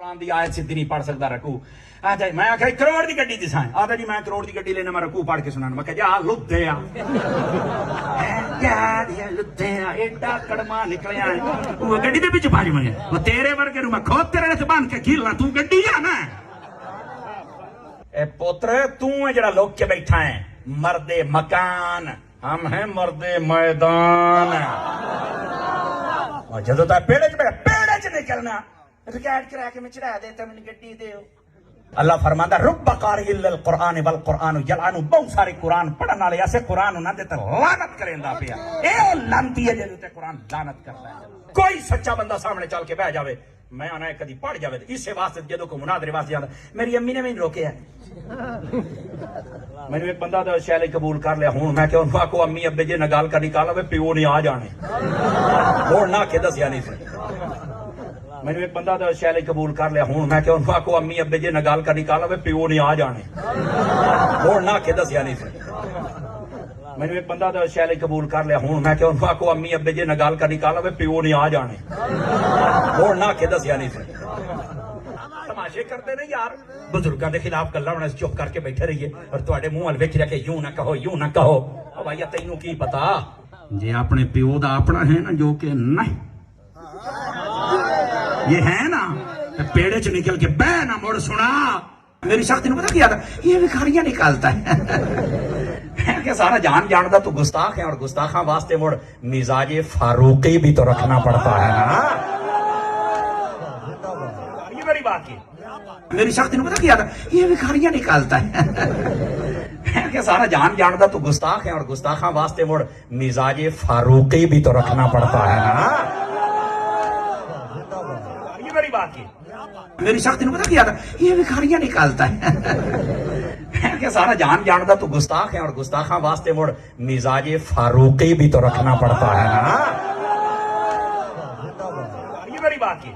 قرآن دی آیت سیدھی نہیں پڑھ سکتا رکوع آتا میں آکھا کروڑ دی گڈی دسائیں آتا جی میں کروڑ دی گڈی لینا میں رکوع پڑھ کے سنانا میں کہا جا لدھیا جا دیا لدھیا ایڈا کڑما نکلیا ہے وہ گڈی دے بچ پاج منگے وہ تیرے ورگے رو میں کھوت تیرے سے بان کے کھیلنا تو گڈی جانا ہے اے پوتر تو ہے جڑا لوگ کے بیٹھا ہے مرد مکان ہم ہیں مرد میدان اور جدو تا پیڑے چ نکلنا ریکارڈ کرا کے میں چڑھا دیتا میں گڈی دے اللہ فرماندا رب قاری للقرآن والقرآن یلعن بہت سارے قرآن پڑھن والے ایسے قرآن نہ دیتا لعنت کریندا پیا اے لعنتی ہے جے تے قرآن لعنت کردا ہے کوئی سچا بندہ سامنے چل کے بیٹھ جاوے میں آنا ہے کدی پڑھ جاوے اس واسطے جدوں کو مناظرے واسطے جاندا میری امی نے میں روکیا میں نے ایک بندہ تو شیلے قبول کر لیا ہوں میں کہ ان کو امی ابے جی نگال کا نکالا وے پیو نہیں آ جانے ہوں نہ کے دسیا نہیں سی میں نے ایک بندہ تو شیلے قبول کر لیا ہوں میں کہ ان کو امی ابے جی نگال کا نکالا وے پیو نہیں آ جانے ہوں نہ کے دسیا نہیں سی میں نے ایک بندہ تو شیلے قبول کر لیا ہوں میں کہ ان کو امی ابے جی نگال کا نکالا وے پیو نہیں آ جانے ہوں نہ کے دسیا نہیں سی تماشے کرتے نہیں یار بزرگاں دے خلاف گلاں ہونا چپ کر کے بیٹھے رہیے اور تواڈے منہ ول ویکھ رکھے یوں نہ کہو او بھائی تینوں کی پتا جے اپنے پیو دا اپنا ہے نا جو کہ نہیں یہ ہے نا پیڑے چ نکل کے بہ نہ مڑ سنا میری شخص نے پتا کیا تھا یہ بھکاریاں نکالتا ہے کہ سارا جاندا تو گستاخ ہے اور گستاخاں واسطے مڑ مزاج فاروقی بھی تو رکھنا پڑتا ہے نا یہ بڑی بات ہے میری شخص نے پتا کیا تھا یہ بھکاریاں نکالتا ہے کہ سارا جاندا تو گستاخ ہے اور گستاخاں واسطے مڑ مزاج فاروقی بھی تو رکھنا پڑتا ہے نا یہ بڑی بات ہے میری شخص نے پتا کیا تھا یہ بھکاریاں نکالتا ہے کہ سارا جاندا تو گستاخ ہے اور گستاخاں واسطے مڑ مزاج فاروقی بھی تو رکھنا پڑتا ہے نا یہ بڑی بات ہے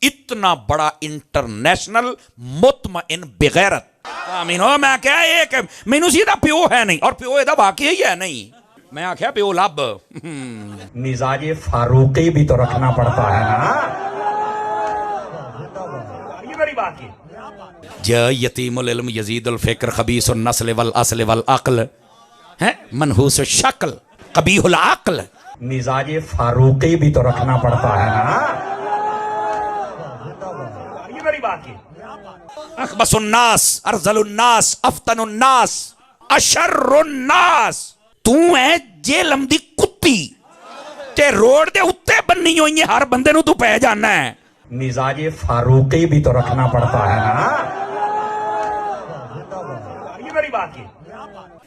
اتنا بڑا انٹرنیشنل مطمئن بغیرت آمین ہو میں کہا ایک مینو سیدھا پیو ہے نہیں اور پیو ایدہ واقعی ہی ہے نہیں میں آکھیا پیو لب مزاج فاروقی بھی تو رکھنا پڑتا ہے نا یہ بڑی بات ہے جا یتیم العلم یزید الفکر خبیث النسل والاصل والعقل منحوس الشکل قبیح العقل مزاج فاروقی بھی تو رکھنا پڑتا ہے نا یہ بڑی بات ہے اخبث الناس ارذل الناس افتن الناس اشر الناس تو ہے جیلم دی کتی تے روڈ دے اتے بننی ہوئی ہر بندے نو تو پہ جانا ہے مزاج فاروقی بھی تو رکھنا پڑتا ہے نا یہ بڑی بات ہے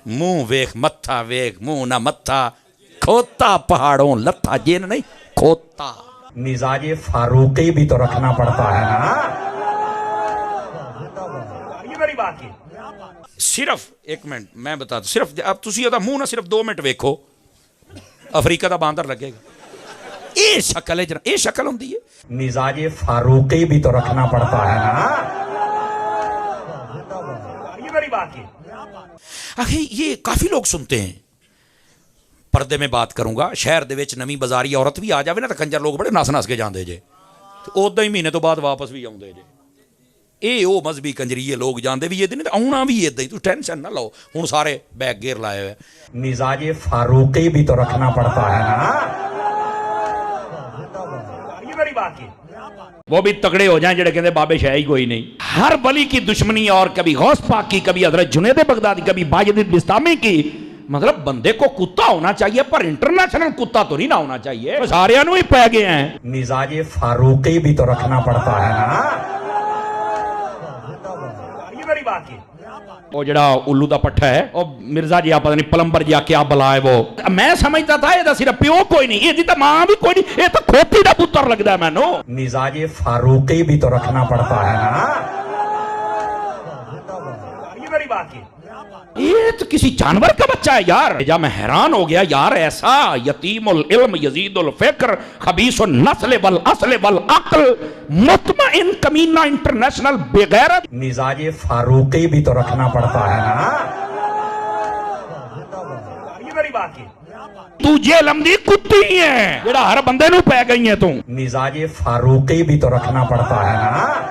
منہ ویک متھا ویک منہ نہ متھا کھوتا پہاڑوں لتھا جین نہیں کھوتا مزاج فاروقی بھی تو رکھنا پڑتا ہے نا یہ بڑی بات ہے صرف ایک منٹ میں بتا دوں صرف اب تسی دا منہ نہ صرف 2 منٹ ویکھو افریقہ دا باندر لگے گا اے شکل ہے جناب اے شکل ہوندی ہے مزاج فاروقی بھی تو رکھنا پڑتا ہے نا یہ بڑی بات ہے آخی یہ کافی لوگ سنتے ہیں پردے میں بات کروں گا شہر دے وچ نویں بازاری عورت بھی آ جاوے نا تے کنجر لوگ بڑے نس کے جاندے جے اودا ہی مہینے تو بعد واپس بھی آوندے جے اے او مذہبی کنجریے لوگ جاندے بھی یہ آنا بھی ایداں ہی تو ٹینشن نہ لو ہن سارے بیگ گیر لائے ہوئے مزاج فاروقی بھی تو رکھنا پڑتا ہے نا یہ بڑی بات ہے وہ بھی تگڑے ہو جائیں جڑے کہتے بابے شاہ ہی کوئی نہیں ہر ولی کی دشمنی اور کبھی غوث پاک کی کبھی حضرت جنید بغدادی کبھی باجد بستامی کی مطلب بندے کو کتا ہونا چاہیے پر انٹرنیشنل کتا تو نہیں نہ ہونا چاہیے سارے انو ہی پہ گئے ہیں مزاج فاروقی بھی تو رکھنا پڑتا ہے نا یہ بڑی بات ہے وہ جڑا الو دا پٹھا ہے وہ مرزا جی آپ پتہ نہیں پلمبر جی کیا بلا ہے وہ میں سمجھتا تھا یہ صرف پیو کوئی نہیں یہ تو ماں بھی کوئی نہیں یہ تو کھوتی دا پتر لگتا ہے میں نو مزاج فاروقی بھی تو رکھنا پڑتا ہے نا یہ بڑی بات ہے یہ تو کسی جانور کا بچہ ہے یار جا میں حیران ہو گیا یار ایسا یتیم العلم یزید الفکر خبیث النسل والاصل والعقل مطمئن کمینہ انٹرنیشنل بغیرت مزاج فاروقی بھی تو رکھنا پڑتا ہے نا یہ بڑی بات ہے تو جیلم دی کتی ہے جڑا ہر بندے نو پہ گئی ہے تو مزاج فاروقی بھی تو رکھنا پڑتا ہے نا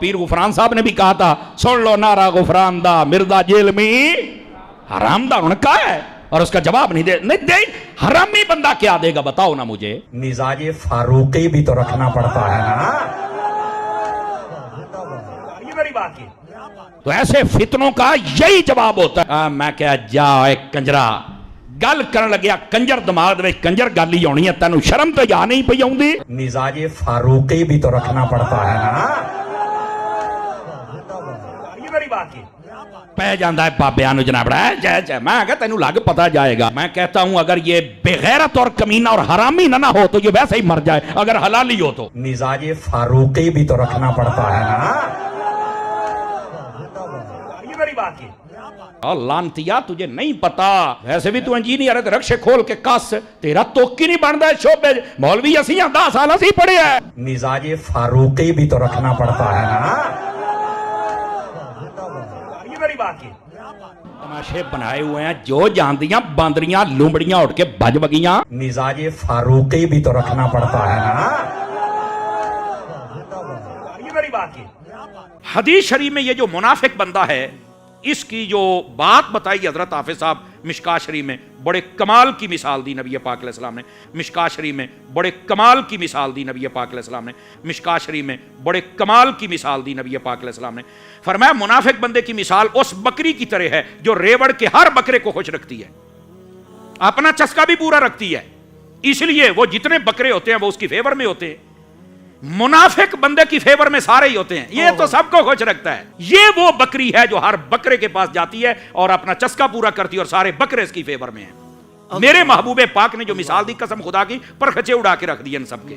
پیر غفران صاحب نے بھی کہا تھا سن لو نعرہ غفران دا مردا جیل میں حرام دا انہوں نے کہا ہے اور اس کا جواب نہیں دے حرامی بندہ کیا دے گا بتاؤ نا مجھے مزاج فاروقی بھی تو رکھنا پڑتا ہے نا، یہ بڑی بات کی۔ تو ایسے فتنوں کا یہی جواب ہوتا ہے میں کہا جا ایک کنجرا گل کرن لگیا کنجر دماغ دے کنجر گل ہی ہونی ہے تینوں شرم تو یا نہیں پئی آؤندی مزاج فاروقی بھی تو رکھنا پڑتا ہے نا، یہ بڑی بات کی۔ پہ جاندہ ہے بابیاں نو جناب رہا ہے جائے میں کہتا تینوں لگ پتا جائے گا میں کہتا ہوں اگر یہ بغیرت اور کمینہ اور حرامی نہ ہو تو یہ ویسے ہی مر جائے اگر حلالی ہو تو مزاج فاروقی بھی تو رکھنا پڑتا ہے نا، یہ بڑی بات کی۔ اور لانتیا تجھے نہیں پتا ویسے بھی تو انجینئر ہے رکشے کھول کے کس تیرا توکی نہیں بنتا ہے شعبے مولوی اسی 10 سال اسی پڑھے ہیں مزاج فاروقی بھی تو رکھنا پڑتا ہے نا، یہ بڑی بات کی۔ تماشے بنائے ہوئے ہیں جو جاندیاں باندریاں لومڑیاں اٹھ کے بج بگیاں مزاج فاروقی بھی تو رکھنا پڑتا ہے نا، یہ بڑی بات کی۔ حدیث شریف میں یہ جو منافق بندہ ہے اس کی جو بات بتائی حضرت حافظ صاحب مشکاہ شریف میں بڑے کمال کی مثال دی نبی پاک علیہ السلام نے مشکاہ شریف میں بڑے کمال کی مثال دی نبی پاک علیہ السلام نے مشکاہ شریف میں بڑے کمال کی مثال دی نبی پاک علیہ السلام نے فرمایا منافق بندے کی مثال اس بکری کی طرح ہے جو ریوڑ کے ہر بکرے کو خوش رکھتی ہے اپنا چسکا بھی پورا رکھتی ہے اس لیے وہ جتنے بکرے ہوتے ہیں وہ اس کی فیور میں ہوتے ہیں منافق بندے کی فیور میں سارے ہی ہوتے ہیں یہ تو سب کو خوش رکھتا ہے یہ وہ بکری ہے جو ہر بکرے کے پاس جاتی ہے اور اپنا چسکا پورا کرتی ہے اور سارے بکرے اس کی فیور میں ہیں میرے محبوب پاک نے جو مثال دی قسم خدا کی پرخچے اڑا کے رکھ دی ان سب کے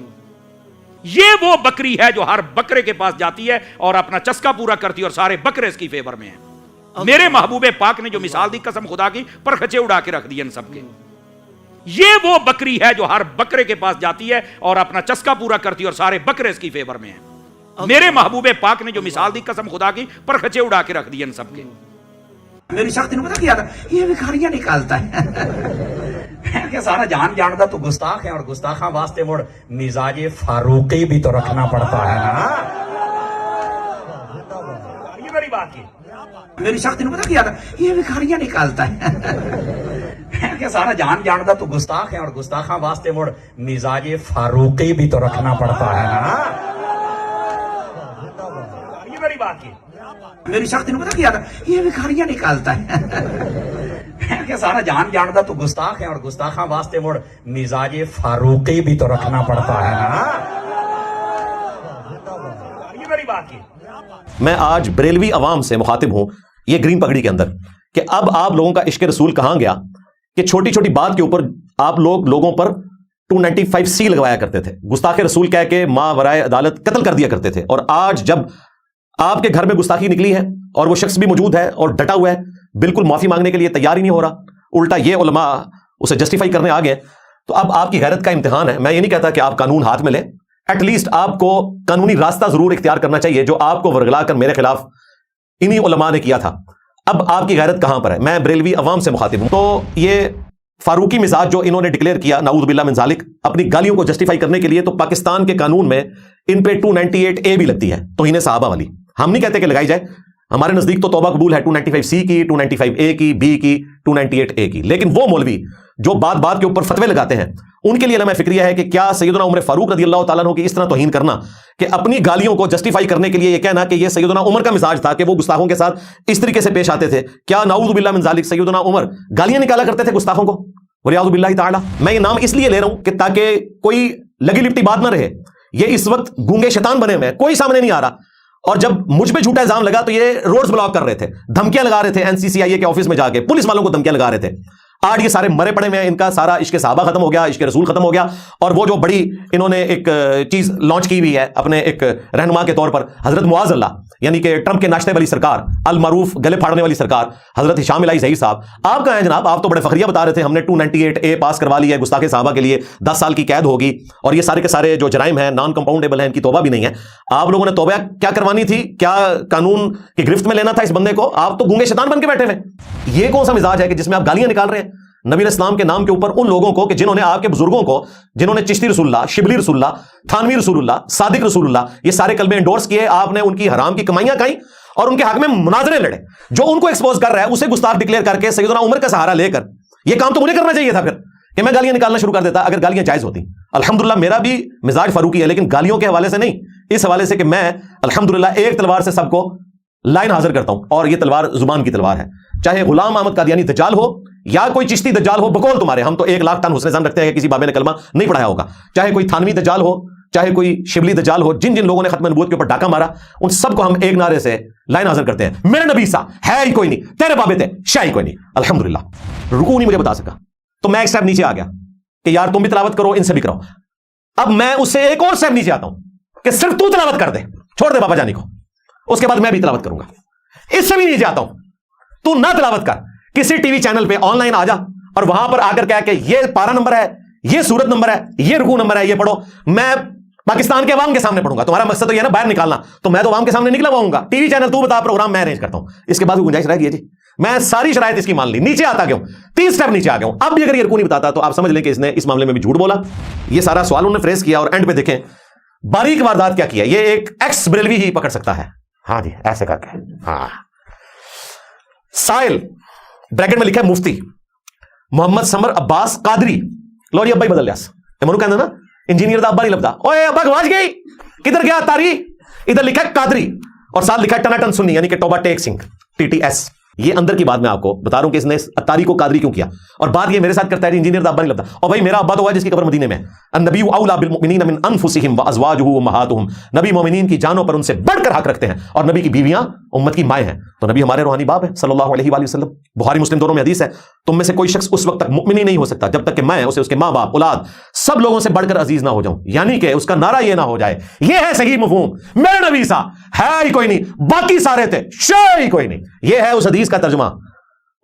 یہ وہ بکری ہے جو ہر بکرے کے پاس جاتی ہے اور اپنا چسکا پورا کرتی ہے اور سارے بکرے اس کی فیور میں ہیں میرے محبوب پاک نے جو مثال دی قسم خدا کی پرخچے اڑا کے رکھ دی ان سب کے یہ وہ بکری ہے جو ہر بکرے کے پاس جاتی ہے اور اپنا چسکا پورا کرتی ہے اور سارے بکرے اس کی فیور میں ہیں میرے محبوب پاک نے جو مثال دی قسم خدا کی پرخچے اڑا کے رکھ دی ان سب کے میری شخص نے پتا کیا تھا یہ بھکاریاں نکالتا ہے کہ سارا جان دا تو گستاخ ہے اور گستاخاں واسطے مڑ مزاج فاروقی بھی تو رکھنا پڑتا ہے نا یہ بڑی بات کی میری شخص نے پتا کیا تھا یہ بھکاریاں نکالتا ہے کہ سارا جان دا تو گستاخ ہے اور گستاخاں واسطے مڑ مزاج فاروقی بھی تو رکھنا پڑتا ہے نا یہ بڑی بات کی میری شخص نے پتا کیا تھا یہ بھکاریاں نکالتا ہے کہ سارا جان دا تو گستاخ ہے اور گستاخاں واسطے مڑ مزاج فاروقی بھی تو رکھنا پڑتا ہے نا یہ بڑی بات کی میں آج بریلوی عوام سے مخاطب ہوں یہ گرین پگڑی کے اندر کہ اب آپ لوگوں کا عشق رسول کہاں گیا کہ چھوٹی چھوٹی بات کے اوپر آپ لوگوں پر 295C لگوایا کرتے تھے گستاخ رسول کہہ کے ماں ورائے عدالت قتل کر دیا کرتے تھے اور آج جب آپ کے گھر میں گستاخی نکلی ہے اور وہ شخص بھی موجود ہے اور ڈٹا ہوا ہے بالکل معافی مانگنے کے لیے تیار ہی نہیں ہو رہا الٹا یہ علماء اسے جسٹیفائی کرنے آ گئے تو اب آپ کی غیرت کا امتحان ہے میں یہ نہیں کہتا کہ آپ قانون ہاتھ میں لیں ایٹ لیسٹ آپ کو قانونی راستہ ضرور اختیار کرنا چاہیے جو آپ کو ورگلا کر میرے خلاف انہی علماء نے کیا تھا اب آپ کی غیرت کہاں پر ہے میں بریلوی عوام سے مخاطب ہوں تو یہ فاروقی مزاج جو انہوں نے ڈکلیئر کیا نعوذ باللہ من ذالک اپنی گالیوں کو جسٹیفائی کرنے کے لیے تو پاکستان کے قانون میں ان پہ 298A بھی لگتی ہے توہین صحابہ والی ہم نہیں کہتے کہ لگائی جائے ہمارے نزدیک تو توبہ قبول ہے 295C کی 295A کی B کی 298A کی لیکن وہ مولوی جو بات بات کے اوپر فتوے لگاتے ہیں ان کے لیے علماء فکریہ ہے کہ کیا سیدنا عمر فاروق رضی اللہ تعالیٰ عنہ کی اس طرح توہین کرنا کہ اپنی گالیوں کو جسٹیفائی کرنے کے لیے یہ کہنا کہ یہ سیدنا عمر کا مزاج تھا کہ وہ گستاخوں کے ساتھ اس طریقے سے پیش آتے تھے کیا نعوذ باللہ من ذالک سیدنا عمر گالیاں نکالا کرتے تھے گستاخوں کو ولیعوذ باللہ تعالیٰ میں یہ نام اس لیے لے رہا ہوں کہ تاکہ کوئی لگی لپٹی بات نہ رہے یہ اس وقت گونگے شیطان بنے ہوئے کوئی سامنے نہیں آ رہا اور جب مجھ پہ جھوٹا الزام لگا تو یہ روڈز بلاک کر رہے تھے دھمکیاں لگا رہے تھے NCCIA کے آفس میں جا کے پولیس والوں کو دھمکیاں لگا رہے تھے آج یہ سارے مرے پڑے میں ان کا سارا عشق صحابہ ختم ہو گیا عشق رسول ختم ہو گیا اور وہ جو بڑی انہوں نے ایک چیز لانچ کی ہوئی ہے اپنے ایک رہنما کے طور پر حضرت معاذ اللہ یعنی کہ ٹرمپ کے ناشتے والی سرکار المعروف گلے پھاڑنے والی سرکار حضرت ہشام الہی ظہیر صاحب آپ کہاں ہیں جناب آپ تو بڑے فخریہ بتا رہے تھے ہم نے 298A پاس کروا لی ہے گستاخ صحابہ کے لیے 10 سال کی قید ہوگی اور یہ سارے کے سارے جو جرائم ہیں نان کمپاؤنڈیبل ہیں ان کی توبہ بھی نہیں ہے آپ لوگوں نے توبہ کیا کروانی تھی کیا قانون کی گرفت میں لینا تھا اس بندے کو آپ تو گونگے شیطان بن کے بیٹھے ہوئے یہ کون سا مزاج ہے کہ جس میں آپ گالیاں نکال رہے ہیں نبی علیہ السلام کے نام کے اوپر ان لوگوں کو کہ جنہوں نے آپ کے بزرگوں کو، جنہوں نے چشتی رسول اللہ، شبلی رسول اللہ، تھانوی رسول اللہ، صادق رسول اللہ، یہ سارے کلمے انڈورس کیے، آپ نے ان کی حرام کی کمائیاں کھائیں اور ان کے حق میں مناظرے لڑے. جو ان کو ایکسپوز کر رہا ہے اسے گستاخ ڈکلیئر کر کے سیدنا عمر کا سہارا لے کر، یہ کام تو مجھے کرنا چاہیے تھا پھر کہ میں گالیاں نکالنا شروع کر دیتا اگر گالیاں جائز ہوتی. الحمدللہ میرا بھی مزاج فاروقی ہے، لیکن گالیوں کے حوالے سے نہیں، اس حوالے سے کہ میں الحمدللہ ایک تلوار سے سب کو لائن حاضر کرتا ہوں، اور یہ تلوار زبان کی تلوار ہے. چاہے غلام احمد قادیانی دجال ہو یا کوئی چشتی دجال ہو، بقول تمہارے ہم تو 1,00,000 ٹن حسن ظن رکھتے ہیں کہ کسی بابے نے کلمہ نہیں پڑھایا ہوگا. چاہے کوئی تھانوی دجال ہو، چاہے کوئی شبلی دجال ہو، جن جن لوگوں نے ختم نبوت کے اوپر ڈاکہ مارا، ان سب کو ہم ایک نعرے سے لائن حاضر کرتے ہیں، میرے نبی سا ہے ہی کوئی نہیں، تیرے بابے تھے شاہ ہی کوئی نہیں. الحمدللہ رکوع نہیں مجھے بتا سکا تو میں ایک سٹیپ نیچے آ گیا کہ یار تم بھی تلاوت کرو، ان سے بھی کرو. اب میں اس سے ایک اور سٹیپ نیچے آتا ہوں کہ صرف تو تلاوت کر دے، چھوڑ دے بابا جانی کو، اس کے بعد میں بھی تلاوت کروں گا. اس سے بھی نیچے آتا ہوں، تو نہ تلاوت کر، کسی ٹی وی چینل پہ آن لائن آ جا اور وہاں پر آ کر کہہ کہ یہ پارا نمبر ہے، یہ سورت نمبر ہے، یہ رکوع نمبر ہے، یہ پڑھو. میں پاکستان کے عوام کے سامنے پڑھوں گا. تمہارا مقصد تو یہ نا باہر نکالنا، تو میں تو عوام کے سامنے نکلا ہوا ہوں گا. ٹی وی چینل تو بتا، پروگرام میں ارینج کرتا ہوں. اس کے بعد گنجائش رہ گئی ہے جی، میں ساری شرائط اس کی مان لی، نیچے آتا گیا ہوں، 3 سٹیپ نیچے آ گیا ہوں. اب بھی اگر یہ رکوع نہیں بتاتا تو آپ سمجھ لیں کہ اس نے اس معاملے میں بھی جھوٹ بولا. یہ سارا سوال انہوں نے فریز کیا اور اینڈ پہ دیکھیں باریک واردات کیا کیا. یہ ایک ایکس بریلوی ہی پکڑ سکتا ہے. ہاں جی ایسے کر کے، ہاں سائل بریکٹ میں لکھا ہے مفتی محمد سمر عباس قادری. لو جی ابا ہی بدل لیا منو کہنا نا انجینئر دا ابا نہیں لبدا. اوے ابا گواچ گئی، کدھر گیا تاری؟ ادھر لکھا ہے قادری اور ساتھ لکھا ہے ٹناٹن سنی، یعنی کہ توبہ ٹیک سنگھ TTS. یہ اندر کی بات میں آپ کو بتا رہا ہوں کہ اس نے اتاری کو قادری کیوں کیا. اور بات یہ میرے ساتھ کرتا ہے انجینئر دا ابا نہیں لبدا. اور بھائی میرا ابا تو ہوا جس کی قبر مدینے میں. النبی اولا بالمؤمنین من انفسہم وازواجہ امہاتہم. نبی مومنین کی جانوں پر ان سے بڑھ کر حق رکھتے ہیں، اور نبی کی بیویاں امت کی مائیں ہیں. تو نبی ہمارے روحانی باپ ہے صلی اللہ علیہ وآلہ وسلم. بخاری مسلم دونوں میں حدیث ہے، تم میں سے کوئی شخص اس وقت تک مؤمن ہی نہیں ہو سکتا جب تک کہ میں اسے اس کے ماں باپ اولاد سب لوگوں سے بڑھ کر عزیز نہ ہو جاؤں. یعنی کہ اس کا نعرہ یہ نہ ہو جائے یہ ہے صحیح مفہوم، میرے نبی سا ہے ہی کوئی نہیں، باقی سارے تھے شے ہی کوئی نہیں. یہ ہے اس حدیث کا ترجمہ.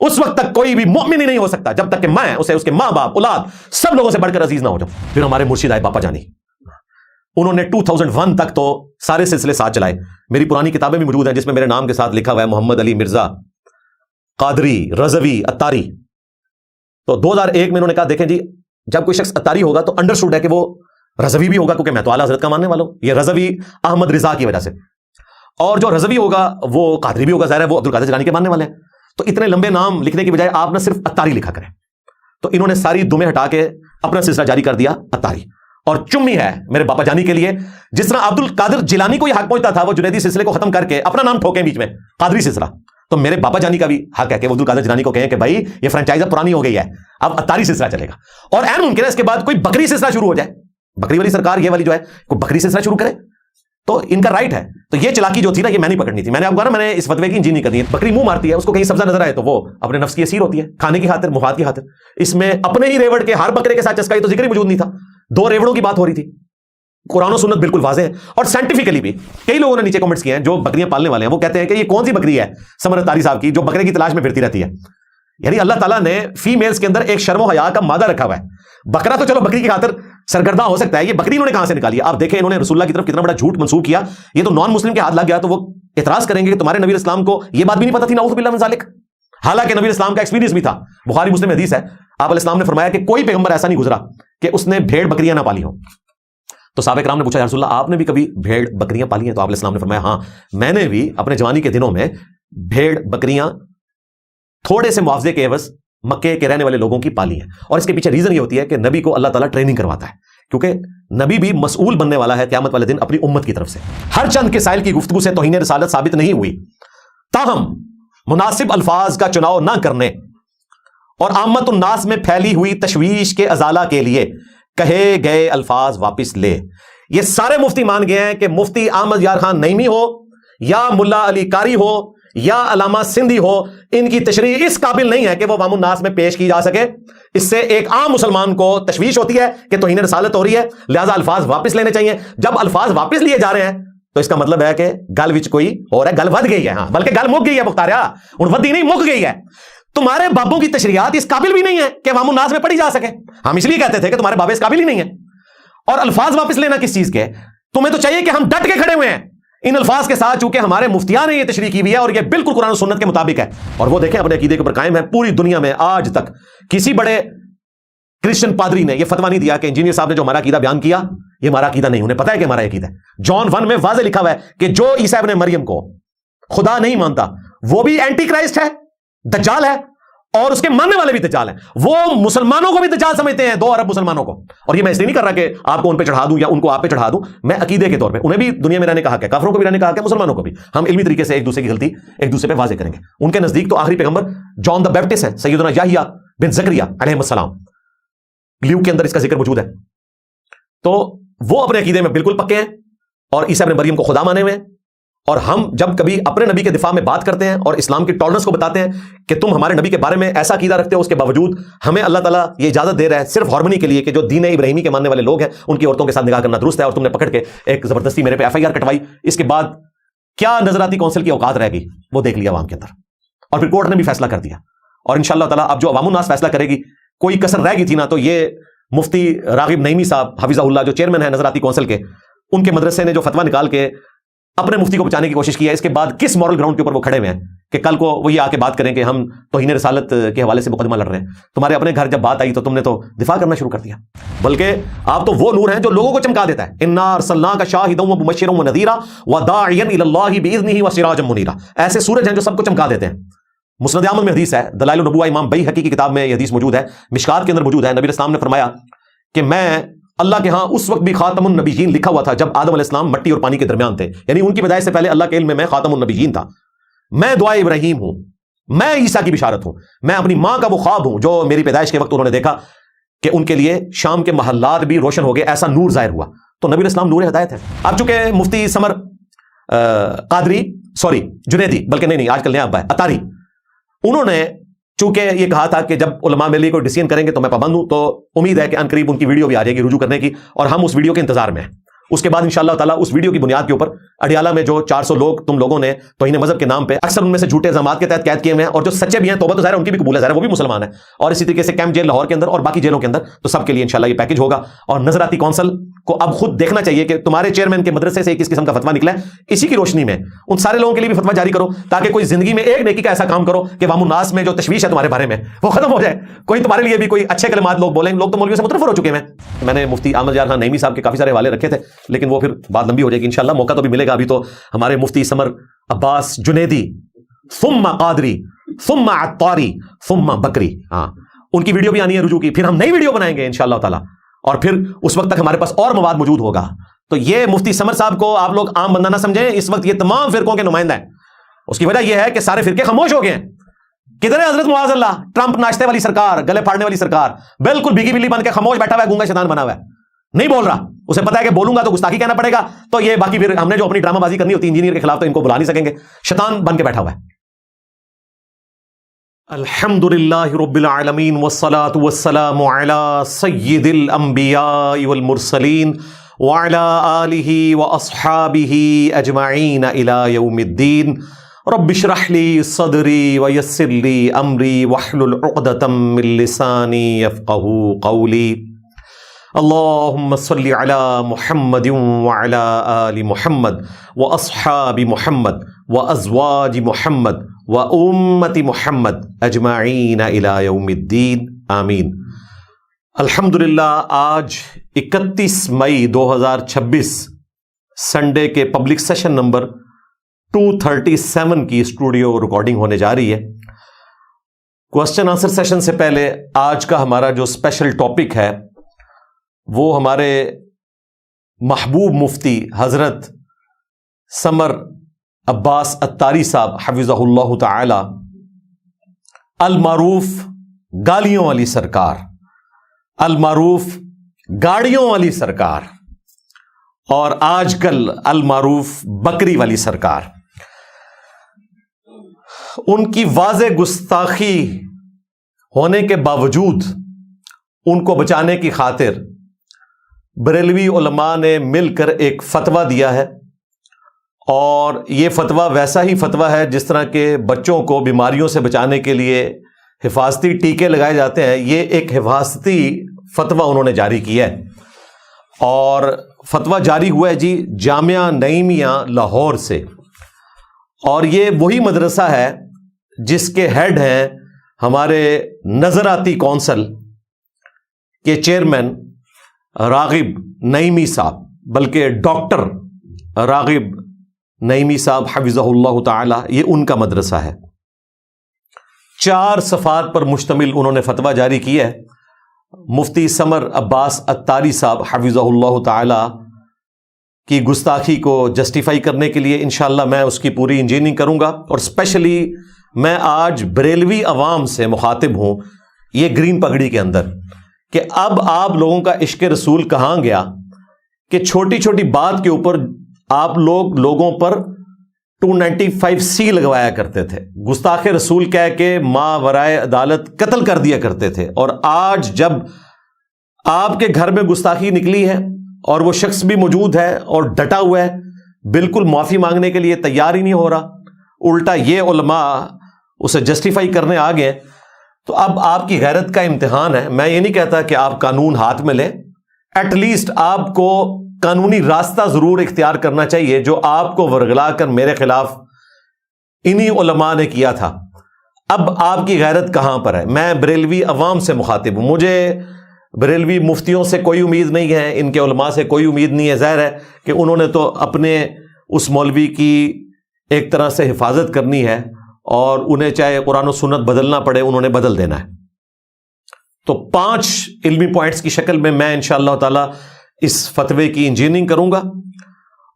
اس وقت تک کوئی بھی مؤمن ہی نہیں ہو سکتا جب تک کہ میں اسے اس کے ماں باپ اولاد سب لوگوں سے بڑھ کر عزیز نہ ہو جاؤں. پھر ہمارے مرشد آئے باپا جانی، انہوں نے 2001 تک تو سارے سلسلے ساتھ چلائے. میری پرانی کتابیں بھی موجود ہیں جس میں میرے نام کے ساتھ لکھا ہوا ہے محمد علی مرزا قادری رضوی اتاری. تو 2001 میں انہوں نے کہا دیکھیں جی جب کوئی شخص اتاری ہوگا تو انڈرسٹوڈ ہے کہ وہ رضوی بھی ہوگا، کیونکہ میں تو اعلیٰ حضرت کا ماننے والا ہوں. یہ رضوی احمد رضا کی وجہ سے، اور جو رضوی ہوگا وہ قادری بھی ہوگا، ظاہر ہے وہ عبد القادر جیلانی کے ماننے والے ہیں. تو اتنے لمبے نام لکھنے کی بجائے آپ نے صرف اتاری لکھا کریں. تو انہوں نے ساری دمیں ہٹا کے اپنا سلسلہ جاری کر دیا اتاری. اور چمی ہے میرے باپا جانی کے لیے، جس طرح عبد القادر جیلانی کو یہ حق پہنچتا تھا وہ جنیدی سلسلے کو ختم کر کے اپنا نام ٹھوکیں بیچ میں قادری سلسلہ، تو میرے باپا جانی کا بھی حق ہے کہ وہ عبد القادر جیلانی کو کہیں کہ بھائی یہ فرنچائز اب پرانی ہو گئی ہے، اب اتاری سلسلہ چلے گا. اور عین ممکن ہے اس کے بعد کوئی بکری سلسلہ شروع ہو جائے، بکری والی سرکار یہ والی جو ہے کوئی بکری سلسلہ شروع کرے تو ان کا رائٹ ہے. تو یہ چلاکی جو تھی نا یہ میں نہیں پکڑنی تھی. میں نے آپ کو کہا نا میں نے اس فتوے کی انجین نہیں کرنی ہے. بکری منہ مارتی ہے، اس کو کہیں سبزہ نظر آئے تو وہ اپنے نفس کی اسیر ہوتی ہے، کھانے کی خاطر مفاد کی خاطر. اس میں اپنے ہی ریوڑ کے ہر بکرے کے ساتھ چسکائی تو ذکر ہی موجود نہیں تھا، 2 ریوڑوں کی بات ہو رہی تھی. قرآن و سنت بالکل واضح ہے. اور سائنٹیفکلی بھی کئی لوگوں نے نیچے کمنٹس کیے ہیں جو بکریاں پالنے والے ہیں، وہ کہتے ہیں کہ یہ کون سی بکری ہے سمر اتاری صاحب کی جو بکرے کی تلاش میں پھرتی رہتی ہے. یعنی اللہ تعالیٰ نے فیمیلز کے اندر ایک شرم و حیا کا مادہ رکھا ہوا ہے. بکرا تو چلو بکری کی خاطر سرگرداں ہو سکتا ہے، یہ بکری انہوں نے کہاں سے نکالی ہے؟ آپ دیکھیں انہوں نے رسول اللہ کی طرف کتنا بڑا جھوٹ منسوخ کیا. یہ تو نان مسلم کے ہاتھ لگ گیا تو وہ اعتراض کریں گے کہ تمہارے نبی اسلام کو یہ بات بھی نہیں پتا تھی، نعوذ باللہ من ذالک. حالانکہ نبی اسلام کا ایکسپیرینس بھی تھا. بخاری مسلم حدیث ہے، آپ علیہ السلام نے فرمایا کہ کوئی پیغمبر ایسا نہیں گزرا کہ اس نے بھیڑ بکریاں نہ پالی ہوں. تو صحابہ کرام نے پوچھا یا رسول اللہ آپ نے بھی کبھی بھیڑ بکریاں پالی ہیں؟ تو آپ علیہ السلام نے فرمایا ہاں میں نے بھی اپنے جوانی کے دنوں میں بھیڑ بکریاں تھوڑے سے معاوضے کے عوض مکے کے رہنے والے لوگوں کی پالی ہیں. اور اس کے پیچھے ریزن یہ ہوتی ہے کہ نبی کو اللہ تعالیٰ ٹریننگ کرواتا ہے، کیونکہ نبی بھی مسئول بننے والا ہے قیامت والے دن اپنی امت کی طرف سے. ہر چند کے سائل کی گفتگو سے توہین رسالت ثابت نہیں ہوئی، تاہم مناسب الفاظ کا چناؤ نہ کرنے اور عامت الناس میں پھیلی ہوئی تشویش کے ازالہ کے لیے کہے گئے الفاظ واپس لے. یہ سارے مفتی مان گئے ہیں کہ مفتی احمد یار خان نعیمی ہو یا ملا علی قاری ہو یا علامہ سندھی ہو، ان کی تشریح اس قابل نہیں ہے کہ وہ عوام الناس میں پیش کی جا سکے. اس سے ایک عام مسلمان کو تشویش ہوتی ہے کہ توہین رسالت ہو رہی ہے، لہذا الفاظ واپس لینے چاہیے. جب الفاظ واپس لیے جا رہے ہیں تو اس کا مطلب ہے کہ گل وچ کوئی اور ہے، گل ود گئی ہے. ہاں بلکہ گل مک گئی ہے مختاریا، ہن ودی نہیں مک گئی ہے. تمہارے بابوں کی تشریحات اس قابل بھی نہیں ہے کہ عوام الناس میں پڑھی جا سکے. ہم اس لیے کہتے تھے کہ تمہارے بابے اس قابل ہی نہیں ہے. اور الفاظ واپس لینا کس چیز کے؟ تمہیں تو چاہیے کہ ہم ڈٹ کے کھڑے ہوئے ہیں ان الفاظ کے ساتھ چونکہ ہمارے مفتیان نے یہ تشریح کی ہوئی ہے اور یہ بالکل قرآن و سنت کے مطابق ہے، اور وہ دیکھیں اپنے عقیدے کے اوپر قائم ہے. پوری دنیا میں آج تک کسی بڑے کرسچن پادری نے یہ فتویٰ نہیں دیا کہ انجینئر صاحب نے جو ہمارا عقیدہ بیان کیا یہ ہمارا عقیدہ نہیں. انہیں پتا ہے کہ ہمارا عقیدہ ہے. جان 1 میں واضح لکھا ہوا ہے کہ جو عیسیٰ ابن مریم کو خدا نہیں مانتا وہ بھی اینٹی کرائسٹ ہے، دجال ہے، اور اس کے ماننے والے بھی دجال ہیں. وہ مسلمانوں کو بھی دجال سمجھتے ہیں، 2 ارب مسلمانوں کو. اور یہ میں اس لیے نہیں کر رہا کہ آپ کو ان پہ چڑھا دوں یا ان کو آپ پہ چڑھا دوں، میں عقیدے کے طور پہ انہیں بھی دنیا میں رہنے کا حق ہے، کافروں کو بھی رہنے کا حق ہے، مسلمانوں کو بھی. ہم علمی طریقے سے ایک دوسرے کی غلطی ایک دوسرے پہ واضح کریں گے. ان کے نزدیک تو آخری پیغمبر جان دا بیپٹسٹ ہے، سیدنا یحییٰ بن زکریا علیہ السلام. لیوک کے اندر اس کا ذکر موجود ہے. تو وہ اپنے عقیدے میں بالکل پکے ہیں اور عیسیٰ ابن مریم کو خدا مانے ہوئے ہیں. اور ہم جب کبھی اپنے نبی کے دفاع میں بات کرتے ہیں اور اسلام کی ٹالرنس کو بتاتے ہیں کہ تم ہمارے نبی کے بارے میں ایسا عقیدہ رکھتے ہو، اس کے باوجود ہمیں اللہ تعالیٰ یہ اجازت دے رہا ہے صرف ہارمونی کے لیے کہ جو دین ابراہیمی کے ماننے والے لوگ ہیں ان کی عورتوں کے ساتھ نکاح کرنا درست ہے، اور تم نے پکڑ کے ایک زبردستی میرے پہ FIR کٹوائی. اس کے بعد کیا نظراتی کونسل کی اوقات رہ گئی وہ دیکھ لیا عوام کے اندر، اور پھر کورٹ نے بھی فیصلہ کر دیا. اور انشاءاللہ تعالیٰ اب جو عوام الناس فیصلہ کرے گی، کوئی کسر رہ گئی تھی نا، تو یہ مفتی راغب نعیمی صاحب حفظہ اللہ جو چیئرمین ہیں نظراتی کونسل کے، ان کے مدرسے نے جو فتویٰ نکال کے اپنے مفتی کو بچانے کی کوشش کی ہے، اس کے بعد کس مورل گراؤنڈ کے اوپر وہ کھڑے ہوئے ہیں کہ کل کو وہی آ کے بات کریں کہ ہم توہین رسالت کے حوالے سے مقدمہ لڑ رہے ہیں. تمہارے اپنے گھر جب بات آئی تو تم نے تو دفاع کرنا شروع کر دیا. بلکہ آپ تو وہ نور ہیں جو لوگوں کو چمکا دیتا ہے. انا ارسلناک شاہدا ومبشرا ونذیرا وداعیا الی اللہ باذنہ وسراجا منیرا. ایسے سورج ہیں جو سب کو چمکا دیتے ہیں. مسند احمد میں حدیث ہے، دلائل النبوہ امام بیہقی کی کتاب میں یہ حدیث موجود ہے، مشکات کے اندر موجود ہے. نبی اسلام نے فرمایا کہ میں اللہ کے ہاں اس وقت بھی خاتم النبیین لکھا ہوا تھا جب آدم علیہ السلام مٹی اور پانی کے درمیان تھے، یعنی ان کی پیدائش سے پہلے اللہ کے علم میں خاتم النبیین تھا. میں دعائے ابراہیم ہوں، میں عیسیٰ کی بشارت ہوں، میں اپنی ماں کا وہ خواب ہوں جو میری پیدائش کے وقت انہوں نے دیکھا کہ ان کے لیے شام کے محلات بھی روشن ہو گئے، ایسا نور ظاہر ہوا. تو نبی علیہ السلام نور ہدایت ہے. اب چونکہ مفتی سمر قادری جنیدی، بلکہ نہیں آج کل نیا ابا ہے اطاری، انہوں نے چونکہ یہ کہا تھا کہ جب علماء میرے لیے کوئی ڈیسیژن کریں گے تو میں پابند ہوں، تو امید ہے کہ ان قریب ان کی ویڈیو بھی آ جائے گی رجوع کرنے کی، اور ہم اس ویڈیو کے انتظار میں ہیں. اس کے بعد انشاءاللہ تعالیٰ اس ویڈیو کی بنیاد کے اوپر اڈیالہ میں جو 400 لوگ تم لوگوں نے توہین مذہب کے نام پہ اکثر ان میں سے جھوٹے الزامات کے تحت قید کیے ہوئے ہیں، اور جو سچے بھی ہیں توبہ تو ظاہر ہے ان کی بھی قبول ہے، ظاہر وہ بھی مسلمان ہیں، اور اسی طریقے سے کیمپ جیل لاہور کے اندر اور باقی جیلوں کے اندر، تو سب کے لیے انشاءاللہ یہ پیکج ہوگا. اور نظراتی کونسل کو اب خود دیکھنا چاہیے کہ تمہارے چیئرمین کے مدرسے سے کس قسم کا فتویٰ نکلا ہے. اسی کی روشنی میں ان سارے لوگوں کے لیے بھی فتویٰ جاری کرو تاکہ کوئی زندگی میں ایک نیکی کا ایسا کام کرو کہ عوام الناس میں جو تشویش ہے تمہارے بارے میں وہ ختم ہو جائے. کوئی تمہارے لیے بھی کوئی اچھے کلمات لوگ بولیں. لوگ تو مولویوں سے متنفر ہو چکے ہیں. میں نے مفتی احمد یار خان نعیمی صاحب کے کافی سارے حوالے رکھے تھے، لیکن وہ پھر بات لمبی ہو جائے گی. انشاءاللہ موقع تو بھی ملے گا. ابھی تو ہمارے مفتی سمر عباس جنیدی ثم قادری ثم عطاری ثم بکری، ہاں ان کی ویڈیو بھی آنی ہے رجوع کی. پھر ہم نئی ویڈیو بنائیں گے انشاءاللہ تعالی، اور پھر اس وقت تک ہمارے پاس اور مواد موجود ہوگا. تو یہ مفتی سمر صاحب کو آپ لوگ عام بندہ نہ سمجھیں، اس وقت یہ تمام فرقوں کے نمائندہ ہیں. اس کی وجہ یہ ہے کہ سارے فرقے خاموش ہو گئے ہیں. کدھر ہے حضرت معاذ اللہ ٹرمپ ناشتے والی سرکار، گلے پھاڑنے والی سرکار؟ بالکل بھیگی بلی بن کے خاموش بیٹھا ہوا ہے، گونگا شیطان بنا ہوا ہے، نہیں بول رہا. اسے پتا ہے کہ بولوں گا تو گستاخی کہنا پڑے گا. تو یہ باقی پھر ہم نے جو اپنی ڈرامہ بازی کرنی ہوتی ہے انجینئر کے خلاف تو ان کو بلا نہیں سکیں گے. شیطان بن کے بیٹھا ہوا ہے. الحمد للہ رب العالمین والصلاة والسلام علی سید الانبیاء والمرسلین وعلی آلہ واصحابہ اجمعین الی یوم الدین. رب اشرح لی صدری ویسر لی امری واحلل عقدۃ من لسانی یفقہوا قولی. اللہم صلی علی محمد وعلی آل محمد واصحاب محمد وازواج محمد وامت محمد اجمعین الی یوم الدین آمین. الحمدللہ آج 31 مئی 2026 سنڈے کے پبلک سیشن نمبر 237 کی اسٹوڈیو ریکارڈنگ ہونے جا رہی ہے. کوسچن آنسر سیشن سے پہلے آج کا ہمارا جو اسپیشل ٹاپک ہے وہ ہمارے محبوب مفتی حضرت سمر عباس اطاری صاحب حفظہ اللہ تعالی، المعروف گالیوں والی سرکار، المعروف گاڑیوں والی سرکار، اور آج کل المعروف بکری والی سرکار. ان کی واضح گستاخی ہونے کے باوجود ان کو بچانے کی خاطر بریلوی علماء نے مل کر ایک فتویٰ دیا ہے، اور یہ فتویٰ ویسا ہی فتویٰ ہے جس طرح کے بچوں کو بیماریوں سے بچانے کے لیے حفاظتی ٹیکے لگائے جاتے ہیں. یہ ایک حفاظتی فتویٰ انہوں نے جاری کیا ہے، اور فتویٰ جاری ہوا ہے جی جامعہ نعیمیہ لاہور سے، اور یہ وہی مدرسہ ہے جس کے ہیڈ ہیں ہمارے نظراتی کونسل کے چیئرمین راغب نعیمی صاحب، بلکہ ڈاکٹر راغب نعیمی صاحب حفظہ اللہ تعالی، یہ ان کا مدرسہ ہے۔ 4 صفحات پر مشتمل انہوں نے فتویٰ جاری کیا ہے۔ مفتی سمر عباس اتاری صاحب حفظہ اللہ تعالی کی گستاخی کو جسٹیفائی کرنے کے لیے انشاءاللہ میں اس کی پوری انجینئرنگ کروں گا، اور اسپیشلی میں آج بریلوی عوام سے مخاطب ہوں یہ گرین پگڑی کے اندر، کہ اب آپ لوگوں کا عشق رسول کہاں گیا کہ چھوٹی چھوٹی بات کے اوپر آپ لوگوں پر 295C لگوایا کرتے تھے، گستاخ رسول کہہ کے ما ورائے عدالت قتل کر دیا کرتے تھے، اور آج جب آپ کے گھر میں گستاخی نکلی ہے اور وہ شخص بھی موجود ہے اور ڈٹا ہوا ہے، بالکل معافی مانگنے کے لیے تیار ہی نہیں ہو رہا، الٹا یہ علماء اسے جسٹیفائی کرنے آ گئے، تو اب آپ کی غیرت کا امتحان ہے۔ میں یہ نہیں کہتا کہ آپ قانون ہاتھ میں لیں، ایٹ لیسٹ آپ کو قانونی راستہ ضرور اختیار کرنا چاہیے، جو آپ کو ورگلا کر میرے خلاف انہی علماء نے کیا تھا۔ اب آپ کی غیرت کہاں پر ہے؟ میں بریلوی عوام سے مخاطب ہوں، مجھے بریلوی مفتیوں سے کوئی امید نہیں ہے، ان کے علماء سے کوئی امید نہیں ہے۔ ظاہر ہے کہ انہوں نے تو اپنے اس مولوی کی ایک طرح سے حفاظت کرنی ہے، اور انہیں چاہے قرآن و سنت بدلنا پڑے انہوں نے بدل دینا ہے۔ تو 5 علمی پوائنٹس کی شکل میں انشاءاللہ تعالی اس فتوے کی انجینئرنگ کروں گا،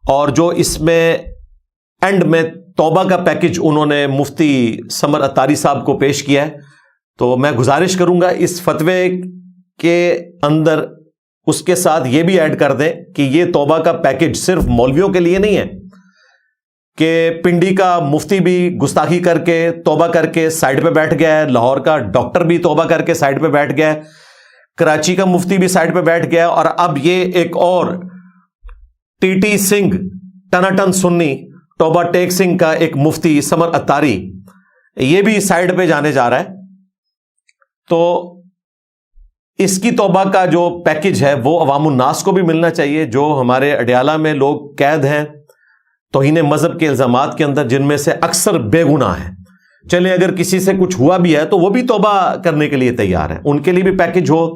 اور جو اس میں اینڈ میں توبہ کا پیکج انہوں نے مفتی سمر اتاری صاحب کو پیش کیا ہے، تو میں گزارش کروں گا اس فتوے کے اندر اس کے ساتھ یہ بھی ایڈ کر دیں کہ یہ توبہ کا پیکج صرف مولویوں کے لیے نہیں ہے، کہ پنڈی کا مفتی بھی گستاخی کر کے توبہ کر کے سائڈ پہ بیٹھ گیا ہے، لاہور کا ڈاکٹر بھی توبہ کر کے سائڈ پہ بیٹھ گیا ہے، کراچی کا مفتی بھی سائڈ پہ بیٹھ گیا، اور اب یہ ایک اور ٹی سنگھ ٹناٹن سنی توبہ ٹیک سنگھ کا ایک مفتی سمر اتاری، یہ بھی سائڈ پہ جانے جا رہا ہے۔ تو اس کی توبہ کا جو پیکج ہے وہ عوام الناس کو بھی ملنا چاہیے، جو ہمارے اڈیالہ میں لوگ قید ہیں توہین مذہب کے الزامات کے اندر، جن میں سے اکثر بے گناہ ہیں۔ چلیں اگر کسی سے کچھ ہوا بھی ہے تو وہ بھی توبہ کرنے کے لیے تیار ہیں، ان کے لیے بھی پیکج ہو۔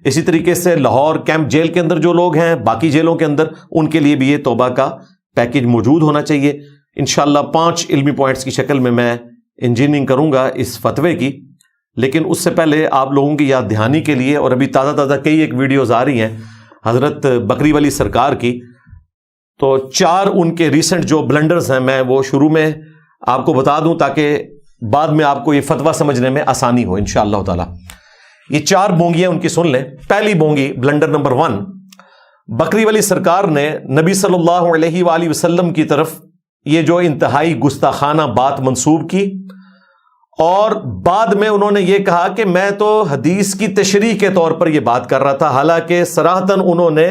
اسی طریقے سے لاہور کیمپ جیل کے اندر جو لوگ ہیں، باقی جیلوں کے اندر، ان کے لیے بھی یہ توبہ کا پیکج موجود ہونا چاہیے۔ انشاءاللہ 5 علمی پوائنٹس کی شکل میں انجینئرنگ کروں گا اس فتوے کی، لیکن اس سے پہلے آپ لوگوں کی یاد دہانی کے لیے، اور ابھی تازہ کئی ایک ویڈیوز آ رہی ہیں حضرت بکری ولی سرکار کی، تو 4 ان کے ریسنٹ جو بلنڈرز ہیں میں وہ شروع میں آپ کو بتا دوں تاکہ بعد میں آپ کو یہ فتویٰ سمجھنے میں آسانی ہو انشاءاللہ تعالی۔ یہ 4 بونگیاں ان کی سن لیں۔ پہلی بونگی، بلنڈر نمبر 1، بکری ولی سرکار نے نبی صلی اللہ علیہ وآلہ وسلم کی طرف یہ جو انتہائی گستاخانہ بات منسوب کی، اور بعد میں انہوں نے یہ کہا کہ میں تو حدیث کی تشریح کے طور پر یہ بات کر رہا تھا، حالانکہ صراحتاً انہوں نے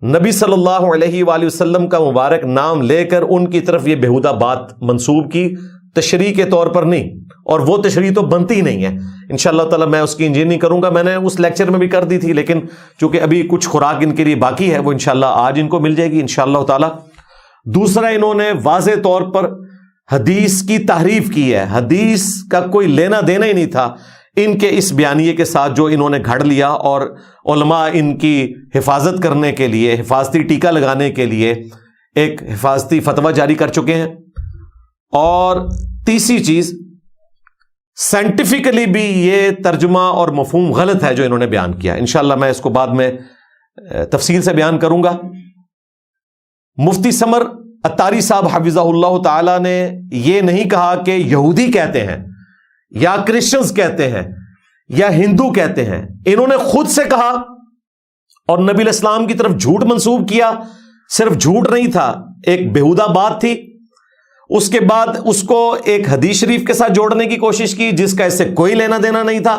نبی صلی اللہ علیہ وآلہ وسلم کا مبارک نام لے کر ان کی طرف یہ بےہودہ بات منسوب کی، تشریح کے طور پر نہیں، اور وہ تشریح تو بنتی ہی نہیں ہے۔ انشاءاللہ تعالی میں اس کی انجینئرنگ کروں گا، میں نے اس لیکچر میں بھی کر دی تھی، لیکن چونکہ ابھی کچھ خوراک ان کے لیے باقی ہے، وہ انشاءاللہ آج ان کو مل جائے گی انشاءاللہ تعالی۔ دوسرا، انہوں نے واضح طور پر حدیث کی تحریف کی ہے، حدیث کا کوئی لینا دینا ہی نہیں تھا ان کے اس بیانیے کے ساتھ جو انہوں نے گھڑ لیا، اور علماء ان کی حفاظت کرنے کے لیے، حفاظتی ٹیکہ لگانے کے لیے ایک حفاظتی فتویٰ جاری کر چکے ہیں۔ اور تیسری چیز، سائنٹیفکلی بھی یہ ترجمہ اور مفہوم غلط ہے جو انہوں نے بیان کیا۔ انشاءاللہ میں اس کو بعد میں تفصیل سے بیان کروں گا۔ مفتی سمر اتاری صاحب حفظہ اللہ تعالی نے یہ نہیں کہا کہ یہودی کہتے ہیں یا کرسچنز کہتے ہیں یا ہندو کہتے ہیں، انہوں نے خود سے کہا اور نبی علیہ السلام کی طرف جھوٹ منسوب کیا۔ صرف جھوٹ نہیں تھا، ایک بےہودہ بات تھی، اس کے بعد اس کو ایک حدیث شریف کے ساتھ جوڑنے کی کوشش کی جس کا اس سے کوئی لینا دینا نہیں تھا،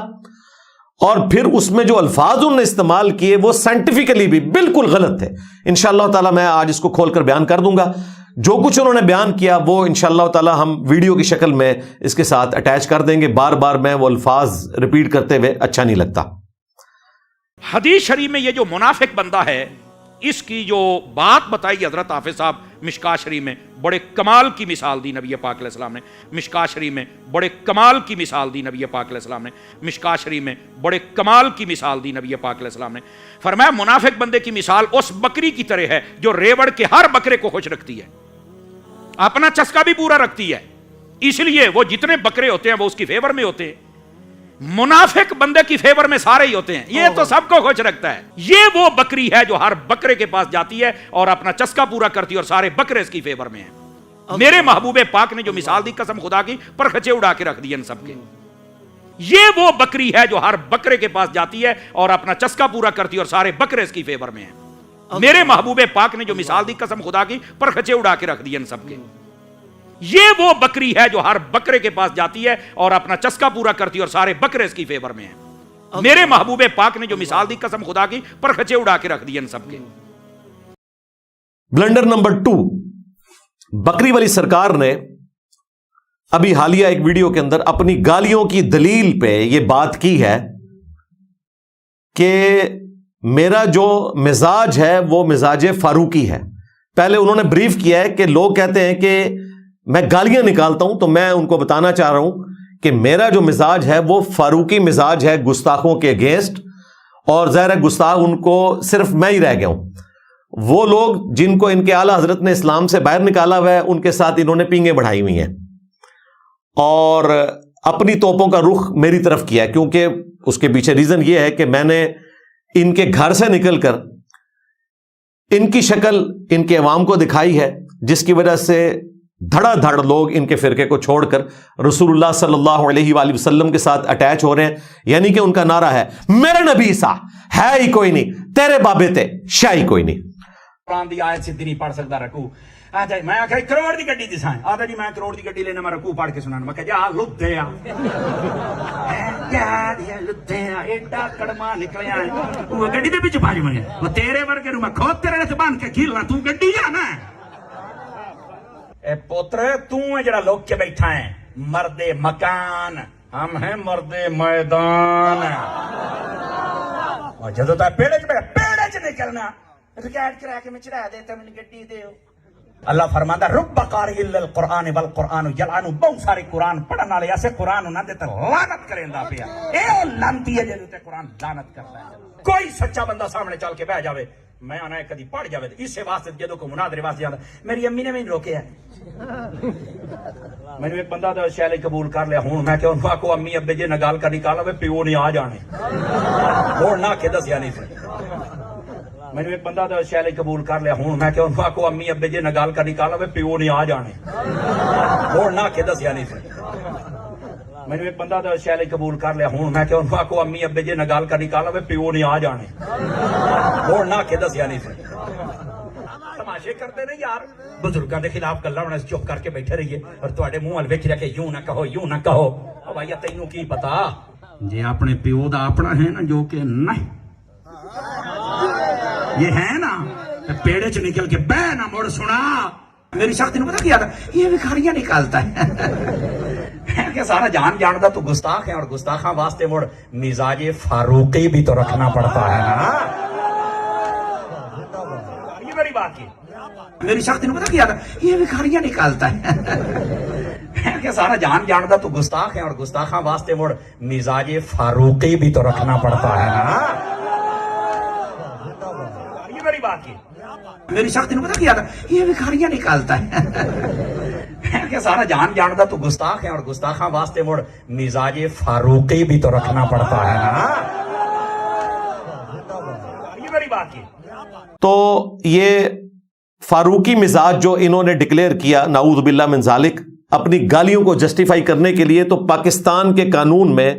اور پھر اس میں جو الفاظ انہوں نے استعمال کیے وہ سائنٹیفکلی بھی بالکل غلط تھے۔ انشاءاللہ تعالی میں آج اس کو کھول کر بیان کر دوں گا۔ جو کچھ انہوں نے بیان کیا وہ انشاءاللہ تعالی ہم ویڈیو کی شکل میں اس کے ساتھ اٹیچ کر دیں گے۔ بار بار میں وہ الفاظ ریپیٹ کرتے ہوئے اچھا نہیں لگتا۔ حدیث شریف میں یہ جو منافق بندہ ہے اس کی جو بات بتائی حضرت حافظ صاحب مشکا شریف میں، بڑے کمال کی مثال دی نبی پاک علیہ السلام نے مشکا شریف میں، بڑے کمال کی مثال دی نبی پاک علیہ السلام نے مشکا شریف میں، بڑے کمال کی مثال دی نبی پاک علیہ السلام نے فرمایا منافق بندے کی مثال اس بکری کی طرح ہے جو ریوڑ کے ہر بکرے کو خوش رکھتی ہے، اپنا چسکا بھی پورا رکھتی ہے، اس لیے وہ جتنے بکرے ہوتے ہیں وہ اس کی فیور میں ہوتے ہیں۔ منافق بندے کی فیور میں سارے ہی ہوتے ہیں، یہ تو سب کو خوش رکھتا ہے۔ یہ وہ بکری ہے جو ہر بکرے کے پاس جاتی ہے اور اپنا چسکا پورا کرتی ہے اور سارے بکرے اس کی فیور میں ہیں۔ میرے محبوب پاک نے جو مثال دی قسم خدا کی پرخچے اڑا کے رکھ دی ان سب کے۔ یہ وہ بکری ہے جو ہر بکرے کے پاس جاتی ہے اور اپنا چسکا پورا کرتی ہے اور سارے بکرے اس کی فیور میں ہیں۔ میرے محبوب پاک نے جو مثال دی قسم خدا کی پرخچے اڑا کے رکھ دی ان سب کے۔ یہ وہ بکری ہے جو ہر بکرے کے پاس جاتی ہے اور اپنا چسکا پورا کرتی ہے اور سارے بکرے اس کی فیور میں ہیں۔ میرے محبوب پاک نے جو مثال دی قسم خدا کی پرخچے اڑا کے رکھ دی ان سب کے۔ بلنڈر نمبر 2، بکری والی سرکار نے ابھی حالیہ ایک ویڈیو کے اندر اپنی گالیوں کی دلیل پہ یہ بات کی ہے کہ میرا جو مزاج ہے وہ مزاج فاروقی ہے۔ پہلے انہوں نے بریف کیا ہے کہ لوگ کہتے ہیں کہ میں گالیاں نکالتا ہوں، تو میں ان کو بتانا چاہ رہا ہوں کہ میرا جو مزاج ہے وہ فاروقی مزاج ہے گستاخوں کے اگینسٹ، اور ظاہر ہے گستاخ ان کو صرف میں ہی رہ گیا ہوں۔ وہ لوگ جن کو ان کے اعلیٰ حضرت نے اسلام سے باہر نکالا ہوا ہے ان کے ساتھ انہوں نے پینگیں بڑھائی ہوئی ہیں اور اپنی توپوں کا رخ میری طرف کیا ہے، کیونکہ اس کے پیچھے ریزن یہ ہے کہ میں نے ان کے گھر سے نکل کر ان کی شکل ان کے عوام کو دکھائی ہے، جس کی وجہ سے دھڑا دھڑ لوگ ان کے فرقے کو چھوڑ کر رسول اللہ صلی اللہ علیہ وآلہ وسلم کے ساتھ اٹیچ ہو رہے ہیں۔ یعنی کہ ان کا نعرہ ہے میرے نبی سا ہے ہی کوئی نہیں، تیرے بابے تے شاہ ہی کوئی نہیں۔ قرآن دی آیت سیدھی نہیں پڑھ سکتا رکوع آجا میں آکھا کروڑ دی گڈی دسائیں آدھا جی میں کروڑ دی گڈی لینا میں رکوع پڑھ کے سنانا میں کہا جا لدھیا لدھیا ایڈا کڑما نکلیا ہے وہ گڈی دے پچھے پاج منگے وہ تیرے ورگے نو میں کھوت تیرے سے بان کے کھیلنا تو گڈی جانا ہے۔ اے پوتر تو ہے جڑا لوگ کے بیٹھا ہے مرد مکان، ہم ہیں مرد میدان۔ اور جدو تا پیڑے چ نکلنا ریکارڈ کرا کے میں چڑھا دیتا میں گڈی دے اللہ فرماندا رب قاری للقرآن والقرآن یلعن، بہت سارے قرآن پڑھن والے ایسے قرآن نہ دے تے لعنت کریندا پیا۔ اے او لعنتی ہے جے تے قرآن لعنت کرتا ہے۔ کوئی سچا بندہ سامنے چل کے بیٹھ جاوے میں آنا ہے کدی پڑھ جاوے اس واسطے جدوں کو مناظرے واسطے آندا میری امی نے نہیں روکیا میں ایک بندہ تو شیلے قبول کر لیا ہوں میں کہ ان کو امی ابے جے نہ گال کر نکالا وے پیو نہیں آ جانے ہن نہ کہ دسیا نہیں سی میں ایک بندہ تو شیلے قبول کر لیا ہوں میں کہ ان کو امی ابے جے نہ گال کر نکالا وے پیو نہیں آ جانے ہن نہ کہ دسیا نہیں سی میں ایک بندہ تو شیلے قبول کر لیا ہوں میں کہ ان کو امی ابے جے نہ گال کر نکالا وے پیو نہیں آ جانے ہن نہ کہ دسیا نہیں سی تماشے کرتے نہیں یار بزرگاں دے خلاف گلاں ہونا چپ کر کے بیٹھے رہیے اور تواڈے منہ ول ویکھ رہے کہ یوں نہ کہو یوں نہ کہو او بھائی تینوں کی پتا جے اپنے پیو دا اپنا ہے نا جو کہ نہیں یہ ہے نا پیڑے چ نکل کے بہ نہ مڑ سنا میری شخص نے پتا کیا تھا یہ بھکاریاں نکالتا ہے کہ سارا جان جانتا تو گستاخ ہے اور گستاخاں واسطے مڑ مزاج فاروقی بھی تو رکھنا پڑتا ہے نا یہ بڑی بات کی میری شخص نے پتا کیا تھا یہ بھکاریاں نکالتا ہے کہ سارا جان جانتا تو گستاخ ہے اور گستاخاں واسطے مڑ مزاج فاروقی بھی تو رکھنا پڑتا ہے نا یہ بڑی بات کی میری شخص نے پتا کیا تھا یہ بھکاریاں نکالتا ہے کہ سارا جان جانتا تو گستاخ ہے اور گستاخاں واسطے مڑ مزاج فاروقی بھی تو رکھنا پڑتا ہے نا یہ بڑی بات کی۔ تو یہ فاروقی مزاج جو انہوں نے ڈکلیئر کیا نعوذ باللہ من ذالک اپنی گالیوں کو جسٹیفائی کرنے کے لیے، تو پاکستان کے قانون میں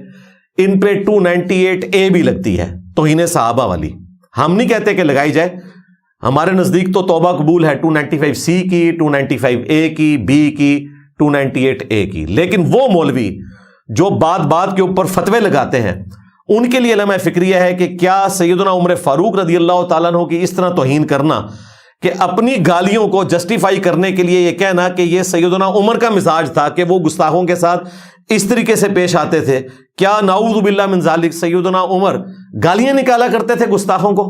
ان پہ 298A بھی لگتی ہے توہین صحابہ والی۔ ہم نہیں کہتے کہ لگائی جائے، ہمارے نزدیک تو توبہ قبول ہے 295C کی، 295A کی، B کی، 298A کی، لیکن وہ مولوی جو بات بات کے اوپر فتوے لگاتے ہیں ان کے لیے علماء فکریہ ہے کہ کیا سیدنا عمر فاروق رضی اللہ تعالیٰ عنہ کی اس طرح توہین کرنا کہ اپنی گالیوں کو جسٹیفائی کرنے کے لیے یہ کہنا کہ یہ سیدنا عمر کا مزاج تھا کہ وہ گستاخوں کے ساتھ اس طریقے سے پیش آتے تھے، کیا نعوذ باللہ من ذالک سیدنا عمر گالیاں نکالا کرتے تھے گستاخوں کو؟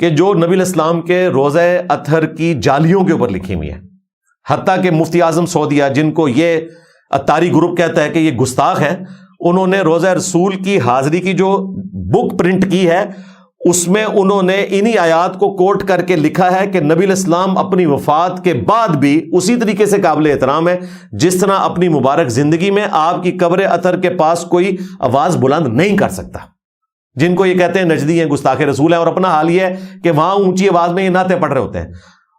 کہ جو نبی علیہ السلام کے روزہ اطہر کی جالیوں کے اوپر لکھی ہوئی ہے. حتیٰ کہ مفتی اعظم سعودیہ، جن کو یہ اتاری گروپ کہتا ہے کہ یہ گستاخ ہے، انہوں نے روزہ رسول کی حاضری کی جو بک پرنٹ کی ہے اس میں انہوں نے انہی آیات کو کوٹ کر کے لکھا ہے کہ نبی علیہ السلام اپنی وفات کے بعد بھی اسی طریقے سے قابل احترام ہے جس طرح اپنی مبارک زندگی میں آپ کی قبر اطہر کے پاس کوئی آواز بلند نہیں کر سکتا. جن کو یہ کہتے ہیں نجدی ہیں، گستاخ رسول ہیں، اور اپنا حال یہ ہے کہ وہاں اونچی آواز میں یہ نعتیں پڑھ رہے ہوتے ہیں.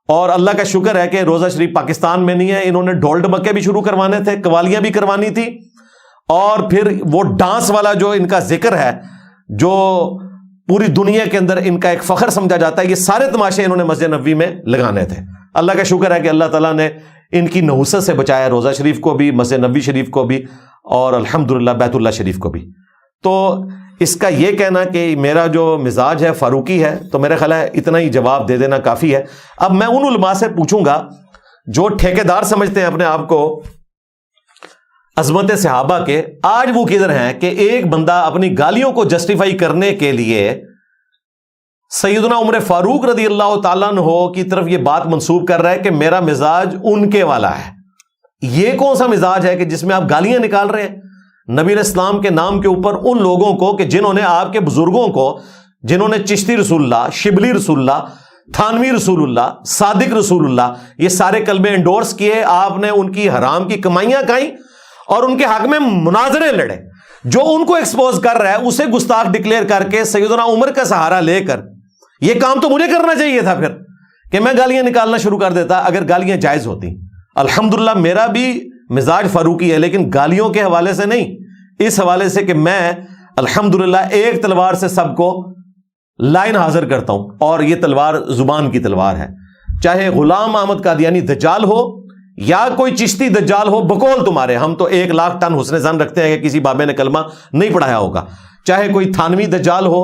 اور اللہ کا شکر ہے کہ روزہ شریف پاکستان میں نہیں ہے. انہوں نے ڈھول ڈمکے بھی شروع کروانے تھے، قوالیاں بھی کروانی تھی، اور پھر وہ ڈانس والا جو ان کا ذکر ہے جو پوری دنیا کے اندر ان کا ایک فخر سمجھا جاتا ہے، یہ سارے تماشے انہوں نے مسجد نبوی میں لگانے تھے. اللہ کا شکر ہے کہ اللہ تعالیٰ نے ان کی نحوست سے بچایا، روزہ شریف کو بھی، مسجد نبوی شریف کو بھی، اور الحمدللہ بیت اللہ شریف کو بھی. تو اس کا یہ کہنا کہ میرا جو مزاج ہے فاروقی ہے، تو میرا خیال ہے اتنا ہی جواب دے دینا کافی ہے. اب میں ان علماء سے پوچھوں گا جو ٹھیکیدار سمجھتے ہیں اپنے آپ کو عظمت صحابہ کے، آج وہ کدھر ہیں کہ ایک بندہ اپنی گالیوں کو جسٹیفائی کرنے کے لیے سیدنا عمر فاروق رضی اللہ تعالیٰ عنہ کی طرف یہ بات منسوب کر رہا ہے کہ میرا مزاج ان کے والا ہے. یہ کون سا مزاج ہے کہ جس میں آپ گالیاں نکال رہے ہیں نبی علیہ السلام کے نام کے اوپر ان لوگوں کو کہ جنہوں نے آپ کے بزرگوں کو، جنہوں نے چشتی رسول اللہ، شبلی رسول اللہ، تھانوی رسول اللہ، صادق رسول اللہ، یہ سارے کلمے انڈورس کیے، آپ نے ان کی حرام کی کمائیاں کھائیں اور ان کے حق میں مناظرے لڑے. جو ان کو ایکسپوز کر رہا ہے اسے گستاخ ڈکلیئر کر کے سیدنا عمر کا سہارا لے کر، یہ کام تو مجھے کرنا چاہیے تھا پھر کہ میں گالیاں نکالنا شروع کر دیتا اگر گالیاں جائز ہوتی. الحمدللہ میرا بھی مزاج فاروقی ہے، لیکن گالیوں کے حوالے سے نہیں، اس حوالے سے کہ میں الحمدللہ ایک تلوار سے سب کو لائن حاضر کرتا ہوں، اور یہ تلوار زبان کی تلوار ہے. چاہے غلام احمد قادیانی دجال ہو یا کوئی چشتی دجال ہو، بقول تمہارے ہم تو 1,00,000 ٹن حسن ظن رکھتے ہیں کہ کسی بابے نے کلمہ نہیں پڑھایا ہوگا. چاہے کوئی تھانوی دجال ہو،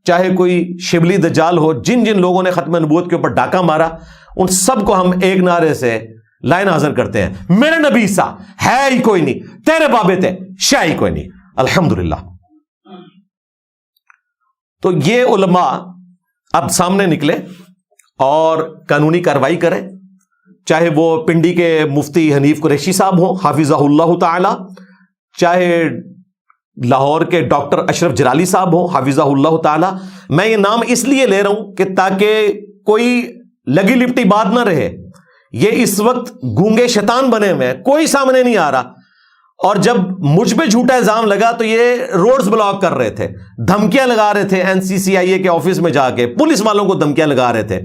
چاہے کوئی شبلی دجال ہو، جن جن لوگوں نے ختم نبوت کے اوپر ڈاکہ مارا، ان سب کو ہم ایک نعرے سے لائن حاضر کرتے ہیں، میرے نبی سا ہے ہی کوئی نہیں، تیرے بابے تھے شاہ ہی کوئی نہیں. الحمدللہ. تو یہ علماء اب سامنے نکلے اور قانونی کارروائی کریں، چاہے وہ پنڈی کے مفتی حنیف قریشی صاحب ہوں حافظہ اللہ تعالی، چاہے لاہور کے ڈاکٹر اشرف جلالی صاحب ہوں حافظہ اللہ تعالی. میں یہ نام اس لیے لے رہا ہوں کہ تاکہ کوئی لگی لپٹی بات نہ رہے. یہ اس وقت گونگے شیطان بنے ہوئے، کوئی سامنے نہیں آ رہا، اور جب مجھ پہ جھوٹا الزام لگا تو یہ روڈز بلاک کر رہے تھے، دھمکیاں لگا رہے تھے، NCCIA کے آفس میں جا کے پولیس والوں کو دھمکیاں لگا رہے تھے.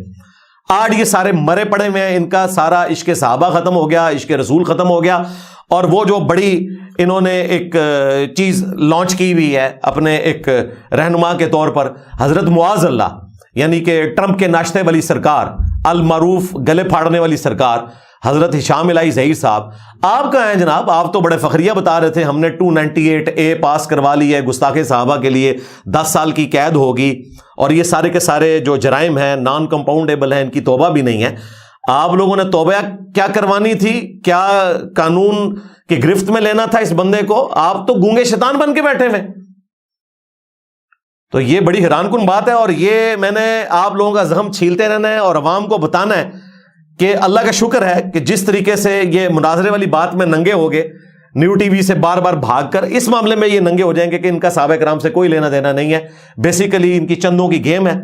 آج یہ سارے مرے پڑے ہوئے ہیں، ان کا سارا عشق صحابہ ختم ہو گیا، عشق رسول ختم ہو گیا. اور وہ جو بڑی انہوں نے ایک چیز لانچ کی ہوئی ہے اپنے ایک رہنما کے طور پر، حضرت معاذ اللہ، یعنی کہ ٹرمپ کے ناشتے والی سرکار، المعروف گلے پھاڑنے والی سرکار حضرت ہشام الہی ظہیر صاحب. آپ کہاں ہیں جناب؟ آپ تو بڑے فخریہ بتا رہے تھے ہم نے 298A پاس کروا لی ہے گستاخ صحابہ کے لیے، 10 سال کی قید ہوگی، اور یہ سارے کے سارے جو جرائم ہیں نان کمپاؤنڈیبل ہیں، ان کی توبہ بھی نہیں ہے. آپ لوگوں نے توبہ کیا کروانی تھی؟ کیا قانون کی گرفت میں لینا تھا اس بندے کو؟ آپ تو گونگے شیطان بن کے بیٹھے ہوئے. تو یہ بڑی حیران کن بات ہے، اور یہ میں نے آپ لوگوں کا زخم چھیلتے رہنا ہے اور عوام کو بتانا ہے کہ اللہ کا شکر ہے کہ جس طریقے سے یہ مناظرے والی بات میں ننگے ہو گئے نیو ٹی وی سے بار بار بھاگ کر، اس معاملے میں یہ ننگے ہو جائیں گے کہ ان کا صحابہ کرام سے کوئی لینا دینا نہیں ہے. بیسیکلی ان کی چندوں کی گیم ہے،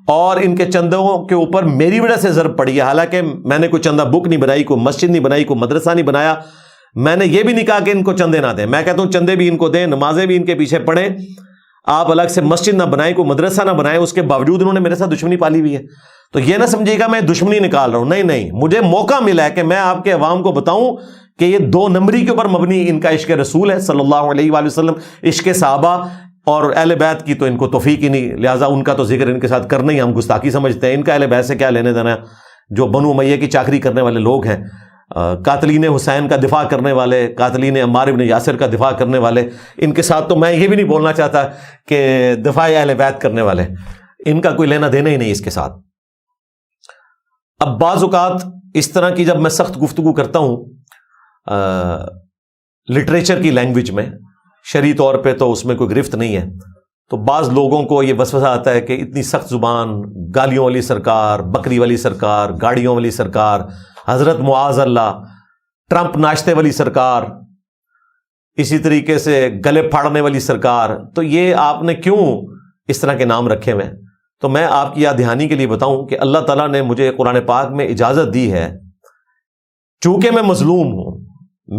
اور ان کے چندوں کے اوپر میری وجہ سے ضرب پڑی ہے. حالانکہ میں نے کوئی چندہ بک نہیں بنائی، کوئی مسجد نہیں بنائی، کوئی مدرسہ نہیں بنایا. میں نے یہ بھی نہیں کہا کہ ان کو چندے نہ دیں، میں کہتا ہوں چندے بھی ان کو دیں، نمازیں بھی ان کے پیچھے پڑھیں. آپ الگ سے مسجد نہ بنائیں، کوئی مدرسہ نہ بنائیں، اس کے باوجود انہوں نے میرے ساتھ دشمنی پالی ہوئی ہے. تو یہ نہ سمجھیے گا میں دشمنی نکال رہا ہوں، نہیں، مجھے موقع ملا ہے کہ میں آپ کے عوام کو بتاؤں کہ یہ 2 نمبری کے اوپر مبنی ان کا عشق رسول ہے صلی اللہ علیہ وآلہ وسلم. عشق صحابہ اور اہل بیت کی تو ان کو توفیق ہی نہیں، لہٰذا ان کا تو ذکر ان کے ساتھ کرنا ہی ہم گستاخی سمجھتے ہیں. ان کا اہل بیت سے کیا لینے دینا ہے؟ جو بنو امیہ کی چاکری کرنے والے لوگ ہیں، قاتلین حسین کا دفاع کرنے والے، قاتلین عمار بن یاسر کا دفاع کرنے والے، ان کے ساتھ تو میں یہ بھی نہیں بولنا چاہتا کہ دفاع اہل بیت کرنے والے، ان کا کوئی لینا دینا ہی نہیں اس کے ساتھ. اب بعض اوقات اس طرح کی جب میں سخت گفتگو کرتا ہوں لٹریچر کی لینگویج میں، شرعی طور پہ تو اس میں کوئی گرفت نہیں ہے، تو بعض لوگوں کو یہ وسوسہ آتا ہے کہ اتنی سخت زبان، گالیوں والی سرکار، بکری والی سرکار، گاڑیوں والی سرکار، حضرت معاذ اللہ، ٹرمپ ناشتے والی سرکار، اسی طریقے سے گلے پھاڑنے والی سرکار، تو یہ آپ نے کیوں اس طرح کے نام رکھے ہوئے ہیں؟ تو میں آپ کی یاد دہانی کے لیے بتاؤں کہ اللہ تعالیٰ نے مجھے قرآن پاک میں اجازت دی ہے، چونکہ میں مظلوم ہوں،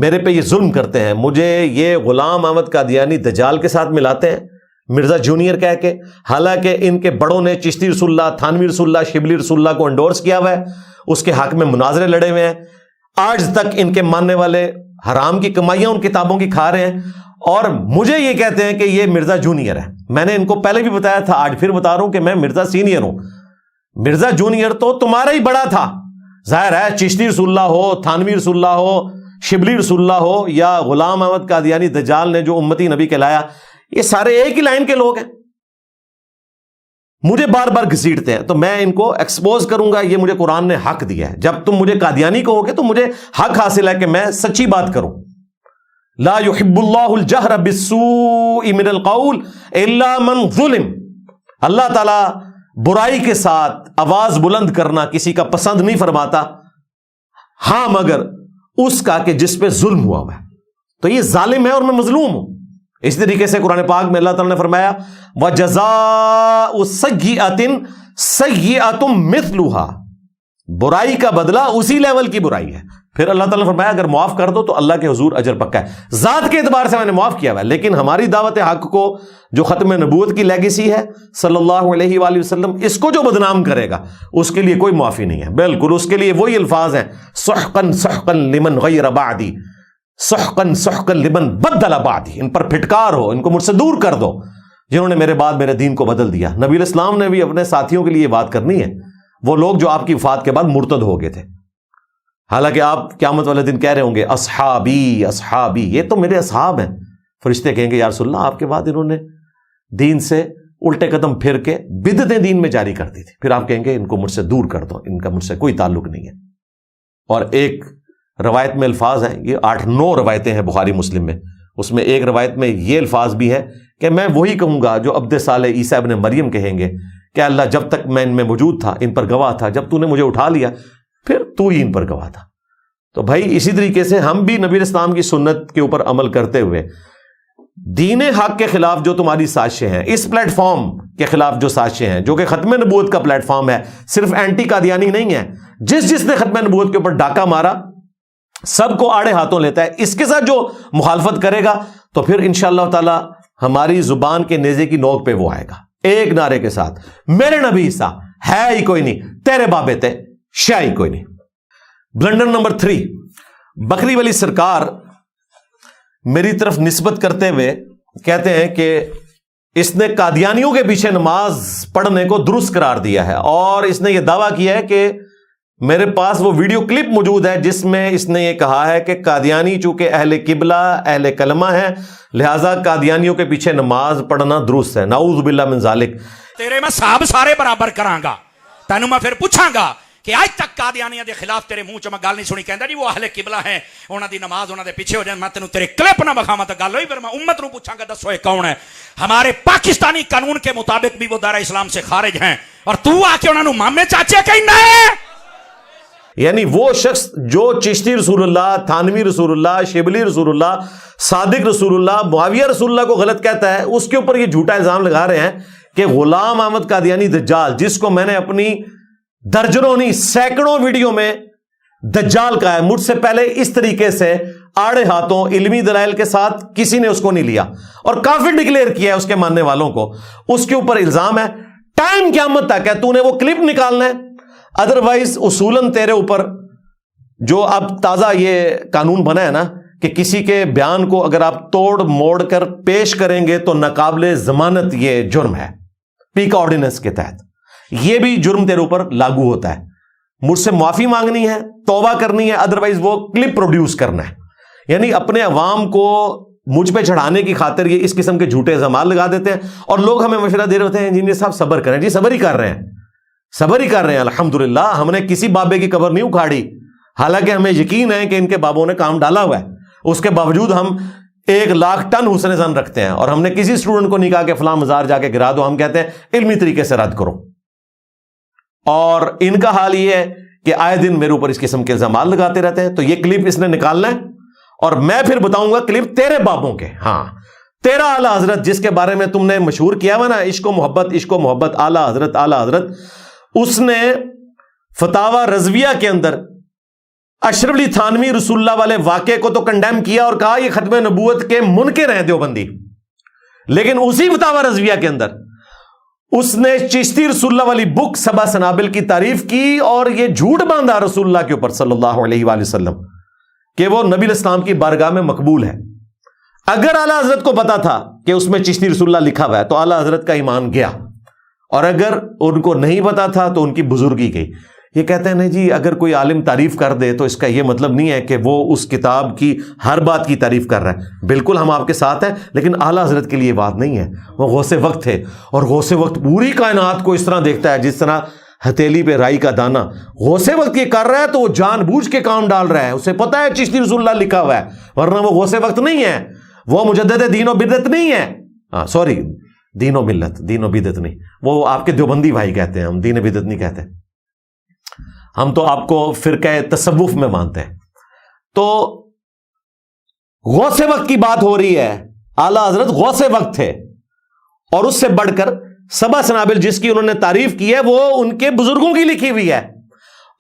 میرے پہ یہ ظلم کرتے ہیں، مجھے یہ غلام احمد قادیانی دجال کے ساتھ ملاتے ہیں، مرزا جونیئر کہہ کے، حالانکہ ان کے بڑوں نے چشتی رسول اللہ، تھانوی رسول اللہ، شبلی رسول اللہ کو انڈورس کیا ہوا ہے، اس کے حق میں مناظرے لڑے ہوئے ہیں، آج تک ان کے ماننے والے حرام کی کمائیاں ان کتابوں کی کھا رہے ہیں، اور مجھے یہ کہتے ہیں کہ یہ مرزا جونیئر ہے۔ میں نے ان کو پہلے بھی بتایا تھا، آج پھر بتا رہا ہوں کہ میں مرزا سینئر ہوں۔ مرزا جونیئر تو تمہارا ہی بڑا تھا، ظاہر ہے چشتی رسول اللہ ہو، تھانوی رسول اللہ ہو، شبلی رسول اللہ ہو، یا غلام احمد قادیانی دجال نے جو امتی نبی کہلایا، یہ سارے ایک ہی لائن کے لوگ ہیں، مجھے بار بار گھسیٹتے ہیں، تو میں ان کو ایکسپوز کروں گا۔ یہ مجھے قرآن نے حق دیا ہے، جب تم مجھے قادیانی کہو گے تو مجھے حق حاصل ہے کہ میں سچی بات کروں۔ لا يحب اللہ الجہر بالسوء من القول الا من ظلم، اللہ تعالی برائی کے ساتھ آواز بلند کرنا کسی کا پسند نہیں فرماتا، ہاں مگر اس کا کہ جس پہ ظلم ہوا ہے، تو یہ ظالم ہے اور میں مظلوم ہوں۔ اس طریقے سے قرآن پاک میں اللہ تعالیٰ نے فرمایا وَجَزَاءُ سَيِّئَةٍ سَيِّئَةٌ مِثْلُهَا، برائی کا بدلہ اسی لیول کی برائی ہے۔ پھر اللہ تعالیٰ نے فرمایا اگر معاف کر دو تو اللہ کے حضور اجر پکا ہے، ذات کے اعتبار سے میں نے معاف کیا ہوا ہے، لیکن ہماری دعوت حق کو جو ختم نبوت کی لیگیسی ہے صلی اللہ علیہ وآلہ وسلم، اس کو جو بدنام کرے گا اس کے لیے کوئی معافی نہیں ہے۔ بالکل اس کے لیے وہی الفاظ ہیں، سحقا سحقا لمن غیر بعدی، سحقا سحقا لمن بدل بعدی، ان پر پھٹکار ہو، ان کو مجھ سے دور کر دو جنہوں نے میرے بعد میرے دین کو بدل دیا۔ نبی علیہ السلام نے بھی اپنے ساتھیوں کے لیے یہ بات کرنی ہے، وہ لوگ جو آپ کی وفات کے بعد مرتد ہو گئے تھے، حالانکہ آپ قیامت والے دن کہہ رہے ہوں گے اصحابی اصحابی، یہ تو میرے اصحاب ہیں۔ فرشتے کہیں گے یا رسول اللہ آپ کے بعد انہوں نے دین سے الٹے قدم پھر کے بدعتیں دین میں جاری کر دی تھی، پھر آپ کہیں گے ان کو مجھ سے دور کر دو، ان کا مجھ سے کوئی تعلق نہیں ہے۔ اور ایک روایت میں الفاظ ہیں، یہ 8-9 روایتیں ہیں بخاری مسلم میں، اس میں ایک روایت میں یہ الفاظ بھی ہے کہ میں وہی کہوں گا جو عبد صالح عیسیٰ ابن مریم کہیں گے کہ اللہ جب تک میں ان میں موجود تھا ان پر گواہ تھا، جب تو نے مجھے اٹھا لیا پھر تو ہی ان پر گواہ تھا۔ تو بھائی اسی طریقے سے ہم بھی نبی اسلام کی سنت کے اوپر عمل کرتے ہوئے دین حق کے خلاف جو تمہاری سازشیں ہیں، اس پلیٹ فارم کے خلاف جو سازشیں ہیں جو کہ ختم نبوت کا پلیٹ فارم ہے، صرف اینٹی قادیانی نہیں ہے، جس نے ختم نبوت کے اوپر ڈاکہ مارا سب کو آڑے ہاتھوں لیتا ہے، اس کے ساتھ جو مخالفت کرے گا تو پھر انشاءاللہ تعالی ہماری زبان کے نیزے کی نوک پہ وہ آئے گا ایک نعرے کے ساتھ، میرے نبی عیسیٰ ہے ہی کوئی نہیں، تیرے بابے تے شاہ ہی کوئی نہیں۔ بلنڈر نمبر 3، بکری والی سرکار میری طرف نسبت کرتے ہوئے کہتے ہیں کہ اس نے قادیانیوں کے پیچھے نماز پڑھنے کو درست قرار دیا ہے، اور اس نے یہ دعویٰ کیا ہے کہ میرے پاس وہ ویڈیو کلپ موجود ہے جس میں اس نے یہ کہا ہے کہ قادیانی چونکہ اہل قبلہ اہل کلمہ ہیں لہٰذا قادیانیوں کے پیچھے نماز پڑھنا درست ہے۔ نعوذ باللہ من ذالک، تیرے میں صاحب سارے برابر کراں گا، تینوں میں پھر پوچھاں گا کہ آج تک قادیانیاں دے خلاف تیرے منہ چ میں گل نہیں سنی، کہندا جی وہ اہل قبلہ ہیں انہاں دی نماز انہاں دے پیچھے ہو جائے، میں تینوں تیرے کلپ نہ بکھاواں تے گل ہوئی، پھر میں امت نو پوچھاں گا دسو یہ کون ہے؟ ہمارے پاکستانی قانون کے مطابق بھی وہ دائرہ اسلام سے خارج ہیں، اور تو آ کے انہاں نو مامے چاچے کہنا ہے؟ یعنی وہ شخص جو چشتی رسول اللہ، تھانوی رسول اللہ، شبلی رسول اللہ، صادق رسول اللہ، معاویہ رسول اللہ کو غلط کہتا ہے، اس کے اوپر یہ جھوٹا الزام لگا رہے ہیں کہ غلام احمد قادیانی دجال، جس کو میں نے اپنی درجنوں نہیں سینکڑوں ویڈیو میں دجال کہا ہے، مجھ سے پہلے اس طریقے سے آڑے ہاتھوں علمی دلائل کے ساتھ کسی نے اس کو نہیں لیا اور کافر ڈکلیئر کیا ہے اس کے ماننے والوں کو، اس کے اوپر الزام ہے۔ ٹائم قیامت تک ہے، تو نے وہ کلپ نکالنا ہے، ادروائز اصولاً تیرے اوپر جو اب تازہ یہ قانون بنا ہے نا کہ کسی کے بیان کو اگر آپ توڑ موڑ کر پیش کریں گے تو ناقابل ضمانت یہ جرم ہے، پیکا آرڈیننس کے تحت یہ بھی جرم تیرے اوپر لاگو ہوتا ہے۔ مجھ سے معافی مانگنی ہے، توبہ کرنی ہے، ادروائز وہ کلپ پروڈیوس کرنا ہے۔ یعنی اپنے عوام کو مجھ پہ چڑھانے کی خاطر یہ اس قسم کے جھوٹے الزامات لگا دیتے ہیں، اور لوگ ہمیں مشورہ دے رہے ہوتے ہیں انجینئر صاحب صبر کریں۔ جی صبر ہی کر رہے ہیں، صبر ہی کر رہے ہیں الحمدللہ، ہم نے کسی بابے کی قبر نہیں اکھاڑی، حالانکہ ہمیں یقین ہے کہ ان کے بابوں نے کام ڈالا ہوا ہے، اس کے باوجود ہم 1,00,000 ٹن حسن زن رکھتے ہیں، اور ہم نے کسی اسٹوڈنٹ کو نہیں کہا کہ فلاں مزار جا کے گرا دو، ہم کہتے ہیں علمی طریقے سے رد کرو. اور ان کا حال یہ ہے کہ آئے دن میرے اوپر اس قسم کے الزامات لگاتے رہتے ہیں. تو یہ کلپ اس نے نکالنا ہے اور میں پھر بتاؤں گا کلپ تیرے بابوں کے. ہاں، تیرا اعلیٰ حضرت جس کے بارے میں تم نے مشہور کیا ہوا نا، عشق و محبت اعلیٰ حضرت، اس نے فتاوی رضویہ کے اندر اشرف علی تھانوی رسول اللہ والے واقعے کو تو کنڈیم کیا اور کہا یہ ختم نبوت کے منکر ہیں دیوبندی. لیکن اسی فتاوی رضویہ کے اندر اس نے چشتی رسول اللہ والی بک سبع سنابل کی تعریف کی اور یہ جھوٹ باندھا رسول اللہ کے اوپر صلی اللہ علیہ وآلہ وسلم کہ وہ نبی الاسلام کی بارگاہ میں مقبول ہے. اگر اعلیٰ حضرت کو پتا تھا کہ اس میں چشتی رسول اللہ لکھا ہوا ہے تو اعلیٰ حضرت کا ایمان گیا، اور اگر ان کو نہیں پتا تھا تو ان کی بزرگی گئی. یہ کہتے ہیں نہیں جی اگر کوئی عالم تعریف کر دے تو اس کا یہ مطلب نہیں ہے کہ وہ اس کتاب کی ہر بات کی تعریف کر رہا ہے. بالکل ہم آپ کے ساتھ ہیں، لیکن اعلیٰ حضرت کے لیے بات نہیں ہے. وہ غوث وقت تھے، اور غوث وقت پوری کائنات کو اس طرح دیکھتا ہے جس طرح ہتھیلی پہ رائی کا دانہ. غوث وقت یہ کر رہا ہے تو وہ جان بوجھ کے کام ڈال رہا ہے، اسے پتا ہے چشتی رسول اللہ لکھا ہوا ہے، ورنہ وہ غوث وقت نہیں ہے، وہ مجدد دین و بدعت نہیں ہے. سوری، دین و ملت، دین و بدعت نہیں، وہ آپ کے دیوبندی بھائی کہتے ہیں، ہم دین بدعت نہیں کہتے، ہم تو آپ کو فرقہ تصوف میں مانتے ہیں. تو غوث وقت کی بات ہو رہی ہے، اعلیٰ حضرت غوث وقت تھے، اور اس سے بڑھ کر سبع سنابل جس کی انہوں نے تعریف کی ہے وہ ان کے بزرگوں کی لکھی ہوئی ہے،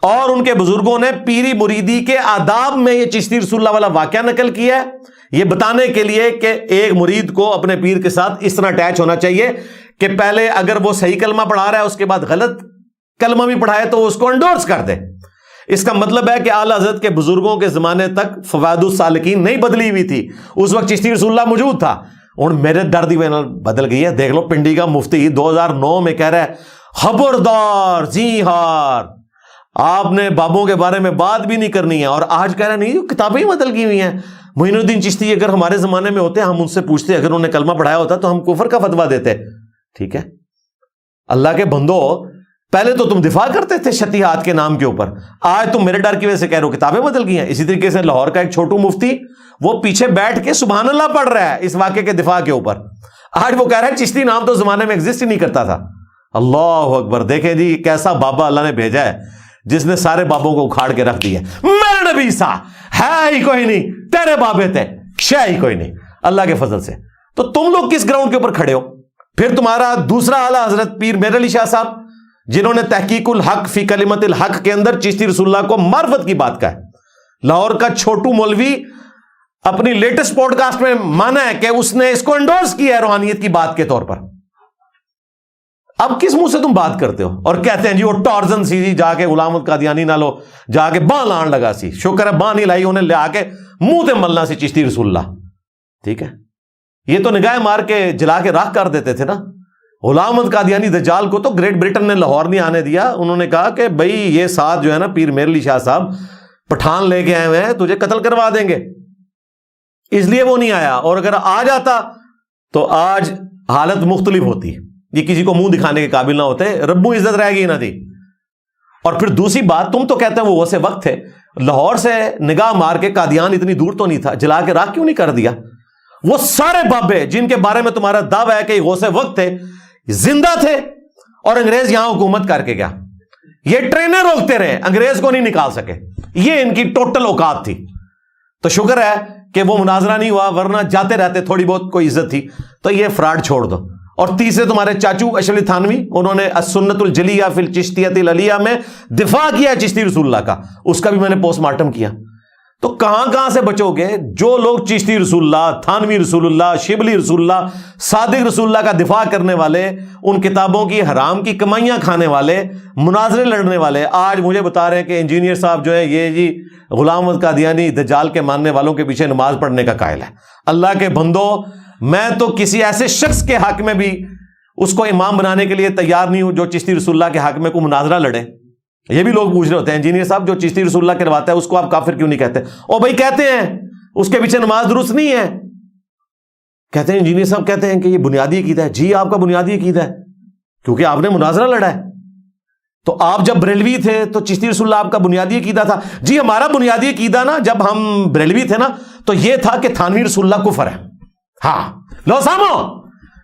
اور ان کے بزرگوں نے پیری مریدی کے آداب میں یہ چشتی رسول اللہ والا واقعہ نقل کیا ہے، یہ بتانے کے لیے کہ ایک مرید کو اپنے پیر کے ساتھ اس طرح اٹیچ ہونا چاہیے کہ پہلے اگر وہ صحیح کلمہ پڑھا رہا ہے اس کے بعد غلط کلمہ بھی پڑھائے تو اس کو انڈورس کر دے. اس کا مطلب ہے کہ اعلیٰ حضرت کے بزرگوں کے زمانے تک فوائد السالکین نہیں بدلی ہوئی تھی، اس وقت چشتی رسول اللہ موجود تھا. اور میرے درد ہی بدل گئی ہے. دیکھ لو پنڈی کا مفتی 2009 میں کہہ رہا ہے خبردار جی ہار، آپ نے بابوں کے بارے میں بات بھی نہیں کرنی ہے، اور آج کہہ رہا ہے نہیں کتابیں ہی بدل گئی ہوئی ہیں. معین الدین چشتی اگر ہمارے زمانے میں ہوتے ہم ان سے پوچھتے، اگر انہوں نے کلمہ پڑھایا ہوتا تو ہم کفر کا فتویٰ دیتے. ٹھیک ہے اللہ کے بندو، پہلے تو تم دفاع کرتے تھے شتیہات کے نام کے اوپر، آج تم میرے ڈر کی وجہ سے کہہ رہے ہو کتابیں بدل گئی ہیں. اسی طریقے سے لاہور کا ایک چھوٹو مفتی وہ پیچھے بیٹھ کے سبحان اللہ پڑھ رہا ہے اس واقعے کے دفاع کے اوپر. آج وہ کہہ رہا ہے چشتی نام تو زمانے میں ایگزسٹ ہی نہیں کرتا تھا. اللہ اکبر. دیکھیں جی کیسا بابا اللہ نے بھیجا ہے جس نے سارے بابوں کو اکھاڑ کے رکھ دیا. میرا نبی سا ہے ہی کوئی نہیں، تیرے بابے تھے شے ہی کوئی نہیں اللہ کے فضل سے. تو تم لوگ کس گراؤنڈ کے اوپر کھڑے ہو؟ پھر تمہارا دوسرا اعلیٰ حضرت پیر میر علی شاہ صاحب جنہوں نے تحقیق الحق فی کلمت الحق کے اندر چشتی رسول اللہ کو معرفت کی بات کا ہے. لاہور کا چھوٹو مولوی اپنی لیٹسٹ پوڈ کاسٹ میں مانا ہے کہ اس نے اس کو انڈورس کیا ہے روحانیت کی بات کے طور پر. اب کس منہ سے تم بات کرتے ہو اور کہتے ہیں جی وہ ٹارزن سی جی جا کے غلام القادیانی نہ لو جا کے باں لان لگا سی، شکر ہے باں نہیں لائی، انہیں لے آ کے منہ تے ملنا سی چشتی رسول اللہ. ٹھیک ہے یہ تو نگاہ مار کے جلا کے راکھ کر دیتے تھے نا. غلام القادیانی دجال کو تو گریٹ برٹن نے لاہور نہیں آنے دیا. انہوں نے کہا کہ بھائی یہ ساتھ جو ہے نا پیر میر علی شاہ صاحب پٹھان لے کے آئے ہوئے ہیں، تجھے قتل کروا دیں گے، اس لیے وہ نہیں آیا. اور اگر آ جاتا تو آج حالت مختلف ہوتی، یہ کسی کو منہ دکھانے کے قابل نہ ہوتے، ربو عزت رہ گئی نہ تھی. اور پھر دوسری بات، تم تو کہتے ہیں وہ غوث وقت تھے، لاہور سے نگاہ مار کے قادیان اتنی دور تو نہیں تھا، جلا کے راکھ کیوں نہیں کر دیا؟ وہ سارے بابے جن کے بارے میں تمہارا دعویٰ ہے کہ غوث وقت تھے زندہ تھے، اور انگریز یہاں حکومت کر کے گیا، یہ ٹرینیں روکتے رہے، انگریز کو نہیں نکال سکے، یہ ان کی ٹوٹل اوقات تھی. تو شکر ہے کہ وہ مناظرہ نہیں ہوا، ورنہ جاتے رہتے تھوڑی بہت کوئی عزت تھی. تو یہ فراڈ چھوڑ دو. اور تیسرے تمہارے چاچو اشرف علی تھانوی، انہوں نے السنت الجلیہ فی الچشتیۃ العلیہ میں دفاع کیا چشتی رسول اللہ کا، اس کا بھی میں نے پوسٹ مارٹم کیا. تو کہاں سے بچو گے؟ جو لوگ چشتی رسول اللہ، تھانوی رسول اللہ، شبلی رسول اللہ، صادق رسول اللہ کا دفاع کرنے والے، ان کتابوں کی حرام کی کمائیاں کھانے والے، مناظرے لڑنے والے، آج مجھے بتا رہے ہیں کہ انجینئر صاحب جو ہے یہ جی غلام القادیانی دجال کے ماننے والوں کے پیچھے نماز پڑھنے کا قائل ہے. اللہ کے بندو، میں تو کسی ایسے شخص کے حق میں بھی اس کو امام بنانے کے لیے تیار نہیں ہوں جو چشتی رسول اللہ کے حق میں کوئی مناظرہ لڑے. یہ بھی لوگ پوچھ رہے ہوتے ہیں انجینئر صاحب جو چشتی رسول اللہ کرواتا ہے اس کو آپ کافر کیوں نہیں کہتے؟ او بھائی کہتے ہیں اس کے پیچھے نماز درست نہیں ہے. کہتے ہیں انجینئر صاحب کہتے ہیں کہ یہ بنیادی عقیدہ ہے. جی آپ کا بنیادی عقیدہ ہے کیونکہ آپ نے مناظرہ لڑا ہے. تو آپ جب بریلوی تھے تو چشتی رسول اللہ آپ کا بنیادی عقیدہ تھا. جی ہمارا بنیادی عقیدہ نا، جب ہم بریلوی تھے نا تو یہ تھا کہ تھانوی رسول اللہ کفر ہے. ہاں لو سامو,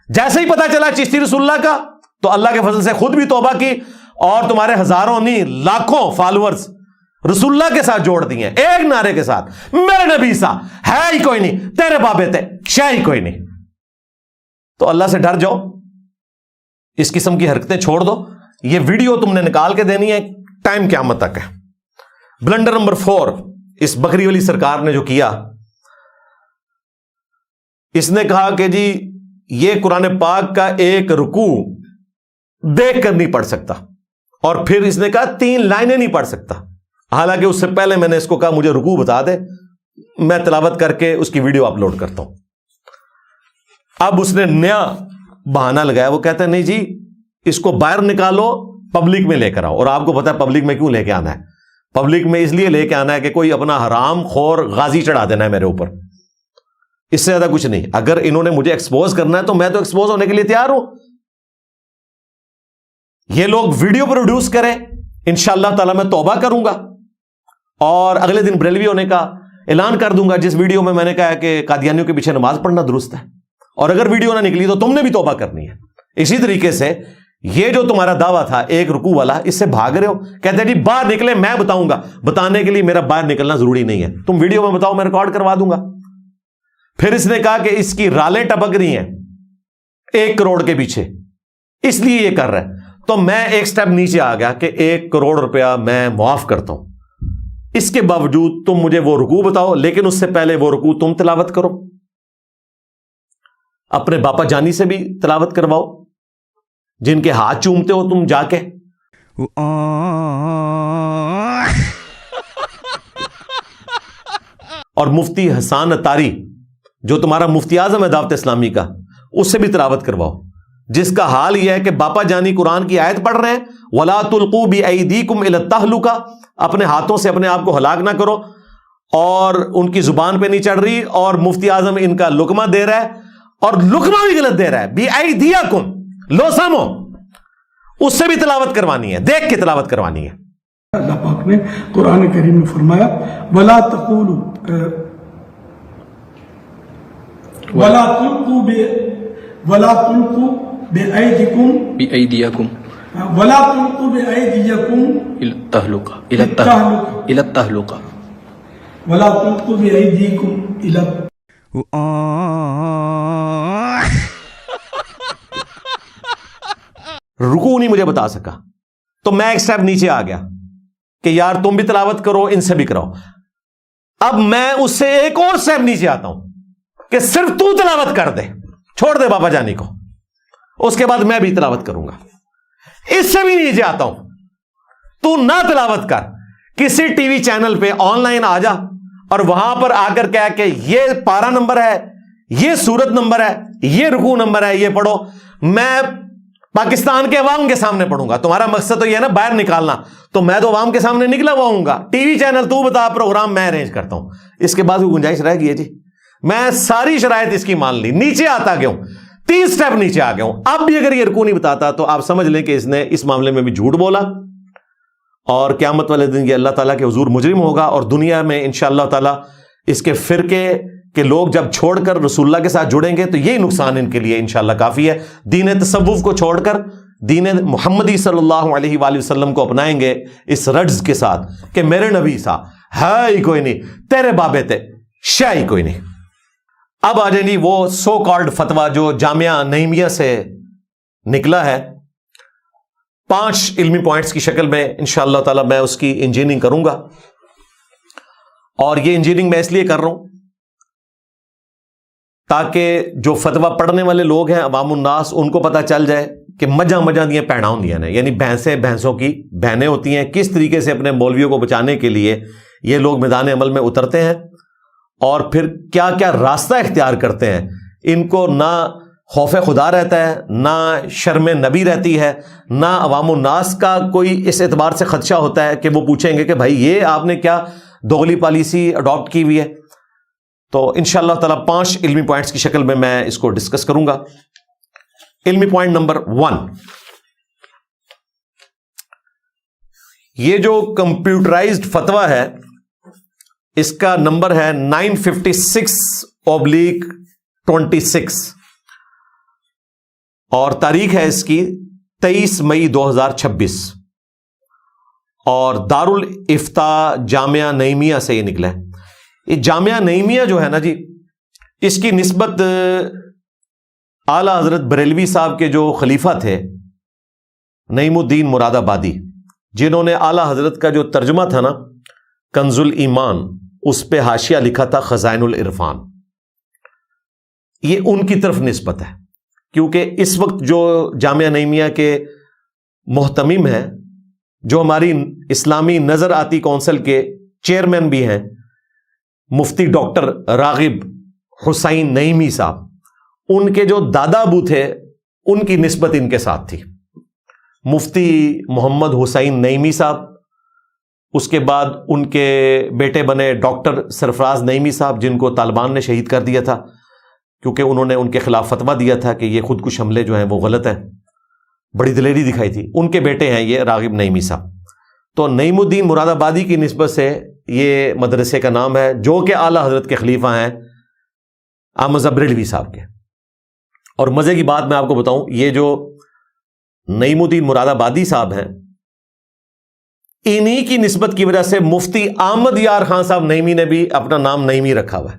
جیسے ہی پتا چلا چشتی رسول اللہ کا تو اللہ کے فضل سے خود بھی توبہ کی اور تمہارے ہزاروں نہیں لاکھوں فالوورز رسول اللہ کے ساتھ جوڑ دیے ایک نعرے کے ساتھ, میرے نبی سا ہے ہی کوئی نہیں, تیرے بابے تے شے ہی کوئی نہیں. تو اللہ سے ڈر جاؤ, اس قسم کی حرکتیں چھوڑ دو. یہ ویڈیو تم نے نکال کے دینی ہے, ٹائم قیامت تک ہے. بلنڈر نمبر 4 اس بکری والی سرکار نے جو کیا, اس نے کہا کہ جی یہ قرآن پاک کا ایک رکوع دیکھ کر نہیں پڑھ سکتا, اور پھر اس نے کہا 3 لائنیں نہیں پڑھ سکتا. حالانکہ اس سے پہلے میں نے اس کو کہا مجھے رکوع بتا دے, میں تلاوت کر کے اس کی ویڈیو اپلوڈ کرتا ہوں. اب اس نے نیا بہانہ لگایا, وہ کہتا ہے نہیں جی اس کو باہر نکالو, پبلک میں لے کر آؤ. اور آپ کو پتا ہے پبلک میں کیوں لے کے آنا ہے؟ پبلک میں اس لیے لے کے آنا ہے کہ کوئی اپنا حرام خور غازی چڑھا دینا ہے میرے اوپر, اس سے زیادہ کچھ نہیں. اگر انہوں نے مجھے ایکسپوز کرنا ہے تو میں تو ایکسپوز ہونے کے لیے تیار ہوں. یہ لوگ ویڈیو پروڈیوس کریں, انشاءاللہ تعالی میں توبہ کروں گا اور اگلے دن بریلوی ہونے کا اعلان کر دوں گا, جس ویڈیو میں نے کہا کہ قادیانیوں کے پیچھے نماز پڑھنا درست ہے. اور اگر ویڈیو نہ نکلی تو تم نے بھی توبہ کرنی ہے. اسی طریقے سے یہ جو تمہارا دعویٰ تھا ایک رکوع والا, اس سے بھاگ رہے ہو. کہتے ہیں جی باہر نکلے میں بتاؤں گا, بتانے کے لیے میرا باہر نکلنا ضروری نہیں ہے, تم ویڈیو میں بتاؤ میں ریکارڈ کروا دوں گا. پھر اس نے کہا کہ اس کی رالیں ٹپک رہی ہیں 1 کروڑ کے پیچھے, اس لیے یہ کر رہا ہے. تو میں ایک سٹیپ نیچے آ گیا کہ 1 کروڑ روپیہ میں معاف کرتا ہوں. اس کے باوجود تم مجھے وہ رکوع بتاؤ, لیکن اس سے پہلے وہ رکوع تم تلاوت کرو, اپنے باپا جانی سے بھی تلاوت کرواؤ جن کے ہاتھ چومتے ہو تم جا کے. اور مفتی حسان اتاری جو تمہارا مفتی اعظم ہے دعوت اسلامی کا, اس سے بھی تلاوت کرواؤ, جس کا حال یہ ہے کہ باپا جانی قرآن کی آیت پڑھ رہے ہیں وَلَا تُلْقُوا بِأَيْدِيكُمْ إِلَى التَّهْلُكَةِ, اپنے ہاتھوں سے اپنے آپ کو ہلاک نہ کرو, اور ان کی زبان پہ نہیں چڑھ رہی, اور مفتی اعظم ان کا لقمہ دے رہا ہے, اور لقمہ بھی غلط دے رہا ہے. بِأَيْدِيَكُمْ لو سامو, اس سے بھی تلاوت کروانی ہے, دیکھ کے تلاوت کروانی ہے. اللہ پاک نے قرآن کریم میں فرمایا وَلَا تَقُولُوا وَلَا تُلْقُوا بِأَيْدِيكُمْ وَلَا تُلْقُوا بِأَيْدِيكُمْ إِلَى التَّهْلُكَةِ وَلَا تُلْقُوا بِأَيْدِيكُمْ إِلَى رکوع نہیں مجھے بتا سکا, تو میں ایک سٹیپ نیچے آ گیا کہ یار تم بھی تلاوت کرو, ان سے بھی کراؤ. اب میں اس سے ایک اور سٹیپ نیچے آتا ہوں کہ صرف تو تلاوت کر دے, چھوڑ دے بابا جانی کو, اس کے بعد میں بھی تلاوت کروں گا. اس سے بھی نیچے آتا ہوں, تو نہ تلاوت کر, کسی ٹی وی چینل پہ آن لائن آ جا اور وہاں پر آ کر کہہ کہ یہ پارا نمبر ہے, یہ سورت نمبر ہے, یہ رکوع نمبر ہے, یہ پڑھو. میں پاکستان کے عوام کے سامنے پڑھوں گا. تمہارا مقصد تو یہ ہے نا باہر نکالنا, تو میں تو عوام کے سامنے نکلا ہوا ہوں گا. ٹی وی چینل تو بتا, پروگرام میں ارینج کرتا ہوں. اس کے بعد کوئی گنجائش رہ گئی ہے جی؟ میں ساری شرائط اس کی مان لی, نیچے آتا گیا ہوں, 3 سٹیپ نیچے آ گیا ہوں. اب بھی اگر یہ رکوع نہیں بتاتا تو آپ سمجھ لیں کہ اس نے اس معاملے میں بھی جھوٹ بولا, اور قیامت والے دن یہ اللہ تعالیٰ کے حضور مجرم ہوگا. اور دنیا میں انشاءاللہ تعالیٰ اس کے فرقے کے لوگ جب چھوڑ کر رسول اللہ کے ساتھ جڑیں گے تو یہی نقصان ان کے لیے انشاءاللہ کافی ہے. دین تصوف کو چھوڑ کر دین محمدی صلی اللہ علیہ وآلہ وسلم کو اپنائیں گے اس رجز کے ساتھ کہ میرے نبی سا ہے ہی کوئی نہیں, تیرے بابے تے شے ہی کوئی نہیں. اب آ جائیں جی وہ سو کالڈ فتویٰ جو جامعہ نعیمیہ سے نکلا ہے, 5 علمی پوائنٹس کی شکل میں انشاءاللہ تعالی میں اس کی انجینئرنگ کروں گا. اور یہ انجینئرنگ میں اس لیے کر رہا ہوں تاکہ جو فتویٰ پڑھنے والے لوگ ہیں عوام الناس, ان کو پتہ چل جائے کہ مجاں دیا پیڑا ہوندیاں نے, یعنی بھینسوں کی بہنیں ہوتی ہیں. کس طریقے سے اپنے مولویوں کو بچانے کے لیے یہ لوگ میدان عمل میں اترتے ہیں, اور پھر کیا کیا راستہ اختیار کرتے ہیں. ان کو نہ خوف خدا رہتا ہے, نہ شرم نبی رہتی ہے, نہ عوام الناس کا کوئی اس اعتبار سے خدشہ ہوتا ہے کہ وہ پوچھیں گے کہ بھائی یہ آپ نے کیا دوغلی پالیسی اڈاپٹ کی ہوئی ہے. تو انشاءاللہ تعالی 5 علمی پوائنٹس کی شکل میں میں اس کو ڈسکس کروں گا. علمی پوائنٹ نمبر 1, یہ جو کمپیوٹرائزڈ فتویٰ ہے اس کا نمبر ہے 956/26 اور تاریخ ہے اس کی 23 مئی 2026 اور دارالافتاء جامعہ نعیمیہ سے یہ نکلا ہے. یہ جامعہ نعیمیہ جو ہے نا جی، اس کی نسبت اعلی حضرت بریلوی صاحب کے جو خلیفہ تھے نعیم الدین مراد آبادی، جنہوں نے اعلی حضرت کا جو ترجمہ تھا نا کنز الایمان، اس پہ حاشیہ لکھا تھا خزائن العرفان، یہ ان کی طرف نسبت ہے. کیونکہ اس وقت جو جامعہ نعیمیہ کے محتمم ہیں، جو ہماری اسلامی نظر آتی کونسل کے چیئرمین بھی ہیں، مفتی ڈاکٹر راغب حسین نعیمی صاحب، ان کے جو دادا ابو تھے ان کی نسبت ان کے ساتھ تھی. مفتی محمد حسین نعیمی صاحب، اس کے بعد ان کے بیٹے بنے ڈاکٹر سرفراز نعیمی صاحب، جن کو طالبان نے شہید کر دیا تھا کیونکہ انہوں نے ان کے خلاف فتویٰ دیا تھا کہ یہ خودکش حملے جو ہیں وہ غلط ہیں، بڑی دلیری دکھائی تھی. ان کے بیٹے ہیں یہ راغب نعیمی صاحب. تو نعیم الدین مراد آبادی کی نسبت سے یہ مدرسے کا نام ہے، جو کہ اعلیٰ حضرت کے خلیفہ ہیں احمد بریلوی صاحب کے. اور مزے کی بات میں آپ کو بتاؤں، یہ جو نعیم الدین مراد آبادی صاحب ہیں، انہی کی نسبت کی وجہ سے مفتی احمد یار خان صاحب نعیمی نے بھی اپنا نام نعیمی رکھا ہوا ہے.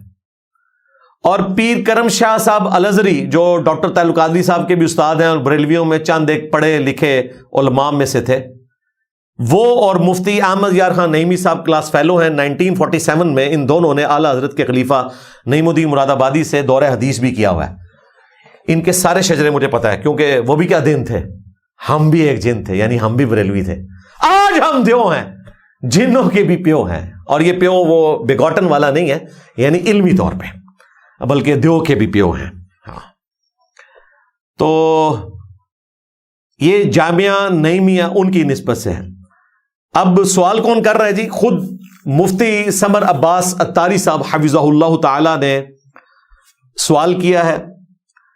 اور پیر کرم شاہ صاحب الازری، جو ڈاکٹر طاہر القادری صاحب کے بھی استاد ہیں اور بریلویوں میں چند ایک پڑھے لکھے علماء میں سے تھے، وہ اور مفتی احمد یار خان نعیمی صاحب کلاس فیلو ہیں 1947 میں. ان دونوں نے اعلیٰ حضرت کے خلیفہ نعیم الدین مراد آبادی سے دورہ حدیث بھی کیا ہوا ہے. ان کے سارے شجرے مجھے پتا ہے، کیونکہ وہ بھی کیا دن تھے، ہم بھی ایک جن تھے، یعنی ہم بھی بریلوی تھے. آج ہم دیو ہیں، جنوں کے بھی پیو ہیں. اور یہ پیو وہ بگوٹن والا نہیں ہے، یعنی علمی طور پہ، بلکہ دیو کے بھی پیو ہیں. ہاں، تو یہ جامعہ نعیمیہ ان کی نسبت سے ہے. اب سوال کون کر رہا ہے جی؟ خود مفتی سمر عباس اتاری صاحب حفظہ اللہ تعالی نے سوال کیا ہے.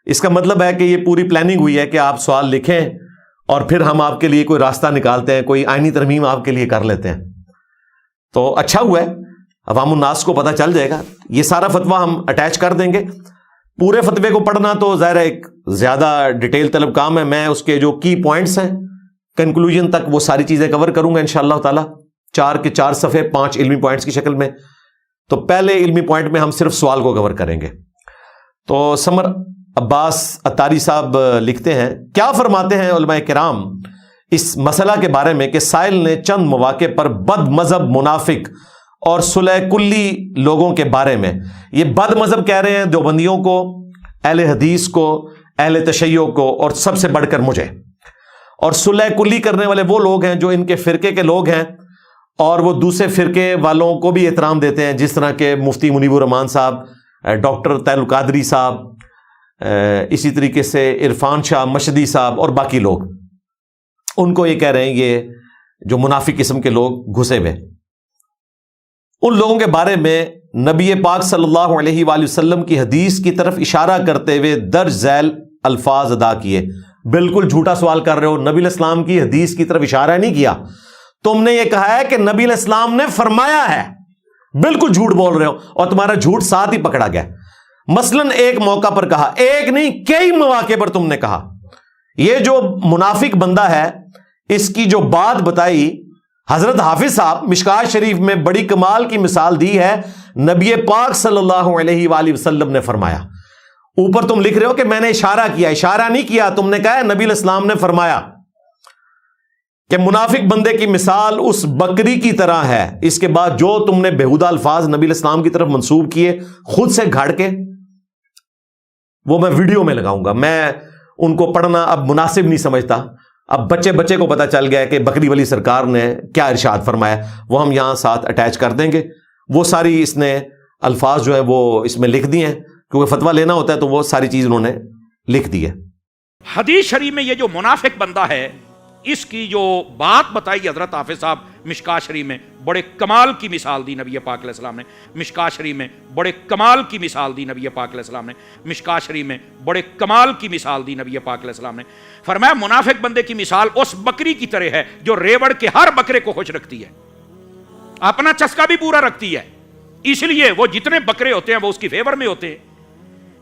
اس کا مطلب ہے کہ یہ پوری پلاننگ ہوئی ہے کہ آپ سوال لکھیں اور پھر ہم آپ کے لیے کوئی راستہ نکالتے ہیں، کوئی آئینی ترمیم آپ کے لیے کر لیتے ہیں. تو اچھا ہوا ہے، عوام الناس کو پتہ چل جائے گا. یہ سارا فتویٰ ہم اٹیچ کر دیں گے. پورے فتوے کو پڑھنا تو ظاہر ایک زیادہ ڈیٹیل طلب کام ہے. میں اس کے جو کی پوائنٹس ہیں کنکلوژن تک وہ ساری چیزیں کور کروں گا انشاءاللہ تعالی. 4 کے 4 صفحے 5 علمی پوائنٹس کی شکل میں. تو پہلے علمی پوائنٹ میں ہم صرف سوال کو کور کریں گے. تو سمر عباس اتاری صاحب لکھتے ہیں، کیا فرماتے ہیں علماء کرام اس مسئلہ کے بارے میں کہ سائل نے چند مواقع پر بد مذہب منافق اور صلح کلی لوگوں کے بارے میں، یہ بد مذہب کہہ رہے ہیں دیوبندیوں کو، اہل حدیث کو، اہل تشیع کو، اور سب سے بڑھ کر مجھے. اور صلح کلی کرنے والے وہ لوگ ہیں جو ان کے فرقے کے لوگ ہیں اور وہ دوسرے فرقے والوں کو بھی احترام دیتے ہیں، جس طرح کے مفتی منیب الرحمان صاحب، ڈاکٹر طاہر القادری صاحب، اسی طریقے سے عرفان شاہ مشدی صاحب اور باقی لوگ. ان کو یہ کہہ رہے ہیں یہ جو منافق قسم کے لوگ گھسے ہوئے، ان لوگوں کے بارے میں نبی پاک صلی اللہ علیہ وآلہ وسلم کی حدیث کی طرف اشارہ کرتے ہوئے درج ذیل الفاظ ادا کیے. بالکل جھوٹا سوال کر رہے ہو. نبی علیہ السلام کی حدیث کی طرف اشارہ نہیں کیا، تم نے یہ کہا ہے کہ نبی علیہ السلام نے فرمایا ہے. بالکل جھوٹ بول رہے ہو اور تمہارا جھوٹ ساتھ ہی پکڑا گیا. مثلاً ایک موقع پر کہا، ایک نہیں کئی مواقع پر تم نے کہا. یہ جو منافق بندہ ہے، اس کی جو بات بتائی حضرت حافظ صاحب مشکات شریف میں بڑی کمال کی مثال دی ہے. نبی پاک صلی اللہ علیہ وآلہ وسلم نے فرمایا. اوپر تم لکھ رہے ہو کہ میں نے اشارہ کیا، اشارہ نہیں کیا، تم نے کہا نبی علیہ السلام نے فرمایا کہ منافق بندے کی مثال اس بکری کی طرح ہے. اس کے بعد جو تم نے بےہودہ الفاظ نبی علیہ السلام کی طرف منسوب کیے خود سے گھڑ کے، وہ میں ویڈیو میں لگاؤں گا. میں ان کو پڑھنا اب مناسب نہیں سمجھتا. اب بچے کو پتا چل گیا کہ بکری ولی سرکار نے کیا ارشاد فرمایا، وہ ہم یہاں ساتھ اٹیچ کر دیں گے. وہ ساری اس نے الفاظ جو ہے وہ اس میں لکھ دی ہیں، کیونکہ فتویٰ لینا ہوتا ہے تو وہ ساری چیز انہوں نے لکھ دی ہے. حدیث شریف میں یہ جو منافق بندہ ہے، اس کی جو بات بتائی حضرت حافظ صاحب مشکات شریف میں، بڑے کمال کی مثال دی نبی پاک علیہ السلام نے. مشکات شریف میں بڑے کمال کی مثال دی نبی پاک علیہ السلام نے. مشکات شریف میں بڑے کمال کی مثال دی نبی پاک علیہ السلام نے. فرمایا منافق بندے کی مثال اس بکری کی طرح ہے جو ریوڑ کے ہر بکرے کو خوش رکھتی ہے، اپنا چسکا بھی پورا رکھتی ہے، اس لیے وہ جتنے بکرے ہوتے ہیں وہ اس کی فیور میں ہوتے ہیں.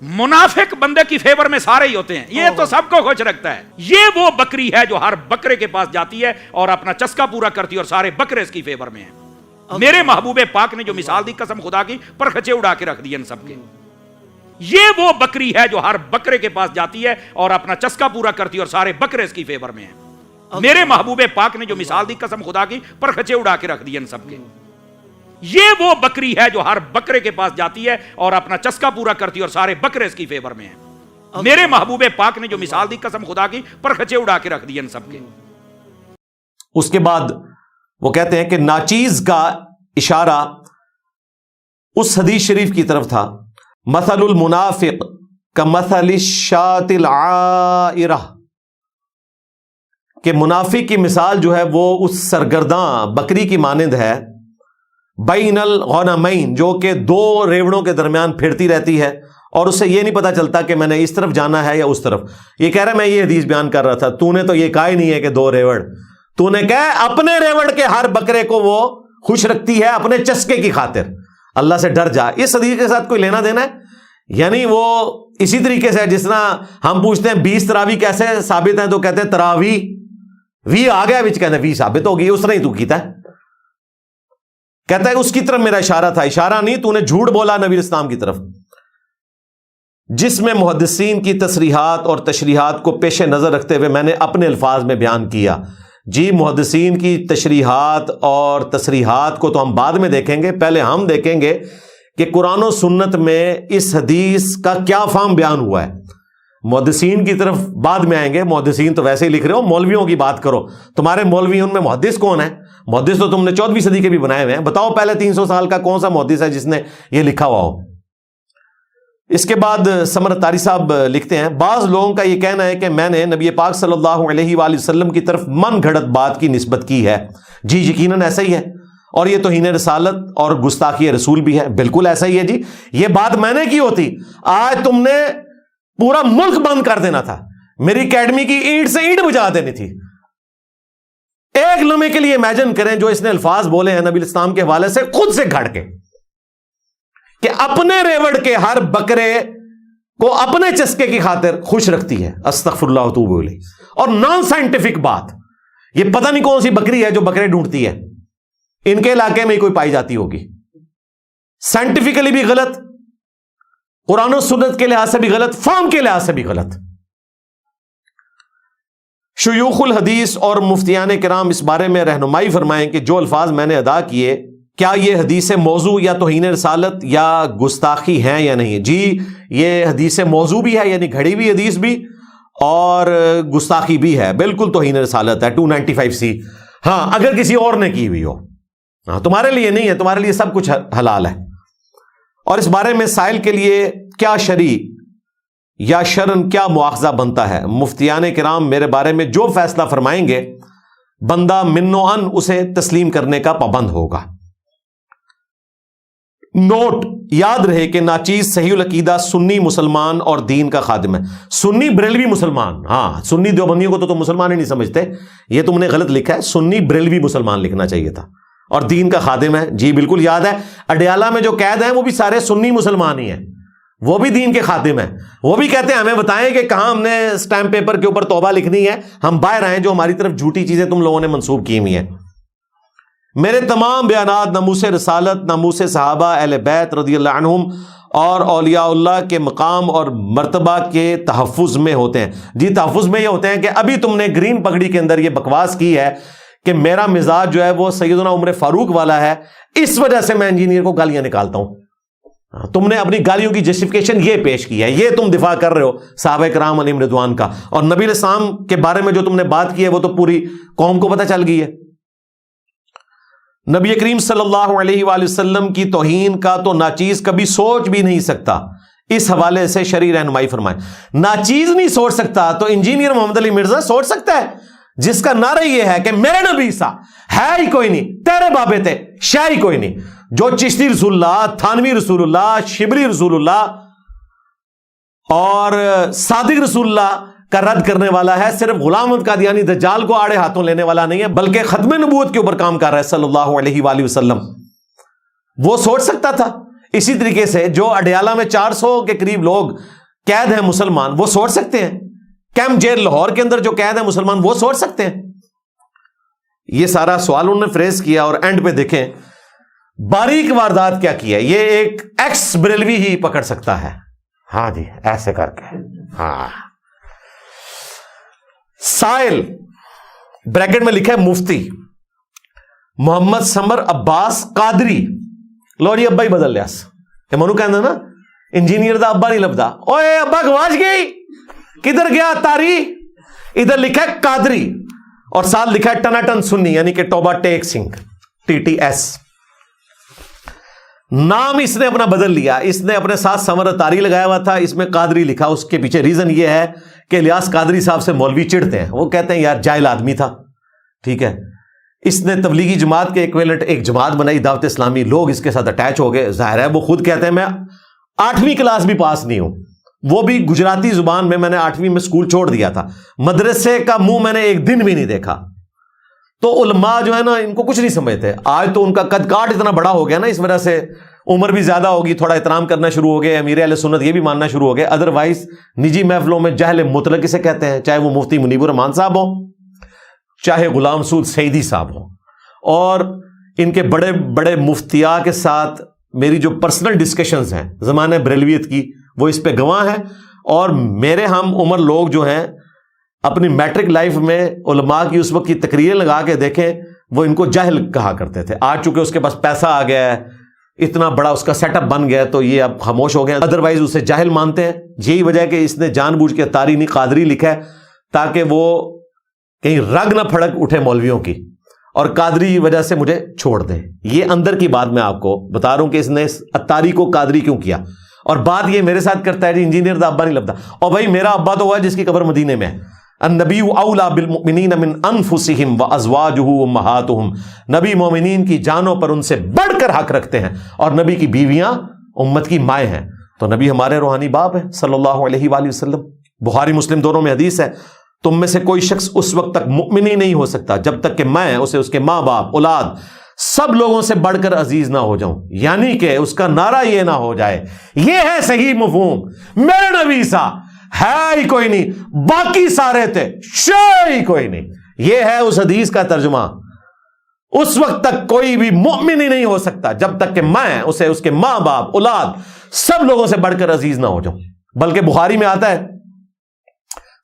منافق بندے کی فیور میں سارے ہی ہوتے ہیں. یہ تو سب کو خوش رکھتا ہے. یہ وہ بکری ہے جو ہر بکرے کے پاس جاتی ہے اور اپنا چسکا پورا کرتی ہے اور سارے بکرے اس کی فیور میں ہیں. میرے محبوب پاک نے جو مثال دی قسم خدا کی پرخچے اڑا کے رکھ دیے ان سب کے. یہ وہ بکری ہے جو ہر بکرے کے پاس جاتی ہے اور اپنا چسکا پورا کرتی ہے اور سارے بکرے اس کی فیور میں ہیں. میرے محبوب پاک نے جو مثال دی قسم خدا کی پرخچے اڑا کے رکھ دیے ان سب کے. یہ وہ بکری ہے جو ہر بکرے کے پاس جاتی ہے اور اپنا چسکا پورا کرتی ہے اور سارے بکرے اس کی فیور میں ہیں. میرے محبوب پاک نے جو مثال دی قسم خدا کی پرخچے اڑا کے رکھ دیے ان سب کے. اس کے بعد وہ کہتے ہیں کہ ناچیز کا اشارہ اس حدیث شریف کی طرف تھا، مثل المنافق کمثل الشاۃ العائرہ، کہ منافق کی مثال جو ہے وہ اس سرگرداں بکری کی مانند ہے، بین الغنمین، جو کہ دو ریوڑوں کے درمیان پھرتی رہتی ہے اور اسے یہ نہیں پتا چلتا کہ میں نے اس طرف جانا ہے یا اس طرف. یہ کہہ رہا میں یہ حدیث بیان کر رہا تھا، تو نے تو یہ کہا ہی نہیں ہے کہ دو ریوڑ، تو نے کہا اپنے ریوڑ کے ہر بکرے کو وہ خوش رکھتی ہے اپنے چسکے کی خاطر. اللہ سے ڈر جا. اس حدیث کے ساتھ کوئی لینا دینا ہے؟ یعنی وہ اسی طریقے سے جس طرح ہم پوچھتے ہیں 20 تراوی کیسے ثابت ہیں، تو کہتے ہیں تراوی وی آ گیا بچ، کہتے ہیں وی ثابت ہوگی، اس طرح ہی تو کیتا ہے. کہتا ہے اس کی طرف میرا اشارہ تھا، اشارہ نہیں، تو نے جھوٹ بولا نبی اسلام کی طرف، جس میں محدثین کی تصریحات اور تشریحات کو پیش نظر رکھتے ہوئے میں نے اپنے الفاظ میں بیان کیا. جی محدثین کی تشریحات اور تصریحات کو تو ہم بعد میں دیکھیں گے، پہلے ہم دیکھیں گے کہ قرآن و سنت میں اس حدیث کا کیا فہم بیان ہوا ہے. محدثین کی طرف بعد میں آئیں گے. محدثین تو ویسے ہی لکھ رہے ہو، مولویوں کی بات کرو. تمہارے مولوی ان میں محدث کون ہے؟ محدث تو تم نے 14ویں صدی کے بھی بنائے ہوئے ہیں. بتاؤ پہلے 300 سال کا کون سا محدث ہے جس نے یہ لکھا ہوا ہو. اس کے بعد سمر تاری صاحب لکھتے ہیں، بعض لوگوں کا یہ کہنا ہے کہ میں نے نبی پاک صلی اللہ علیہ وآلہ وسلم کی طرف من گھڑت بات کی نسبت کی ہے. جی یقیناً ایسا ہی ہے، اور یہ توہین رسالت اور گستاخی رسول بھی ہے. بالکل ایسا ہی ہے جی. یہ بات میں نے کی ہوتی، آج تم نے پورا ملک بند کر دینا تھا، میری اکیڈمی کی اینٹ سے اینٹ بجا دینی تھی. ایک لمحے کے لیے امیجن کریں جو اس نے الفاظ بولے ہیں نبی اسلام کے حوالے سے خود سے گھڑ کے، کہ اپنے ریوڑ کے ہر بکرے کو اپنے چسکے کی خاطر خوش رکھتی ہے. استغفر اللہ واتوب الیہ. اور نان سائنٹیفک بات، یہ پتہ نہیں کون سی بکری ہے جو بکرے ڈھونڈتی ہے، ان کے علاقے میں ہی کوئی پائی جاتی ہوگی. سائنٹیفکلی بھی غلط، قرآن و سنت کے لحاظ سے بھی غلط، فہم کے لحاظ سے بھی غلط. شیوخ الحدیث اور مفتیان کرام اس بارے میں رہنمائی فرمائیں کہ جو الفاظ میں نے ادا کیے کیا یہ حدیث موضوع یا توہین رسالت یا گستاخی ہیں یا نہیں. جی یہ حدیث موضوع بھی ہے، یعنی گھڑی ہوئی حدیث بھی، اور گستاخی بھی ہے. بالکل توہین رسالت ہے 295C. ہاں اگر کسی اور نے کی ہوئی ہو، ہاں تمہارے لیے نہیں ہے، تمہارے لیے سب کچھ حلال ہے. اور اس بارے میں سائل کے لیے کیا شرعی یا شرن کیا مواخذہ بنتا ہے؟ مفتیان کرام میرے بارے میں جو فیصلہ فرمائیں گے بندہ من و ان اسے تسلیم کرنے کا پابند ہوگا. نوٹ یاد رہے کہ ناچیز صحیح العقیدہ سنی مسلمان اور دین کا خادم ہے. سنی بریلوی مسلمان، ہاں سنی دیوبندیوں کو تو تم مسلمان ہی نہیں سمجھتے، یہ تم نے غلط لکھا ہے. سنی بریلوی مسلمان لکھنا چاہیے تھا. اور دین کا خادم ہے، جی بالکل یاد ہے. اڈیالہ میں جو قید ہیں وہ بھی سارے سنی مسلمان ہی ہیں، وہ بھی دین کے خادم ہیں. وہ بھی کہتے ہیں ہمیں بتائیں کہ کہاں ہم نے اسٹیمپ پیپر کے اوپر توبہ لکھنی ہے، ہم باہر آئیں جو ہماری طرف جھوٹی چیزیں تم لوگوں نے منسوب کی ہوئی ہیں. میرے تمام بیانات ناموس رسالت، ناموس صحابہ اہل بیت رضی اللہ عنہم اور اولیاء اللہ کے مقام اور مرتبہ کے تحفظ میں ہوتے ہیں. جی تحفظ میں یہ ہوتے ہیں کہ ابھی تم نے گرین پگڑی کے اندر یہ بکواس کی ہے کہ میرا مزاج جو ہے وہ سیدنا عمر فاروق والا ہے، اس وجہ سے میں انجینئر کو گالیاں نکالتا ہوں. تم نے اپنی گالیوں کی جسٹیفیکیشن یہ پیش کی ہے، یہ تم دفاع کر رہے ہو صحابہ کرام علیہم رضوان کا. اور نبی علیہ السلام کے بارے میں جو تم نے بات کی ہے وہ تو پوری قوم کو پتہ چل گئی ہے. نبی کریم صلی اللہ علیہ وآلہ وسلم کی توہین کا تو ناچیز کبھی سوچ بھی نہیں سکتا. اس حوالے سے شرعی رہنمائی فرمائیں. ناچیز نہیں سوچ سکتا تو انجینئر محمد علی مرزا سوچ سکتا ہے، جس کا نعرہ یہ ہے کہ میرے نبی عیسیٰ ہے ہی کوئی نہیں، تیرے بابے تھے شے ہی کوئی نہیں. جو چشتی رسول اللہ، تھانوی رسول اللہ، شبلی رسول اللہ اور صادق رسول اللہ کا رد کرنے والا ہے، صرف غلام احمد قادیانی دجال کو آڑے ہاتھوں لینے والا نہیں ہے، بلکہ ختم نبوت کے اوپر کام کر رہا ہے صلی اللہ علیہ وآلہ وسلم. وہ سوچ سکتا تھا. اسی طریقے سے جو اڈیالہ میں 400 کے قریب لوگ قید ہیں مسلمان، وہ سوچ سکتے ہیں. کیمپ جیل لاہور کے اندر جو قید ہیں مسلمان، وہ سوچ سکتے ہیں. یہ سارا سوال انہوں نے فریز کیا، اور اینڈ پہ دیکھیں باریک واردات کیا کیا. یہ ایک ایکس بریلوی ہی پکڑ سکتا ہے. ہاں جی، ایسے کر کے. ہاں، سائل بریکٹ میں لکھا ہے مفتی محمد سمر عباس قادری. لو جی ابا ہی بدل لیا کہ منو کہنا نا انجینئر دا ابا نہیں لبدا. اوے ابا گواچ گئی، کدھر گیا تاری؟ ادھر لکھا ہے قادری، اور ساتھ لکھا ہے ٹناٹن سنی، یعنی کہ توبہ ٹیک سنگھ، TTS. نام اس نے اپنا بدل لیا. اس نے اپنے ساتھ سمر تاری لگایا ہوا تھا، اس میں قادری لکھا. اس کے پیچھے ریزن یہ ہے کہ الیاس قادری صاحب سے مولوی چڑھتے ہیں. وہ کہتے ہیں یار جاہل آدمی تھا، ٹھیک ہے. اس نے تبلیغی جماعت کے ایکویلنٹ ایک جماعت بنائی، دعوت اسلامی. لوگ اس کے ساتھ اٹیچ ہو گئے. ظاہر ہے وہ خود کہتے ہیں میں 8ویں کلاس بھی پاس نہیں ہوں. وہ بھی گجراتی زبان میں نے 8ویں میں اسکول چھوڑ دیا تھا. مدرسے کا منہ میں نے ایک دن بھی نہیں دیکھا. تو علماء جو ہے نا ان کو کچھ نہیں سمجھتے. آج تو ان کا قد کاٹ اتنا بڑا ہو گیا نا، اس وجہ سے عمر بھی زیادہ ہوگی، تھوڑا احترام کرنا شروع ہو گئے. امیر اہل سنت یہ بھی ماننا شروع ہو گئے. ادروائز نجی محفلوں میں جہل مطلق اسے کہتے ہیں، چاہے وہ مفتی منیب الرحمان صاحب ہوں، چاہے غلام مسعود سعیدی صاحب ہوں. اور ان کے بڑے بڑے مفتیاء کے ساتھ میری جو پرسنل ڈسکشنز ہیں زمانہ بریلویت کی، وہ اس پہ گواہ ہیں. اور میرے ہم عمر لوگ جو ہیں اپنی میٹرک لائف میں علماء کی اس وقت کی تقریریں لگا کے دیکھیں، وہ ان کو جاہل کہا کرتے تھے. آج چونکہ اس کے پاس پیسہ آ گیا ہے، اتنا بڑا اس کا سیٹ اپ بن گیا، تو یہ اب خاموش ہو گئے. ادروائز اسے جاہل مانتے ہیں. یہی وجہ ہے کہ اس نے جان بوجھ کے تاری نہیں قادری لکھا ہے تاکہ وہ کہیں رگ نہ پھڑک اٹھے مولویوں کی، اور قادری وجہ سے مجھے چھوڑ دیں. یہ اندر کی بات میں آپ کو بتا رہا ہوں کہ اس نے اتاری کو قادری کیوں کیا. اور بات یہ میرے ساتھ کرتا ہے جی انجینئر دا ابا نہیں لبدا. اور بھائی میرا ابا تو ہوا جس کی قبر مدینے میں ہے. النبی اولا بالمؤمنین من انفسہم وازواجہ امہاتہم. نبی مومنین کی جانوں پر ان سے بڑھ کر حق رکھتے ہیں، اور نبی کی بیویاں امت کی مائیں ہیں. تو نبی ہمارے روحانی باپ ہیں صلی اللہ علیہ وآلہ وسلم. بخاری مسلم دونوں میں حدیث ہے، تم میں سے کوئی شخص اس وقت تک مؤمن ہی نہیں ہو سکتا جب تک کہ میں اسے اس کے ماں باپ اولاد سب لوگوں سے بڑھ کر عزیز نہ ہو جاؤں. یعنی کہ اس کا نعرہ یہ نہ ہو جائے یہ ہے صحیح مفہوم، میرے نبی سا ہے ہی کوئی نہیں، باقی سارے تھے، شے ہی کوئی نہیں. یہ ہے اس حدیث کا ترجمہ. اس وقت تک کوئی بھی مؤمن ہی نہیں ہو سکتا جب تک کہ میں اسے اس کے ماں باپ اولاد سب لوگوں سے بڑھ کر عزیز نہ ہو جاؤں. بلکہ بخاری میں آتا ہے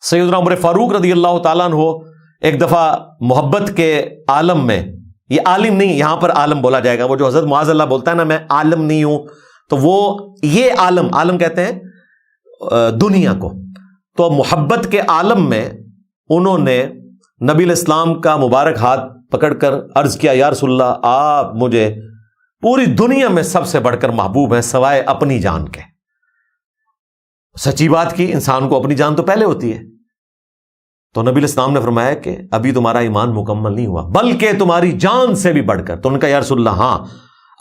سیدنا عمر فاروق رضی اللہ تعالیٰ عنہ ایک دفعہ محبت کے عالم میں، یہ عالم نہیں، یہاں پر عالم بولا جائے گا، وہ جو حضرت معاذ اللہ بولتا ہے نا میں عالم نہیں ہوں، تو وہ یہ عالم کہتے ہیں دنیا کو. تو محبت کے عالم میں انہوں نے نبی علیہ السلام کا مبارک ہاتھ پکڑ کر عرض کیا یا رسول اللہ آپ مجھے پوری دنیا میں سب سے بڑھ کر محبوب ہیں سوائے اپنی جان کے. سچی بات کی، انسان کو اپنی جان تو پہلے ہوتی ہے. تو نبی علیہ السلام نے فرمایا کہ ابھی تمہارا ایمان مکمل نہیں ہوا، بلکہ تمہاری جان سے بھی بڑھ کر. تو ان کا یا رسول اللہ ہاں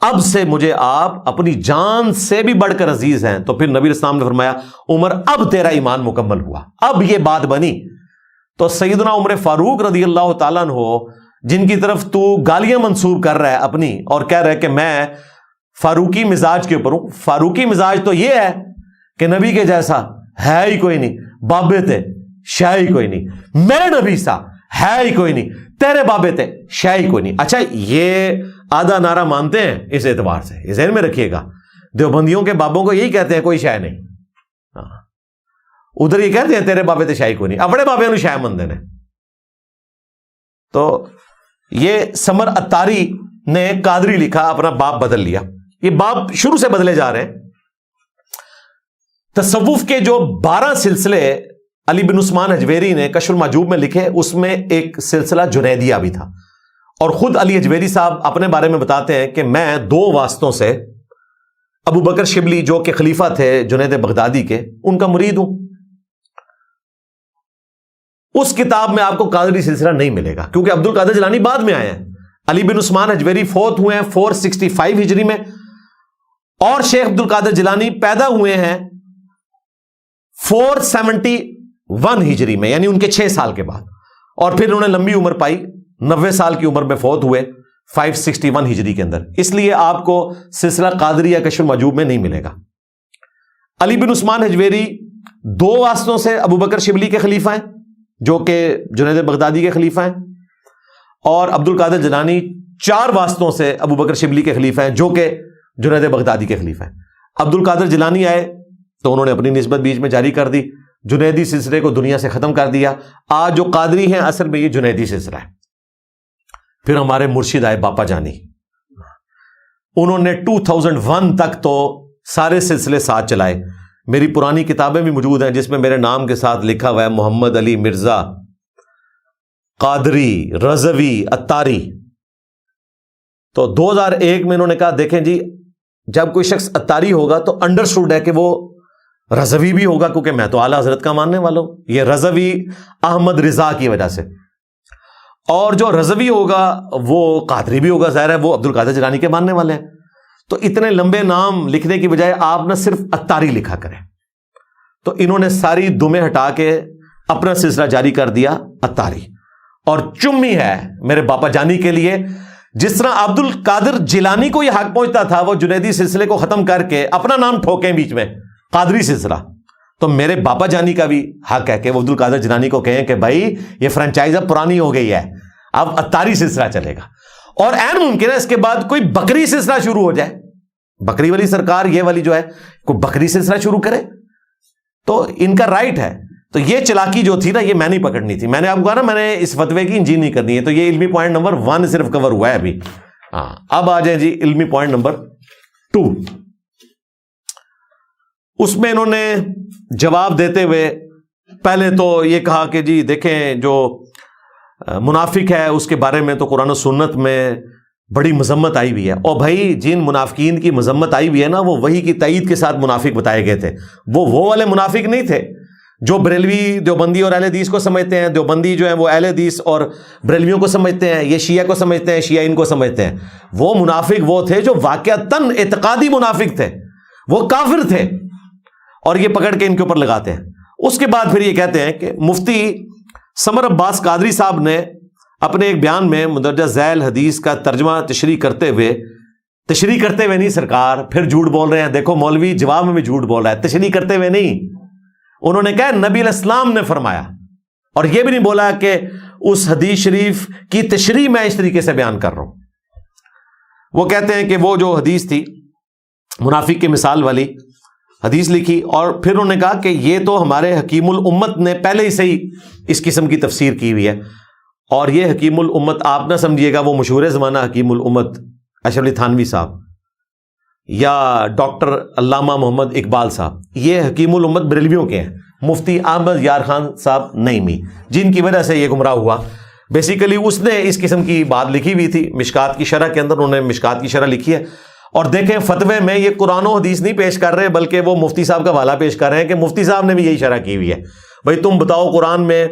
اب سے مجھے آپ اپنی جان سے بھی بڑھ کر عزیز ہیں. تو پھر نبی علیہ السلام نے فرمایا عمر اب تیرا ایمان مکمل ہوا. اب یہ بات بنی. تو سیدنا عمر فاروق رضی اللہ تعالیٰ عنہ جن کی طرف تو گالیاں منسوب کر رہا ہے اپنی، اور کہہ رہا ہے کہ میں فاروقی مزاج کے اوپر ہوں. فاروقی مزاج تو یہ ہے کہ نبی کے جیسا ہے ہی کوئی نہیں، بابے تھے شے ہی کوئی نہیں، میرے نبی سا ہے ہی کوئی نہیں، تیرے بابے تھے شے ہی کوئی نہیں. اچھا یہ آدھا نعرہ مانتے ہیں اس اعتبار سے، یہ ذہن میں رکھیے گا. دیوبندیوں کے بابوں کو یہی کہتے ہیں کوئی شے نہیں. ادھر یہ کہتے ہیں تیرے بابے تھے شے کوئی نہیں، اپنے بابے نے شے مندے نے. تو یہ سمر اتاری نے قادری لکھا، اپنا باپ بدل لیا. یہ باپ شروع سے بدلے جا رہے ہیں. تصوف کے جو 12 سلسلے علی بن عثمان حجویری نے کشف المحجوب میں لکھے، اس میں ایک سلسلہ جنیدیہ بھی تھا. اور خود علی حجویری صاحب اپنے بارے میں بتاتے ہیں کہ میں 2 واسطوں سے ابو بکر شبلی جو کہ خلیفہ تھے جنید بغدادی کے، ان کا مرید ہوں. اس کتاب میں آپ کو قادری سلسلہ نہیں ملے گا کیونکہ عبد القادر جیلانی بعد میں آئے ہیں. علی بن عثمان حجویری فوت ہوئے ہیں 465 ہجری میں، اور شیخ عبد القادر جیلانی پیدا ہوئے ہیں 471 ہجری میں، یعنی ان کے 6 سال کے بعد. اور پھر انہوں نے لمبی عمر پائی، 90 سال کی عمر میں فوت ہوئے. 561 ہجری کے اندر. اس لیے آپ کو سلسلہ قادریہ کشف المحجوب میں نہیں ملے گا. علی بن عثمان حجویری 2 واسطوں سے ابو بکر شبلی کے خلیفہ ہیں جو کہ جنید بغدادی کے خلیفہ ہیں, اور عبد القادر جیلانی 4 واسطوں سے ابو بکر شبلی کے خلیفہ ہیں جو کہ جنید بغدادی کے خلیفہ ہیں. عبد القادر جیلانی آئے تو انہوں نے اپنی نسبت بیچ میں جاری کر دی, جنیدی سلسلے کو دنیا سے ختم کر دیا. آج جو قادری ہیں اصل میں یہ جنیدی سلسلہ ہے. پھر ہمارے مرشد آئے باپا جانی, انہوں نے 2001 تک تو سارے سلسلے ساتھ چلائے. میری پرانی کتابیں بھی موجود ہیں جس میں میرے نام کے ساتھ لکھا ہوا ہے محمد علی مرزا قادری رضوی اتاری. تو 2001 میں انہوں نے کہا دیکھیں جی, جب کوئی شخص اتاری ہوگا تو انڈرسٹوڈ ہے کہ وہ رضوی بھی ہوگا, کیونکہ میں تو اعلیٰ حضرت کا ماننے والا ہوں. یہ رضوی احمد رضا کی وجہ سے, اور جو رضوی ہوگا وہ قادری بھی ہوگا, ظاہر ہے وہ عبد القادر جیلانی کے ماننے والے ہیں. تو اتنے لمبے نام لکھنے کی بجائے آپ نہ صرف اتاری لکھا کریں. تو انہوں نے ساری دمیں ہٹا کے اپنا سلسلہ جاری کر دیا اتاری. اور چمی ہے میرے باپا جانی کے لیے, جس طرح عبد القادر جیلانی کو یہ حق پہنچتا تھا وہ جنیدی سلسلے کو ختم کر کے اپنا نام ٹھوکیں بیچ میں قادری سلسلہ, تو میرے باپا جانی کا بھی حق ہے کہ وہ عبد القادر جیلانی کو کہیں کہ بھائی یہ فرنچائز اب پرانی ہو گئی ہے, اب اتاری سلسلہ چلے گا. اور عین ممکن ہے اس کے بعد کوئی بکری سلسلہ شروع ہو جائے, بکری والی سرکار یہ والی جو ہے کوئی بکری سلسلہ شروع کرے تو ان کا رائٹ ہے. تو یہ چلاکی جو تھی نا یہ میں نہیں پکڑنی تھی. میں نے آپ کو کہا نا میں نے اس فتوے کی انجین نہیں کرنی ہے. تو یہ علمی پوائنٹ نمبر 1 صرف کور ہوا ہے ابھی. ہاں اب آ جائیں جی علمی پوائنٹ نمبر 2. اس میں انہوں نے جواب دیتے ہوئے پہلے تو یہ کہا کہ جی دیکھیں جو منافق ہے اس کے بارے میں تو قرآن و سنت میں بڑی مذمت آئی ہوئی ہے. اور بھائی جن منافقین کی مذمت آئی ہوئی ہے نا وہ وحی کی تائید کے ساتھ منافق بتائے گئے تھے. وہ والے منافق نہیں تھے جو بریلوی دیوبندی اور اہل حدیث کو سمجھتے ہیں. دیوبندی جو ہیں وہ اہل حدیث اور بریلویوں کو سمجھتے ہیں, یہ شیعہ کو سمجھتے ہیں, شیعہ ان کو سمجھتے ہیں. وہ منافق وہ تھے جو واقعتاً اعتقادی منافق تھے, وہ کافر تھے, اور یہ پکڑ کے ان کے اوپر لگاتے ہیں. اس کے بعد پھر یہ کہتے ہیں کہ مفتی سمر عباس قادری صاحب نے اپنے ایک بیان میں مندرجہ ذیل حدیث کا ترجمہ تشریح کرتے ہوئے نہیں سرکار پھر جھوٹ بول رہے ہیں. دیکھو مولوی جواب میں بھی جھوٹ بول رہا ہے, تشریح کرتے ہوئے نہیں. انہوں نے کہا نبی علیہ السلام نے فرمایا, اور یہ بھی نہیں بولا کہ اس حدیث شریف کی تشریح میں اس طریقے سے بیان کر رہا ہوں. وہ کہتے ہیں کہ وہ جو حدیث تھی منافق کی مثال والی حدیث لکھی, اور پھر انہوں نے کہا کہ یہ تو ہمارے حکیم الامت نے پہلے ہی سے ہی اس قسم کی تفسیر کی ہوئی ہے. اور یہ حکیم الامت آپ نہ سمجھیے گا وہ مشہور زمانہ حکیم الامت اشرف علی تھانوی صاحب یا ڈاکٹر علامہ محمد اقبال صاحب, یہ حکیم الامت بریلویوں کے ہیں. مفتی احمد یار خان صاحب نعیمی جن کی وجہ سے یہ گمراہ ہوا. بیسیکلی اس نے اس قسم کی بات لکھی ہوئی تھی مشکات کی شرح کے اندر, انہوں نے مشکات کی شرح لکھی ہے. اور دیکھیں فتوے میں یہ قرآن و حدیث نہیں پیش کر رہے بلکہ وہ مفتی صاحب کا حوالہ پیش کر رہے ہیں کہ مفتی صاحب نے بھی یہی شرح کی ہوئی ہے. بھائی تم بتاؤ قرآن میں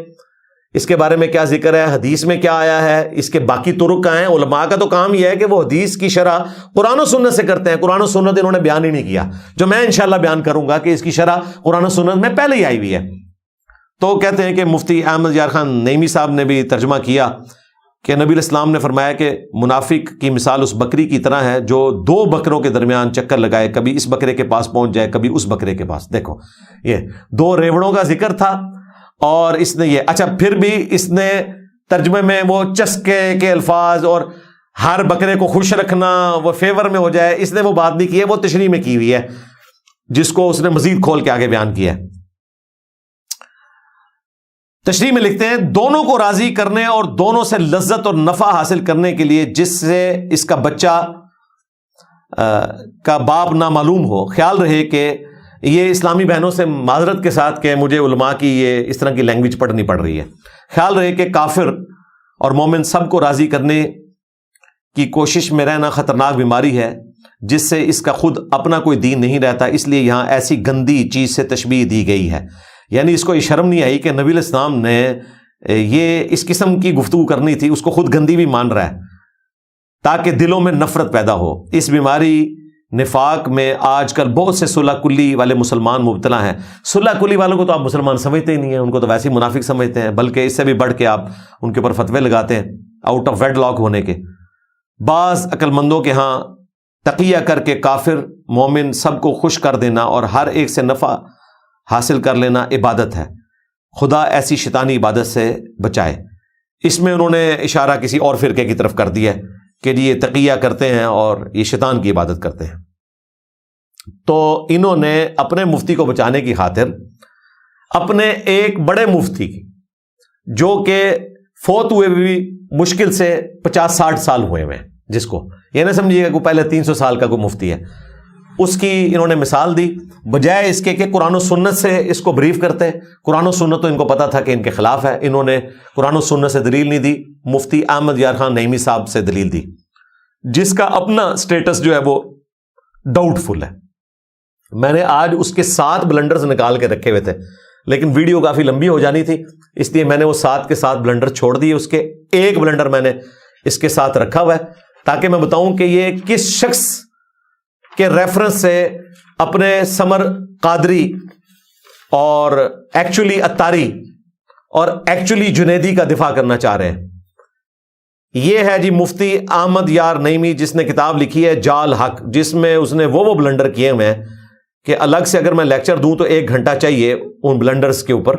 اس کے بارے میں کیا ذکر ہے, حدیث میں کیا آیا ہے, اس کے باقی طرق کہاں ہیں. علماء کا تو کام یہ ہے کہ وہ حدیث کی شرح قرآن و سنت سے کرتے ہیں. قرآن و سنت انہوں نے بیان ہی نہیں کیا, جو میں انشاءاللہ بیان کروں گا کہ اس کی شرح قرآن و سنت میں پہلے ہی آئی ہوئی ہے. تو کہتے ہیں کہ مفتی احمد یار خان نعیمی صاحب نے بھی ترجمہ کیا کہ نبی علیہ السلام نے فرمایا کہ منافق کی مثال اس بکری کی طرح ہے جو 2 بکروں کے درمیان چکر لگائے, کبھی اس بکرے کے پاس پہنچ جائے کبھی اس بکرے کے پاس. دیکھو یہ 2 ریوڑوں کا ذکر تھا, اور اس نے یہ اچھا پھر بھی اس نے ترجمے میں وہ چسکے کے الفاظ اور ہر بکرے کو خوش رکھنا وہ فیور میں ہو جائے, اس نے وہ بات نہیں کی ہے, وہ تشریح میں کی ہوئی ہے جس کو اس نے مزید کھول کے آگے بیان کیا ہے. تشریح میں لکھتے ہیں دونوں کو راضی کرنے اور دونوں سے لذت اور نفع حاصل کرنے کے لیے جس سے اس کا بچہ کا باپ نامعلوم ہو. خیال رہے کہ یہ اسلامی بہنوں سے معذرت کے ساتھ کہ مجھے علماء کی یہ اس طرح کی لینگویج پڑھنی پڑ رہی ہے. خیال رہے کہ کافر اور مومن سب کو راضی کرنے کی کوشش میں رہنا خطرناک بیماری ہے جس سے اس کا خود اپنا کوئی دین نہیں رہتا. اس لیے یہاں ایسی گندی چیز سے تشبیہ دی گئی ہے. یعنی اس کو یہ شرم نہیں آئی کہ نبی علیہ السلام نے یہ اس قسم کی گفتگو کرنی تھی, اس کو خود گندی بھی مان رہا ہے تاکہ دلوں میں نفرت پیدا ہو. اس بیماری نفاق میں آج کل بہت سے صلح کلی والے مسلمان مبتلا ہیں. صلح کلی والوں کو تو آپ مسلمان سمجھتے ہی نہیں ہیں, ان کو تو ویسے ہی منافق سمجھتے ہیں, بلکہ اس سے بھی بڑھ کے آپ ان کے اوپر فتوے لگاتے ہیں آؤٹ آف ویڈ لاک ہونے کے. بعض عقلمندوں کے ہاں تقیہ کر کے کافر مومن سب کو خوش کر دینا اور ہر ایک سے نفع حاصل کر لینا عبادت ہے، خدا ایسی شیطانی عبادت سے بچائے۔ اس میں انہوں نے اشارہ کسی اور فرقے کی طرف کر دیا ہے کہ یہ تقیہ کرتے ہیں اور یہ شیطان کی عبادت کرتے ہیں۔ تو انہوں نے اپنے مفتی کو بچانے کی خاطر اپنے ایک بڑے مفتی کی، جو کہ فوت ہوئے بھی مشکل سے 50-60 سال ہوئے ہیں، جس کو یہ نہ سمجھیے گا کہ پہلے 300 سال کا کوئی مفتی ہے، اس کی انہوں نے مثال دی، بجائے اس کے کہ قرآن و سنت سے اس کو بریف کرتے۔ قرآن و سنت تو ان کو پتا تھا کہ ان کے خلاف ہے، انہوں نے قرآن و سنت سے دلیل نہیں دی، مفتی احمد یار خان نعیمی صاحب سے دلیل دی، جس کا اپنا سٹیٹس جو ہے وہ ڈاؤٹ فل ہے۔ میں نے آج اس کے 7 بلنڈرز نکال کے رکھے ہوئے تھے، لیکن ویڈیو کافی لمبی ہو جانی تھی، اس لیے میں نے وہ 7 کے 7 بلنڈر چھوڑ دیے، اس کے ایک بلنڈر میں نے اس کے ساتھ رکھا ہوا ہے تاکہ میں بتاؤں کہ یہ کس شخص کے ریفرنس سے اپنے سمر قادری اور ایکچولی اتاری اور ایکچولی جنیدی کا دفاع کرنا چاہ رہے ہیں۔ یہ ہے جی مفتی احمد یار نعیمی، جس نے کتاب لکھی ہے جال حق، جس میں اس نے وہ بلنڈر کیے ہوئے ہیں کہ الگ سے اگر میں لیکچر دوں تو 1 گھنٹہ چاہیے ان بلنڈرز کے اوپر،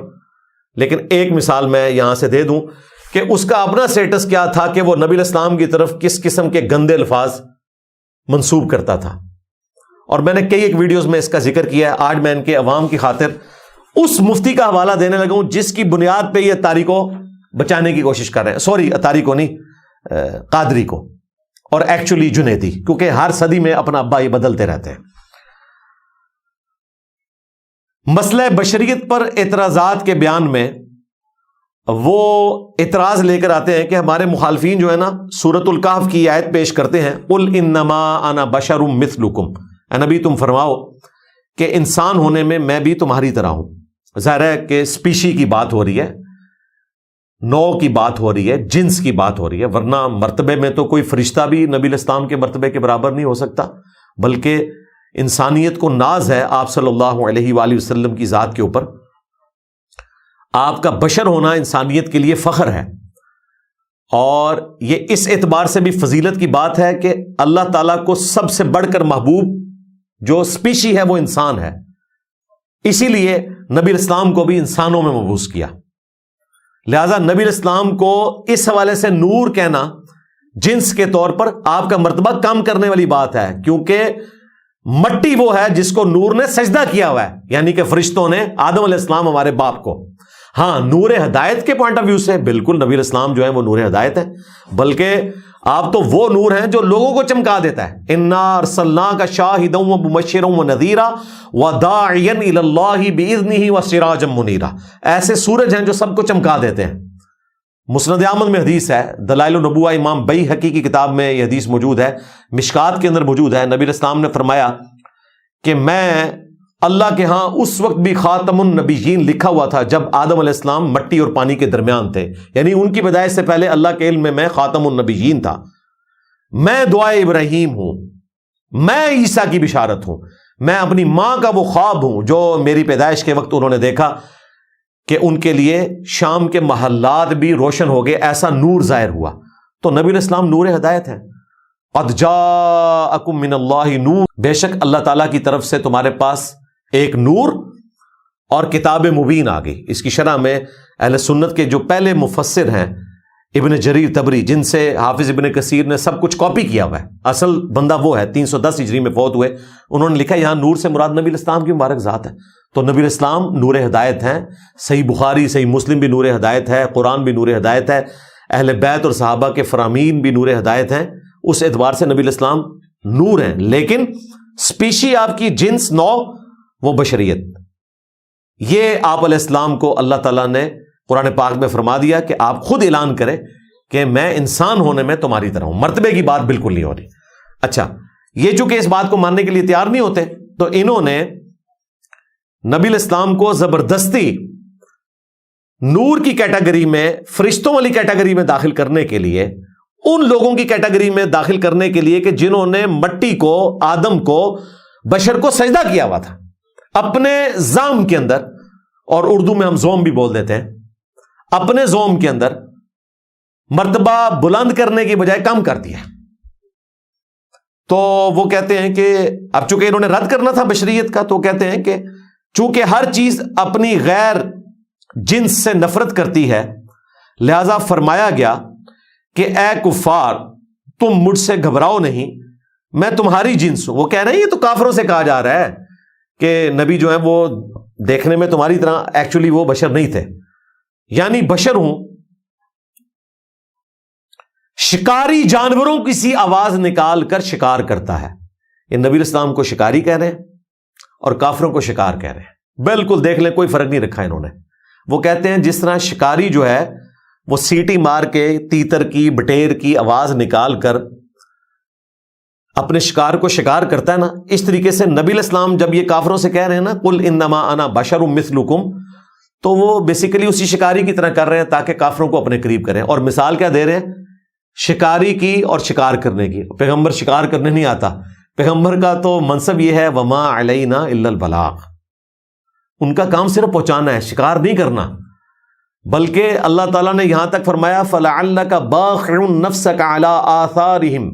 لیکن ایک مثال میں یہاں سے دے دوں کہ اس کا اپنا سٹیٹس کیا تھا کہ وہ نبی الاسلام کی طرف کس قسم کے گندے الفاظ منسوب کرتا تھا، اور میں نے کئی ایک ویڈیوز میں اس کا ذکر کیا ہے۔ آج میں ان کے عوام کی خاطر اس مفتی کا حوالہ دینے لگا ہوں جس کی بنیاد پہ یہ اتاری کو بچانے کی کوشش کر رہے ہیں، سوری اتاری کو نہیں، قادری کو، اور ایکچولی جنیدی، کیونکہ ہر صدی میں اپنا ابا یہ بدلتے رہتے ہیں۔ مسئلہ بشریت پر اعتراضات کے بیان میں وہ اعتراض لے کر آتے ہیں کہ ہمارے مخالفین جو ہے نا سورۃ الکہف کی آیت پیش کرتے ہیں، قل انما انا بشر مثلکم، اے نبی تم فرماؤ کہ انسان ہونے میں میں بھی تمہاری طرح ہوں۔ ظاہر ہے کہ اسپیشی کی بات ہو رہی ہے، نو کی بات ہو رہی ہے، جنس کی بات ہو رہی ہے، ورنہ مرتبے میں تو کوئی فرشتہ بھی نبی الاسلام کے مرتبے کے برابر نہیں ہو سکتا، بلکہ انسانیت کو ناز ہے آپ صلی اللہ علیہ وآلہ وسلم کی ذات کے اوپر۔ آپ کا بشر ہونا انسانیت کے لیے فخر ہے، اور یہ اس اعتبار سے بھی فضیلت کی بات ہے کہ اللہ تعالیٰ کو سب سے بڑھ کر محبوب جو اسپیشی ہے وہ انسان ہے، اسی لیے نبی الاسلام کو بھی انسانوں میں مبعوث کیا۔ لہذا نبی الاسلام کو اس حوالے سے نور کہنا جنس کے طور پر آپ کا مرتبہ کم کرنے والی بات ہے، کیونکہ مٹی وہ ہے جس کو نور نے سجدہ کیا ہوا ہے، یعنی کہ فرشتوں نے آدم علیہ السلام ہمارے باپ کو۔ ہاں، نور ہدایت کے پوائنٹ آف ویو سے بالکل نبی الاسلام جو ہے وہ نور ہدایت ہے، بلکہ آپ تو وہ نور ہیں جو لوگوں کو چمکا دیتا ہے۔ انا ارسلناک شاہدا ومبشرا ونذیرا وداعیا الی اللہ باذنہ وسراجا منیرا، ایسے سورج ہیں جو سب کو چمکا دیتے ہیں۔ مسند احمد میں حدیث ہے، دلائل النبوہ امام بیہقی کی کتاب میں یہ حدیث موجود ہے، مشکات کے اندر موجود ہے۔ نبی الاسلام نے فرمایا کہ میں اللہ کے ہاں اس وقت بھی خاتم النبیین لکھا ہوا تھا جب آدم علیہ السلام مٹی اور پانی کے درمیان تھے، یعنی ان کی پیدائش سے پہلے اللہ کے علم میں میں خاتم النبیین تھا۔ میں دعائے ابراہیم ہوں، میں عیسیٰ کی بشارت ہوں، میں اپنی ماں کا وہ خواب ہوں جو میری پیدائش کے وقت انہوں نے دیکھا کہ ان کے لیے شام کے محلات بھی روشن ہو گئے، ایسا نور ظاہر ہوا۔ تو نبی علیہ السلام نور ہدایت ہے۔ قد جاءکم من اللہ نور، بے شک اللہ تعالیٰ کی طرف سے تمہارے پاس ایک نور اور کتاب مبین آ گئی۔ اس کی شرح میں اہل سنت کے جو پہلے مفسر ہیں ابن جریر طبری، جن سے حافظ ابن کثیر نے سب کچھ کاپی کیا ہوا ہے، اصل بندہ وہ ہے، 310 ہجری میں فوت ہوئے، انہوں نے لکھا یہاں نور سے مراد نبی الاسلام کی مبارک ذات ہے۔ تو نبی الاسلام نور ہدایت ہیں، صحیح بخاری صحیح مسلم بھی نور ہدایت ہے، قرآن بھی نور ہدایت ہے، اہل بیت اور صحابہ کے فرامین بھی نور ہدایت ہیں۔ اس اعتبار سے نبی الاسلام نور ہیں، لیکن اسپیشی آپ کی جنس نو وہ بشریت، یہ آپ علیہ السلام کو اللہ تعالیٰ نے قرآن پاک میں فرما دیا کہ آپ خود اعلان کریں کہ میں انسان ہونے میں تمہاری طرح ہوں۔ مرتبے کی بات بالکل نہیں ہو رہی۔ اچھا، یہ چونکہ اس بات کو ماننے کے لیے تیار نہیں ہوتے، تو انہوں نے نبی الاسلام کو زبردستی نور کی کیٹیگری میں، فرشتوں والی کیٹیگری میں داخل کرنے کے لیے، ان لوگوں کی کیٹیگری میں داخل کرنے کے لیے کہ جنہوں نے مٹی کو، آدم کو، بشر کو سجدہ کیا ہوا تھا اپنے زام کے اندر، اور اردو میں ہم زوم بھی بول دیتے ہیں، اپنے زوم کے اندر مرتبہ بلند کرنے کی بجائے کم کر دیا۔ تو وہ کہتے ہیں کہ اب چونکہ انہوں نے رد کرنا تھا بشریت کا، تو کہتے ہیں کہ چونکہ ہر چیز اپنی غیر جنس سے نفرت کرتی ہے، لہذا فرمایا گیا کہ اے کفار تم مجھ سے گھبراؤ نہیں، میں تمہاری جنس ہوں۔ وہ کہہ رہے ہیں یہ تو کافروں سے کہا جا رہا ہے کہ نبی جو ہے وہ دیکھنے میں تمہاری طرح، ایکچولی وہ بشر نہیں تھے، یعنی بشر ہوں۔ شکاری جانوروں کی سی آواز نکال کر شکار کرتا ہے۔ یہ نبی اسلام کو شکاری کہہ رہے ہیں اور کافروں کو شکار کہہ رہے ہیں، بالکل دیکھ لیں کوئی فرق نہیں رکھا انہوں نے۔ وہ کہتے ہیں جس طرح شکاری جو ہے وہ سیٹی مار کے تیتر کی بٹیر کی آواز نکال کر اپنے شکار کو شکار کرتا ہے نا، اس طریقے سے نبی الاسلام جب یہ کافروں سے کہہ رہے ہیں نا قل انما انا بشر مثلکم، تو وہ بیسیکلی اسی شکاری کی طرح کر رہے ہیں تاکہ کافروں کو اپنے قریب کریں۔ اور مثال کیا دے رہے ہیں؟ شکاری کی اور شکار کرنے کی۔ پیغمبر شکار کرنے نہیں آتا، پیغمبر کا تو منصب یہ ہے وما علینا الا البلاغ، ان کا کام صرف پہنچانا ہے، شکار نہیں کرنا۔ بلکہ اللہ تعالیٰ نے یہاں تک فرمایا فَلَعَلَّكَ بَاخِعٌ نَفْسَكَ عَلَىٰ آثَارِهِمْ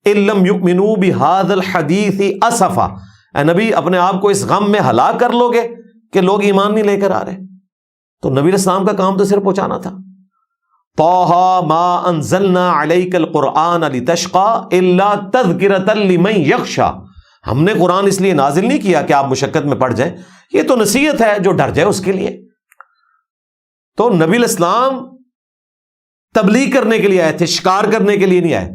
إِن لَّمْ يُؤْمِنُوا بِهَذَا الْحَدِيثِ أَسَفًا، اے نبی اپنے آپ کو اس غم میں ہلاک کر لو گے کہ لوگ ایمان نہیں لے کر آ رہے۔ تو نبی علیہ السلام کا کام تو صرف پہنچانا تھا۔ طٰہَ مَا أَنزَلْنَا عَلَيْكَ الْقُرْآنَ لِتَشْقَىٰ إِلَّا تَذْكِرَةً لِّمَن يَخْشَىٰ، ہم نے قرآن اس لیے نازل نہیں کیا کہ آپ مشقت میں پڑ جائیں، یہ تو نصیحت ہے جو ڈر جائے اس کے لیے۔ تو نبی الاسلام تبلیغ کرنے کے لیے آئے تھے، شکار کرنے کے لیے نہیں آئے۔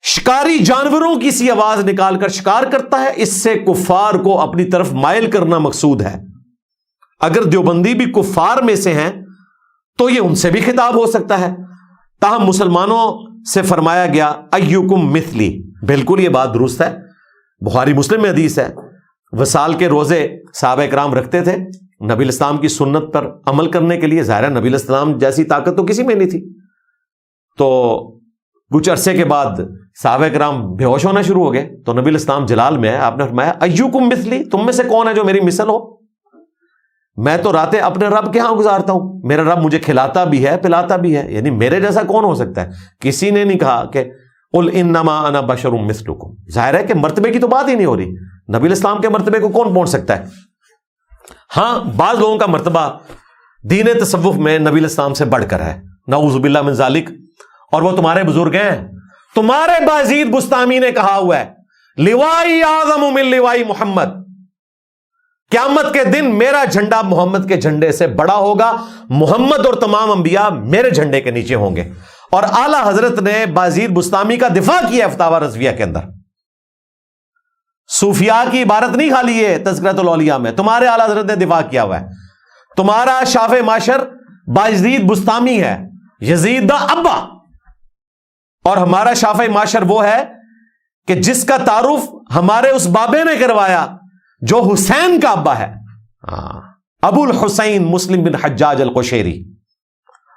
شکاری جانوروں کی سی آواز نکال کر شکار کرتا ہے، اس سے کفار کو اپنی طرف مائل کرنا مقصود ہے۔ اگر دیوبندی بھی کفار میں سے ہیں تو یہ ان سے بھی خطاب ہو سکتا ہے، تاہم مسلمانوں سے فرمایا گیا ایکم مثلی۔ بالکل یہ بات درست ہے، بخاری مسلم میں حدیث ہے، وصال کے روزے صحابہ کرام رکھتے تھے نبی الاسلام کی سنت پر عمل کرنے کے لیے۔ ظاہر ہے نبی الاسلام جیسی طاقت تو کسی میں نہیں تھی، تو کچھ عرصے کے بعد صحابہ کرام بے ہوش ہونا شروع ہو گئے، تو نبی الاسلام جلال میں ہے، آپ نے فرمایا ایکم مثلی، تم میں سے کون ہے جو میری مثل ہو؟ میں تو راتیں اپنے رب کے ہاں گزارتا ہوں، میرا رب مجھے کھلاتا بھی ہے پلاتا بھی ہے، یعنی میرے جیسا کون ہو سکتا ہے؟ کسی نے نہیں کہا کہ قل انما انا بشر مثلکم۔ ظاہر ہے کہ مرتبے کی تو بات ہی نہیں ہو رہی، نبی الاسلام کے مرتبے کو کون پہنچ سکتا ہے؟ ہاں بعض لوگوں کا مرتبہ دین تصوف میں نبی الاسلام سے بڑھ کر ہے، نعوذ باللہ من ذالک، اور وہ تمہارے بزرگ ہیں۔ تمہارے بازید بستامی نے کہا ہوا ہے لوائی اعظم من لوائی محمد، قیامت کے دن میرا جھنڈا محمد کے جھنڈے سے بڑا ہوگا، محمد اور تمام انبیاء میرے جھنڈے کے نیچے ہوں گے۔ اور اعلی حضرت نے بازید بستامی کا دفاع کیا فتاوی رضویہ کے اندر۔ صوفیاء کی عبارت نہیں خالی ہے تذکرۃ الاولیاء میں، تمہارے اعلی حضرت نے دفاع کیا ہوا ہے۔ تمہارا شافع معاشر بازید بستامی ہے، یزید دا ابا، اور ہمارا شافع معاشر وہ ہے کہ جس کا تعارف ہمارے اس بابے نے کروایا جو حسین کا ابا ہے، ابو الحسین مسلم بن حجاج القشیری،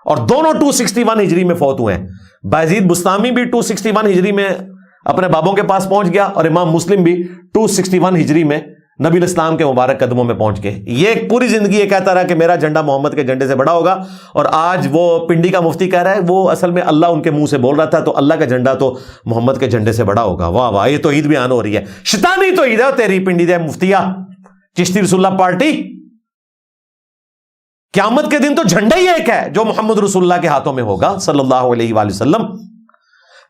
اور دونوں 261 ہجری میں فوت ہوئے ہیں۔ بازید بستامی بھی 261 ہجری میں اپنے بابوں کے پاس پہنچ گیا، اور امام مسلم بھی 261 ہجری میں نبی الاسلام کے مبارک قدموں میں پہنچ گئے۔ یہ پوری زندگی یہ کہتا رہا کہ میرا جھنڈا محمد کے جھنڈے سے بڑا ہوگا، اور آج وہ پنڈی کا مفتی کہہ رہا ہے وہ اصل میں اللہ ان کے منہ سے بول رہا تھا، تو اللہ کا جھنڈا تو محمد کے جھنڈے سے بڑا ہوگا۔ واہ واہ، یہ توحید بیان ہو رہی ہے، شیطانی توحید ہے تیری پنڈی دے مفتیا چشتی رسول اللہ پارٹی۔ قیامت کے دن تو جھنڈا ہی ایک ہے جو محمد رسول اللہ کے ہاتھوں میں ہوگا صلی اللہ علیہ وآلہ وسلم۔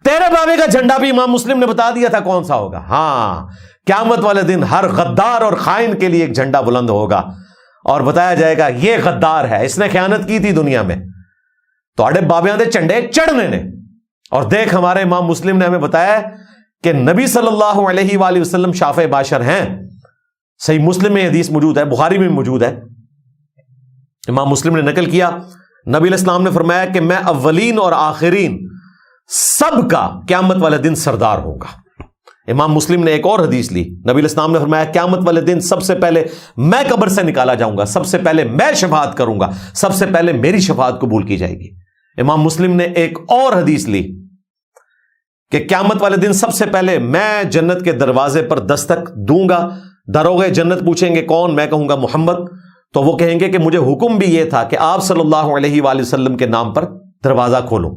تیرے بابے کا جھنڈا بھی امام مسلم نے بتا دیا تھا کون سا ہوگا۔ ہاں، قیامت والے دن ہر غدار اور خائن کے لیے ایک جھنڈا بلند ہوگا، اور بتایا جائے گا یہ غدار ہے، اس نے خیانت کی تھی دنیا میں، تو اڑے بابیاں دے چنڈے چڑھنے نے۔ اور دیکھ ہمارے امام مسلم نے ہمیں بتایا کہ نبی صلی اللہ علیہ وآلہ وسلم شافع باشر ہیں۔ صحیح مسلم میں حدیث موجود ہے، بخاری میں موجود ہے، امام مسلم نے نقل کیا، نبی علیہ السلام نے فرمایا کہ میں اولین اور آخرین سب کا قیامت والے دن سردار ہوگا۔ امام مسلم نے ایک اور حدیث لی، نبی علیہ السلام نے فرمایا قیامت والے دن سب سے پہلے میں قبر سے نکالا جاؤں گا، سب سے پہلے میں شفاعت کروں گا، سب سے پہلے میری شفاعت قبول کی جائے گی۔ امام مسلم نے ایک اور حدیث لی کہ قیامت والے دن سب سے پہلے میں جنت کے دروازے پر دستک دوں گا، داروغے جنت پوچھیں گے کون؟ میں کہوں گا محمد، تو وہ کہیں گے کہ مجھے حکم بھی یہ تھا کہ آپ صلی اللہ علیہ وآلہ وسلم کے نام پر دروازہ کھولو۔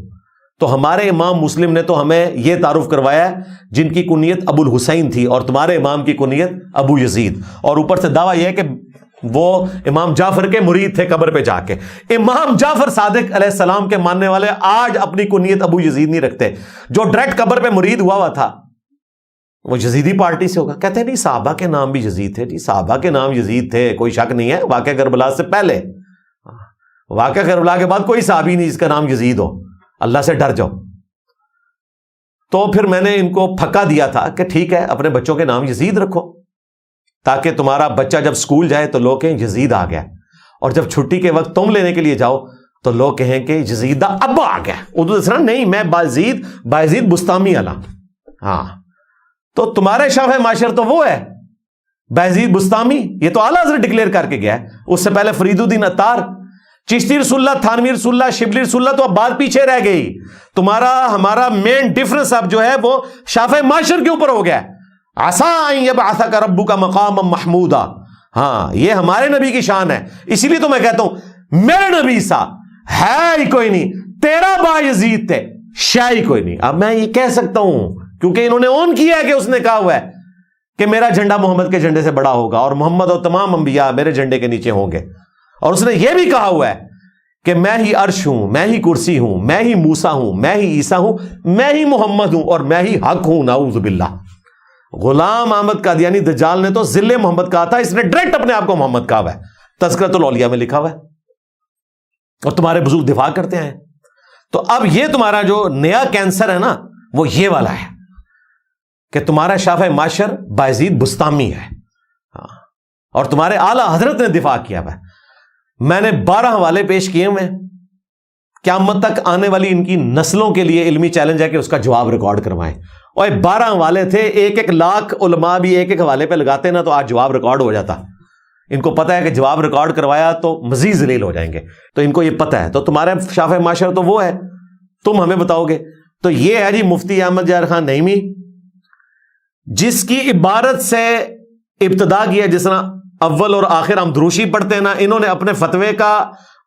تو ہمارے امام مسلم نے تو ہمیں یہ تعارف کروایا جن کی کنیت ابو الحسین تھی، اور تمہارے امام کی کنیت ابو یزید، اور اوپر سے دعویٰ یہ ہے کہ وہ امام جعفر کے مرید تھے قبر پہ جا کے۔ امام جعفر صادق علیہ السلام کے ماننے والے آج اپنی کنیت ابو یزید نہیں رکھتے، جو ڈائریکٹ قبر پہ مرید ہوا تھا وہ یزیدی پارٹی سے ہوگا۔ کہتے ہیں نہیں صحابہ کے نام بھی یزید تھے، جی صحابہ کے نام یزید تھے، کوئی شک نہیں ہے، واقعہ کربلا سے پہلے، واقعہ کربلا کے بعد کوئی صحابی نہیں جس کا نام یزید ہو، اللہ سے ڈر جاؤ۔ تو پھر میں نے ان کو پھکا دیا تھا کہ ٹھیک ہے اپنے بچوں کے نام یزید رکھو، تاکہ تمہارا بچہ جب سکول جائے تو لوگ کہیں یزید آ گیا، اور جب چھٹی کے وقت تم لینے کے لیے جاؤ تو لوگ کہیں کہ یزید دا ابا آ گیا۔ اردو سے نہیں، میں بایزید بستامی علا۔ ہاں تو تمہارے شاہ معاشر تو وہ ہے بایزید بستامی، یہ تو اعلیٰ حضرت ڈکلیئر کر کے گیا ہے، اس سے پہلے فرید الدین عطار، چشتی رسول اللہ، تھانوی رسول اللہ، شبلی رسول اللہ، تو اب بات پیچھے رہ گئی۔ تمہارا ہمارا مین ڈفرنس اب جو ہے وہ شافع معاشر کے اوپر ہو گیا ہے۔ عسیٰ ان یبعثک ربک مقاما محمودا، ہاں یہ ہمارے نبی کی شان ہے، اسی لیے تو میں کہتا ہوں میرے نبی سا ہے ہی کوئی نہیں، تیرا با یزید تھے شے ہی کوئی نہیں۔ اب میں یہ کہہ سکتا ہوں کیونکہ انہوں نے اون کیا ہے کہ اس نے کہا ہوا ہے کہ میرا جھنڈا محمد کے جھنڈے سے بڑا ہوگا، اور محمد اور تمام انبیاء میرے جھنڈے کے نیچے ہوں گے، اور اس نے یہ بھی کہا ہوا ہے کہ میں ہی عرش ہوں، میں ہی کرسی ہوں، میں ہی موسیٰ ہوں، میں ہی عیسیٰ ہوں، میں ہی محمد ہوں، اور میں ہی حق ہوں، نعوذ باللہ۔ غلام احمد قادیانی دجال نے تو ذل محمد کہا تھا، اس نے ڈائریکٹ اپنے آپ کو محمد کہا ہوا ہے، تذکرۃ الاولیاء میں لکھا ہوا ہے، اور تمہارے بزرگ دفاع کرتے ہیں۔ تو اب یہ تمہارا جو نیا کینسر ہے نا وہ یہ والا ہے کہ تمہارا شافع معاشر بایزید بستامی ہے، اور تمہارے اعلیٰ حضرت نے دفاع کیا ہوا ہے۔ میں نے 12 حوالے پیش کیے ہوئے، قیامت تک آنے والی ان کی نسلوں کے لیے علمی چیلنج ہے کہ اس کا جواب ریکارڈ کروائیں، اور 12 حوالے تھے، 1 لاکھ علماء بھی 1 حوالے پہ لگاتے نا تو آج جواب ریکارڈ ہو جاتا۔ ان کو پتہ ہے کہ جواب ریکارڈ کروایا تو مزید ذلیل ہو جائیں گے، تو ان کو یہ پتہ ہے۔ تو تمہارا شافع معاشر تو وہ ہے، تم ہمیں بتاؤ گے۔ تو یہ ہے جی مفتی احمد ظاہر خان نعیمی، جس کی عبارت سے ابتدا کیا، جس طرح اول اور آخر ہم دروشی پڑھتے ہیں نا، انہوں نے اپنے فتوے کا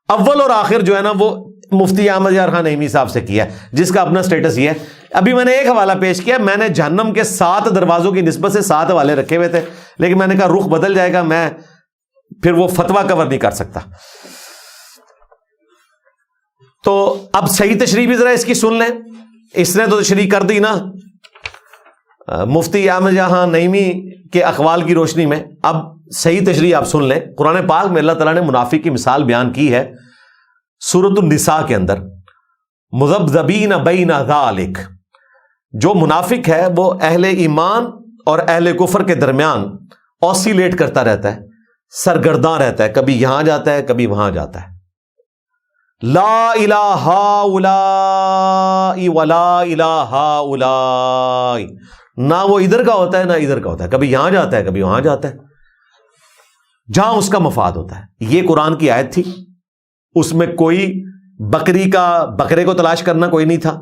اول اور آخر جو ہے نا وہ مفتی احمد ظاہر خان نعیمی صاحب سے کیا ہے، جس کا اپنا سٹیٹس یہ ہے۔ ابھی میں نے 1 حوالہ پیش کیا، میں نے جہنم کے 7 دروازوں کی نسبت سے 7 حوالے رکھے ہوئے تھے، لیکن میں نے کہا رخ بدل جائے گا، میں پھر وہ فتویٰ کور نہیں کر سکتا۔ تو اب صحیح تشریح بھی ذرا اس کی سن لیں، اس نے تو تشریح کر دی نا مفتی احمد ظاہر خان نعیمی کے اقوال کی روشنی میں۔ اب صحیح تشریح آپ سن لیں۔ قرآن پاک میں اللہ تعالیٰ نے منافق کی مثال بیان کی ہے سورۃ النساء کے اندر، مذبذبین بین ذالک۔ جو منافق ہے وہ اہل ایمان اور اہل کفر کے درمیان اوسیلیٹ کرتا رہتا ہے، سرگرداں رہتا ہے، کبھی یہاں جاتا ہے کبھی وہاں جاتا ہے۔ لا الہ ہؤلاء ولا الہ ہؤلاء، نہ وہ ادھر کا ہوتا ہے نہ ادھر کا ہوتا ہے، کبھی یہاں جاتا ہے کبھی وہاں جاتا ہے، جہاں اس کا مفاد ہوتا ہے۔ یہ قرآن کی آیت تھی، اس میں کوئی بکرے کو تلاش کرنا کوئی نہیں تھا،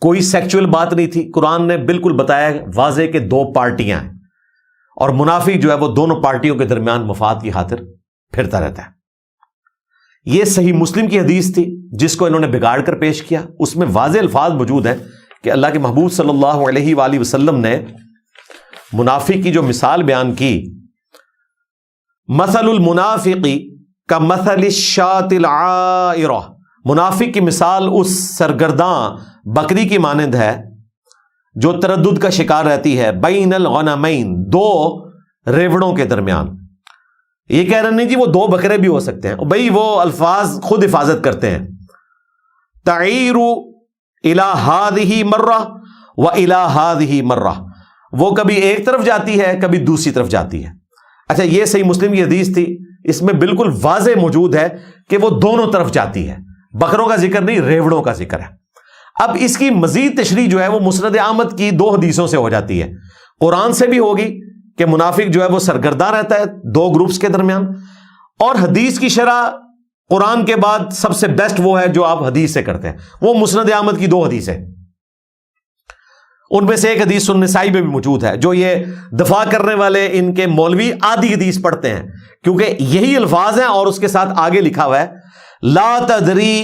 کوئی سیکچول بات نہیں تھی۔ قرآن نے بالکل بتایا واضح کہ 2 پارٹیاں ہیں، اور منافق جو ہے وہ دونوں پارٹیوں کے درمیان مفاد کی خاطر پھرتا رہتا ہے۔ یہ صحیح مسلم کی حدیث تھی جس کو انہوں نے بگاڑ کر پیش کیا، اس میں واضح الفاظ موجود ہیں کہ اللہ کے محبوب صلی اللہ علیہ وآلہ وسلم نے منافق کی جو مثال بیان کی، مثل المنافق کمثل الشاة العائرہ، منافق کی مثال اس سرگرداں بکری کی مانند ہے جو تردد کا شکار رہتی ہے، بین الغنمین، 2 ریوڑوں کے درمیان۔ یہ کہہ رہے نہیں جی وہ 2 بکرے بھی ہو سکتے ہیں، بھئی وہ الفاظ خود حفاظت کرتے ہیں۔ تعیر الی ہذہ مرہ و الی ہذہ مرہ، وہ کبھی ایک طرف جاتی ہے کبھی دوسری طرف جاتی ہے۔ اچھا یہ صحیح مسلم کی حدیث تھی، اس میں بالکل واضح موجود ہے کہ وہ دونوں طرف جاتی ہے، بکروں کا ذکر نہیں ریوڑوں کا ذکر ہے۔ اب اس کی مزید تشریح جو ہے وہ مسند احمد کی 2 حدیثوں سے ہو جاتی ہے، قرآن سے بھی ہوگی کہ منافق جو ہے وہ سرگرداں رہتا ہے 2 گروپس کے درمیان، اور حدیث کی شرح قرآن کے بعد سب سے بیسٹ وہ ہے جو آپ حدیث سے کرتے ہیں، وہ مسند احمد کی 2 حدیث ہے، ان میں سے ایک حدیث سنن نسائی میں بھی موجود ہے۔ جو یہ دفاع کرنے والے ان کے مولوی آدھی حدیث پڑھتے ہیں کیونکہ یہی الفاظ ہیں، اور اس کے ساتھ آگے لکھا ہوا ہے لا تدری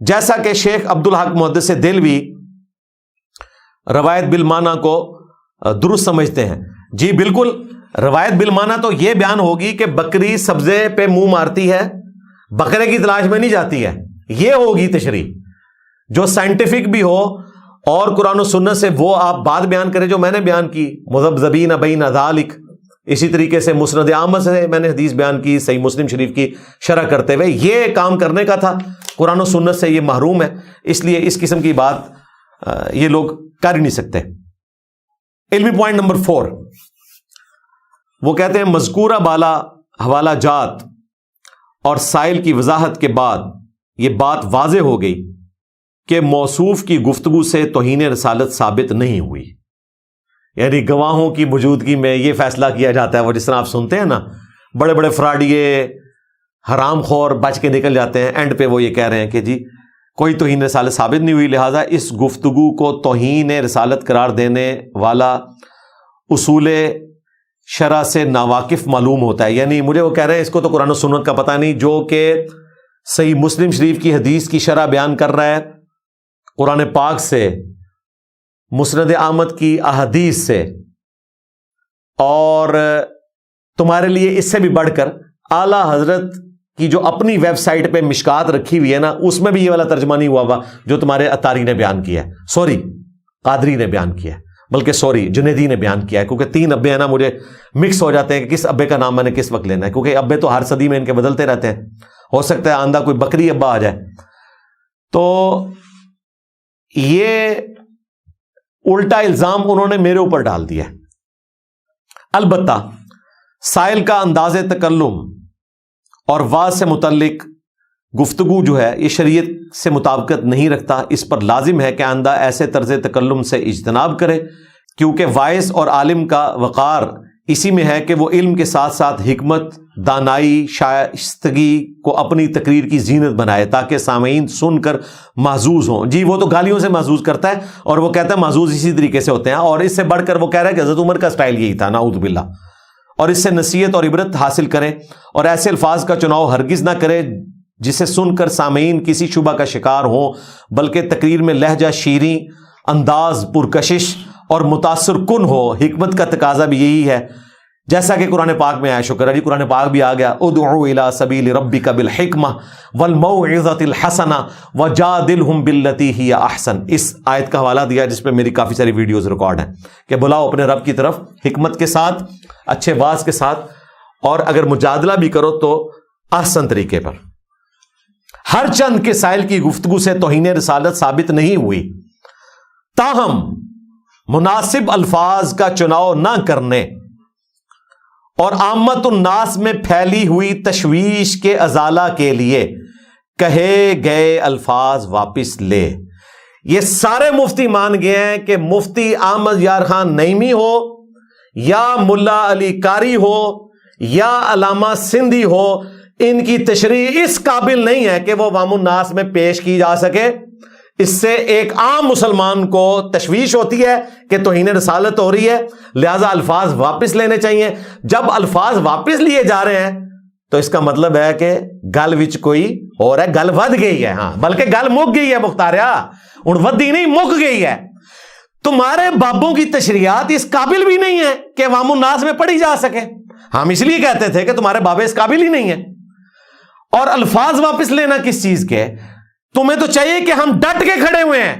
جیسا کہ شیخ عبدالحق محدث دہلوی روایت بالمعنی کو درست سمجھتے ہیں. جی بالکل، روایت بالمعنی تو یہ بیان ہوگی کہ بکری سبزے پہ منہ مارتی ہے، بکرے کی تلاش میں نہیں جاتی ہے، یہ ہوگی تشریح جو سائنٹیفک بھی ہو اور قرآن و سنت سے وہ آپ بات بیان کریں جو میں نے بیان کی، مذبذبین بین ذالک. اسی طریقے سے مسند احمد سے میں نے حدیث بیان کی صحیح مسلم شریف کی شرح کرتے ہوئے. یہ کام کرنے کا تھا، قرآن و سنت سے یہ محروم ہے، اس لیے اس قسم کی بات یہ لوگ کر ہی نہیں سکتے. علمی پوائنٹ نمبر 4، وہ کہتے ہیں مذکورہ بالا حوالہ جات اور سائل کی وضاحت کے بعد یہ بات واضح ہو گئی کہ موصوف کی گفتگو سے توہین رسالت ثابت نہیں ہوئی. یعنی گواہوں کی موجودگی میں یہ فیصلہ کیا جاتا ہے، وہ جس طرح آپ سنتے ہیں نا بڑے بڑے فراڈیے حرام خور بچ کے نکل جاتے ہیں، اینڈ پہ وہ یہ کہہ رہے ہیں کہ جی کوئی توہین رسالت ثابت نہیں ہوئی، لہٰذا اس گفتگو کو توہین رسالت قرار دینے والا اصول شرع سے ناواقف معلوم ہوتا ہے. یعنی مجھے وہ کہہ رہے ہیں اس کو تو قرآن و سنت کا پتہ نہیں، جو کہ صحیح مسلم شریف کی حدیث کی شرح بیان کر رہا ہے قرآن پاک سے، مسند احمد کی احادیث سے، اور تمہارے لیے اس سے بھی بڑھ کر اعلیٰ حضرت کی جو اپنی ویب سائٹ پہ مشکات رکھی ہوئی ہے نا، اس میں بھی یہ والا ترجمہ نہیں ہوا ہوا جو تمہارے اتاری نے بیان کیا ہے، سوری قادری نے بیان کیا ہے، بلکہ سوری جنیدی نے بیان کیا ہے، کیونکہ 3 ابے ہیں نا، مجھے مکس ہو جاتے ہیں کہ کس ابے کا نام میں نے کس وقت لینا ہے، کیونکہ ابے تو ہر صدی میں ان کے بدلتے رہتے ہیں، ہو سکتا ہے آندہ کوئی بکری ابا آ جائے. تو یہ الٹا الزام انہوں نے میرے اوپر ڈال دیا. البتہ سائل کا انداز تکلم اور واز سے متعلق گفتگو جو ہے یہ شریعت سے مطابقت نہیں رکھتا. اس پر لازم ہے کہ آئندہ ایسے طرز تکلم سے اجتناب کرے، کیونکہ واعظ اور عالم کا وقار اسی میں ہے کہ وہ علم کے ساتھ ساتھ حکمت، دانائی، شائستگی کو اپنی تقریر کی زینت بنائے تاکہ سامعین سن کر محظوظ ہوں. جی وہ تو گالیوں سے محظوظ کرتا ہے اور وہ کہتا ہے محظوظ اسی طریقے سے ہوتے ہیں، اور اس سے بڑھ کر وہ کہہ رہا ہے کہ حضرت عمر کا سٹائل یہی تھا، نعوذ باللہ. اور اس سے نصیحت اور عبرت حاصل کرے اور ایسے الفاظ کا چناؤ ہرگز نہ کرے جسے سن کر سامعین کسی شبہ کا شکار ہوں، بلکہ تقریر میں لہجہ شیریں، انداز پرکشش اور متاثر کن ہو. حکمت کا تقاضا بھی یہی ہے، جیسا کہ قرآن پاک میں آیا. شکر علی قرآن پاک بھی آ گیا، ادعو الی سبیل ربک بالحکمہ والموعظۃ الحسنہ وجادلہم باللتی ہی احسن. اس آیت کا حوالہ دیا جس پہ میری کافی ساری ویڈیوز ریکارڈ ہیں کہ بلاؤ اپنے رب کی طرف حکمت کے ساتھ، اچھے واز کے ساتھ، اور اگر مجادلہ بھی کرو تو احسن طریقے پر. ہر چند کے سائل کی گفتگو سے توہین رسالت ثابت نہیں ہوئی، تاہم مناسب الفاظ کا چناؤ نہ کرنے اور عامت الناس میں پھیلی ہوئی تشویش کے ازالہ کے لیے کہے گئے الفاظ واپس لے. یہ سارے مفتی مان گئے ہیں کہ مفتی احمد یار خان نعیمی ہو یا ملا علی قاری ہو یا علامہ سندھی ہو، ان کی تشریح اس قابل نہیں ہے کہ وہ عوام الناس میں پیش کی جا سکے. اس سے ایک عام مسلمان کو تشویش ہوتی ہے کہ توہین رسالت ہو رہی ہے، لہذا الفاظ واپس لینے چاہیے. جب الفاظ واپس لیے جا رہے ہیں تو اس کا مطلب ہے کہ گل وچ کوئی اور ہے، گل ود گئی ہے. ہاں بلکہ گل مک گئی ہے مختاریا، ہن ودی نہیں مک گئی ہے. تمہارے بابوں کی تشریحات اس قابل بھی نہیں ہے کہ عوام الناس میں پڑھی جا سکے. ہم اس لیے کہتے تھے کہ تمہارے بابے اس قابل ہی نہیں ہیں. اور الفاظ واپس لینا کس چیز کے؟ تمہیں تو چاہیے کہ ہم ڈٹ کے کھڑے ہوئے ہیں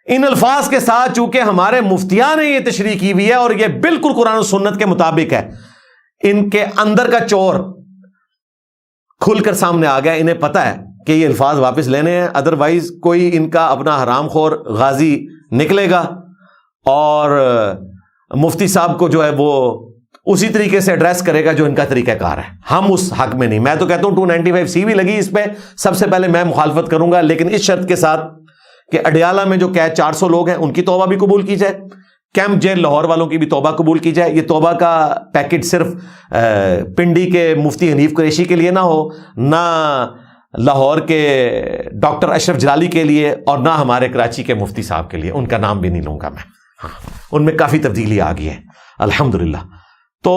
ان الفاظ کے ساتھ، چونکہ ہمارے مفتیان نے یہ تشریح کی ہوئی ہے اور یہ بالکل قرآن و سنت کے مطابق ہے. ان کے اندر کا چور کھل کر سامنے آ گیا، انہیں پتا ہے کہ یہ الفاظ واپس لینے ہیں، ادروائز کوئی ان کا اپنا حرام خور غازی نکلے گا اور مفتی صاحب کو جو ہے وہ اسی طریقے سے ایڈریس کرے گا جو ان کا طریقہ کار ہے. ہم اس حق میں نہیں. میں تو کہتا ہوں 295C بھی لگی اس پہ، سب سے پہلے میں مخالفت کروں گا، لیکن اس شرط کے ساتھ کہ اڈیالہ میں جو قید 400 لوگ ہیں ان کی توبہ بھی قبول کی جائے، کیمپ جیل لاہور والوں کی بھی توبہ قبول کی جائے. یہ توبہ کا پیکٹ صرف پنڈی کے مفتی حنیف قریشی کے لیے نہ ہو، نہ لاہور کے ڈاکٹر اشرف جلالی کے لیے، اور نہ ہمارے کراچی کے مفتی صاحب کے لیے. ان کا نام بھی نہیں لوں گا میں. ہاں ان میں کافی تبدیلی آ گئی ہے الحمدللہ. تو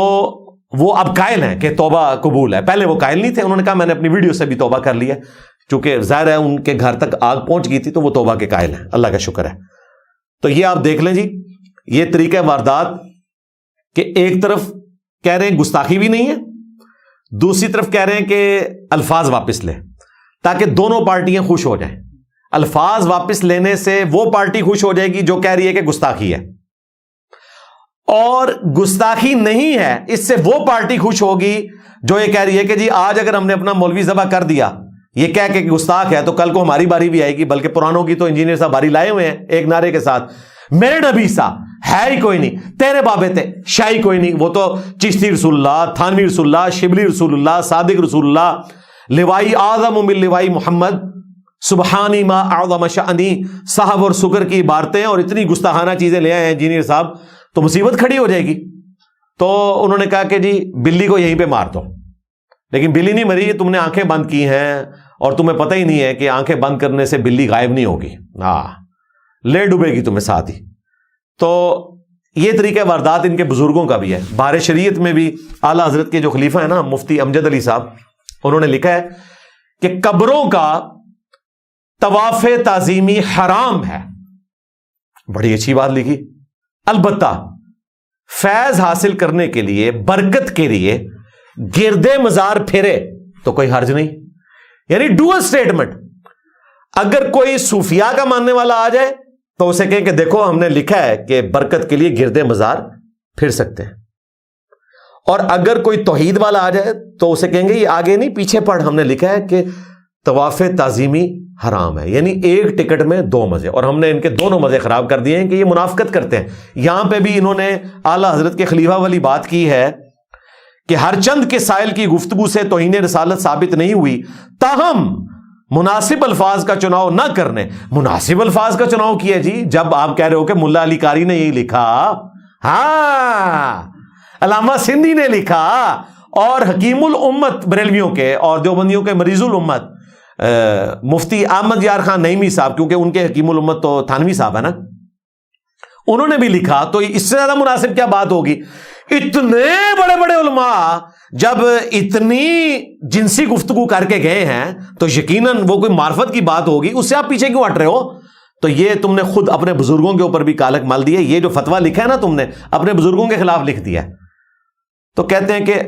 وہ اب قائل ہیں کہ توبہ قبول ہے. پہلے وہ قائل نہیں تھے، انہوں نے کہا میں نے اپنی ویڈیو سے بھی توبہ کر لی ہے. چونکہ ظاہر ہے ان کے گھر تک آگ پہنچ گئی تھی تو وہ توبہ کے قائل ہیں، اللہ کا شکر ہے۔ تو یہ آپ دیکھ لیں جی، یہ طریقہ واردات کہ ایک طرف کہہ رہے ہیں گستاخی بھی نہیں ہے، دوسری طرف کہہ رہے ہیں کہ الفاظ واپس لیں تاکہ دونوں پارٹیاں خوش ہو جائیں۔ الفاظ واپس لینے سے وہ پارٹی خوش ہو جائے گی جو کہہ رہی ہے کہ گستاخی ہے، اور گستاخی نہیں ہے اس سے وہ پارٹی خوش ہوگی جو یہ کہہ رہی ہے کہ جی آج اگر ہم نے اپنا مولوی ذبح کر دیا یہ کہہ کے گستاخ ہے تو کل کو ہماری باری بھی آئے گی، بلکہ پرانوں کی تو انجینئر صاحب باری لائے ہوئے ہیں ایک نعرے کے ساتھ، میرے نبی صاحب ہے ہی کوئی نہیں، تیرے بابے تھے شاہی کوئی نہیں، وہ تو چشتی رسول اللہ، تھانوی رسول اللہ، شبلی رسول اللہ، صادق رسول اللہ، لوائی اعظم من لوائی محمد، سبحانی ما اعظم شأنی، صاحب اور سکر کی عبارتیں اور اتنی گستاخانہ چیزیں لے آئے ہیں انجینئر صاحب، تو مصیبت کھڑی ہو جائے گی۔ تو انہوں نے کہا کہ جی بلی کو یہیں پہ مار دو، لیکن بلی نہیں مری، تم نے آنکھیں بند کی ہیں اور تمہیں پتہ ہی نہیں ہے کہ آنکھیں بند کرنے سے بلی غائب نہیں ہوگی، ہاں لے ڈوبے گی تمہیں ساتھ ہی۔ تو یہ طریقہ واردات ان کے بزرگوں کا بھی ہے۔ بہار شریعت میں بھی اعلیٰ حضرت کے جو خلیفہ ہیں نا مفتی امجد علی صاحب، انہوں نے لکھا ہے کہ قبروں کا طواف تعظیمی حرام ہے، بڑی اچھی بات لکھی، البتہ فیض حاصل کرنے کے لیے، برکت کے لیے گرد مزار پھرے تو کوئی حرج نہیں، یعنی ڈوئل سٹیٹمنٹ۔ اگر کوئی صوفیاء کا ماننے والا آ جائے تو اسے کہیں کہ دیکھو ہم نے لکھا ہے کہ برکت کے لیے گرد مزار پھر سکتے ہیں، اور اگر کوئی توحید والا آ جائے تو اسے کہیں گے یہ آگے نہیں پیچھے پڑھ، ہم نے لکھا ہے کہ طواف تعظیمی حرام ہے، یعنی ایک ٹکٹ میں دو مزے، اور ہم نے ان کے دونوں مزے خراب کر دیے ہیں کہ یہ منافقت کرتے ہیں۔ یہاں پہ بھی انہوں نے اعلیٰ حضرت کے خلیفہ والی بات کی ہے کہ ہر چند کے سائل کی گفتگو سے توہین رسالت ثابت نہیں ہوئی، تاہم مناسب الفاظ کا چناؤ نہ کرنے، مناسب الفاظ کا چناؤ کیا جی، جب آپ کہہ رہے ہو کہ ملا علی قاری نے یہی لکھا، ہاں علامہ سندھی نے لکھا، اور حکیم الامت بریلویوں کے اور دیوبندیوں کے مریض الامت مفتی احمد یار خان نعیمی صاحب، کیونکہ ان کے حکیم الامت تو تھانوی صاحب ہے نا، انہوں نے بھی لکھا، تو اس سے زیادہ مناسب کیا بات ہوگی؟ اتنے بڑے بڑے علماء جب اتنی جنسی گفتگو کر کے گئے ہیں تو یقیناً وہ کوئی معرفت کی بات ہوگی، اس سے آپ پیچھے کیوں ہٹ رہے ہو؟ تو یہ تم نے خود اپنے بزرگوں کے اوپر بھی کالک مل دی ہے، یہ جو فتویٰ لکھا ہے نا تم نے اپنے بزرگوں کے خلاف لکھ دیا ہے۔ تو کہتے ہیں کہ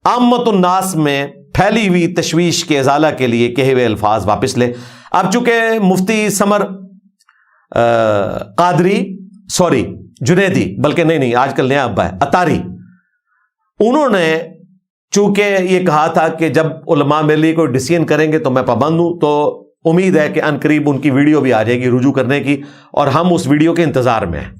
عامت الناس میں پھیلی ہوئی تشویش کے ازالہ کے لیے کہے ہوئے الفاظ واپس لے۔ اب چونکہ مفتی سمر قادری جنیدی، بلکہ نہیں آج کل نیا ابا ہے اتاری، انہوں نے چونکہ یہ کہا تھا کہ جب علماء میرے لیے کوئی ڈیسیژن کریں گے تو میں پابند ہوں، تو امید ہے کہ ان قریب ان کی ویڈیو بھی آ جائے گی رجوع کرنے کی، اور ہم اس ویڈیو کے انتظار میں ہیں۔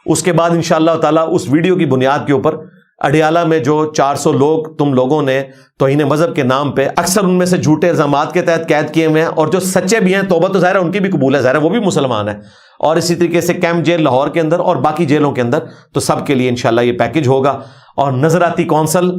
اس کے بعد انشاءاللہ تعالیٰ اس ویڈیو کی بنیاد کے اوپر اڈیالہ میں جو 400 لوگ تم لوگوں نے توہین مذہب کے نام پہ، اکثر ان میں سے جھوٹے الزامات کے تحت قید کیے ہوئے ہیں، اور جو سچے بھی ہیں توبہ تو ظاہر ہے ان کی بھی قبول ہے، ظاہر ہے وہ بھی مسلمان ہیں، اور اسی طریقے سے کیمپ جیل لاہور کے اندر اور باقی جیلوں کے اندر، تو سب کے لیے انشاءاللہ یہ پیکج ہوگا۔ اور نظراتی کونسل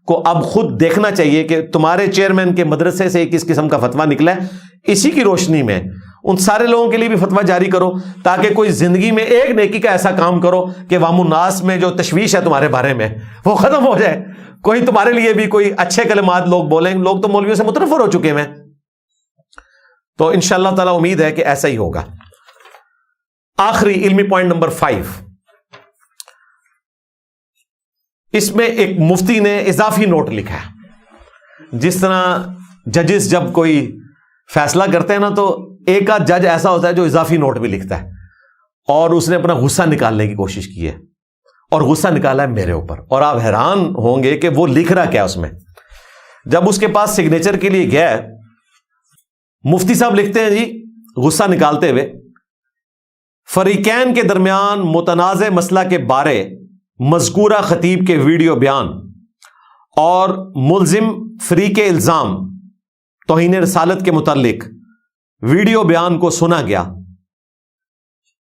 کو اب خود دیکھنا چاہیے کہ تمہارے چیئرمین کے مدرسے سے کس قسم کا فتویٰ نکلا ہے، اسی کی روشنی میں ان سارے لوگوں کے لیے بھی فتویٰ جاری کرو، تاکہ کوئی زندگی میں ایک نیکی کا ایسا کام کرو کہ وام الناس میں جو تشویش ہے تمہارے بارے میں وہ ختم ہو جائے، کوئی تمہارے لیے بھی کوئی اچھے کلمات لوگ بولیں۔ لوگ تو مولویوں سے متنفر ہو چکے ہیں، تو انشاءاللہ تعالی امید ہے کہ ایسا ہی ہوگا۔ آخری علمی پوائنٹ نمبر 5، اس میں ایک مفتی نے اضافی نوٹ لکھا ہے۔ جس طرح ججز جب کوئی فیصلہ کرتے ہیں نا تو ایک آدھ جج ایسا ہوتا ہے جو اضافی نوٹ بھی لکھتا ہے، اور اس نے اپنا غصہ نکالنے کی کوشش کی ہے، اور غصہ نکالا ہے میرے اوپر، اور آپ حیران ہوں گے کہ وہ لکھ رہا کیا اس میں۔ جب اس کے پاس سگنیچر کے لیے گیا، مفتی صاحب لکھتے ہیں جی غصہ نکالتے ہوئے، فریقین کے درمیان متنازع مسئلہ کے بارے مذکورہ خطیب کے ویڈیو بیان اور ملزم فریق الزام توہین رسالت کے متعلق ویڈیو بیان کو سنا گیا۔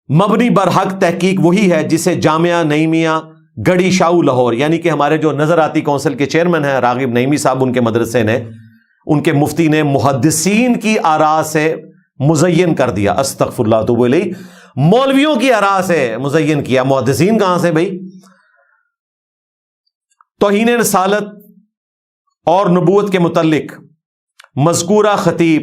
مبنی برحق تحقیق وہی ہے جسے جامعہ نعیمیہ گڑی شاہو لاہور، یعنی کہ ہمارے جو نظراتی کونسل کے چیئرمین ہیں راغب نعیمی صاحب، ان کے مدرسے نے، ان کے مفتی نے محدثین کی آراء سے مزین کر دیا۔ استغفر اللہ تو بولی، مولویوں کی آراء سے مزین کیا، محدثین کہاں سے بھائی؟ توہین رسالت اور نبوت کے متعلق مذکورہ خطیب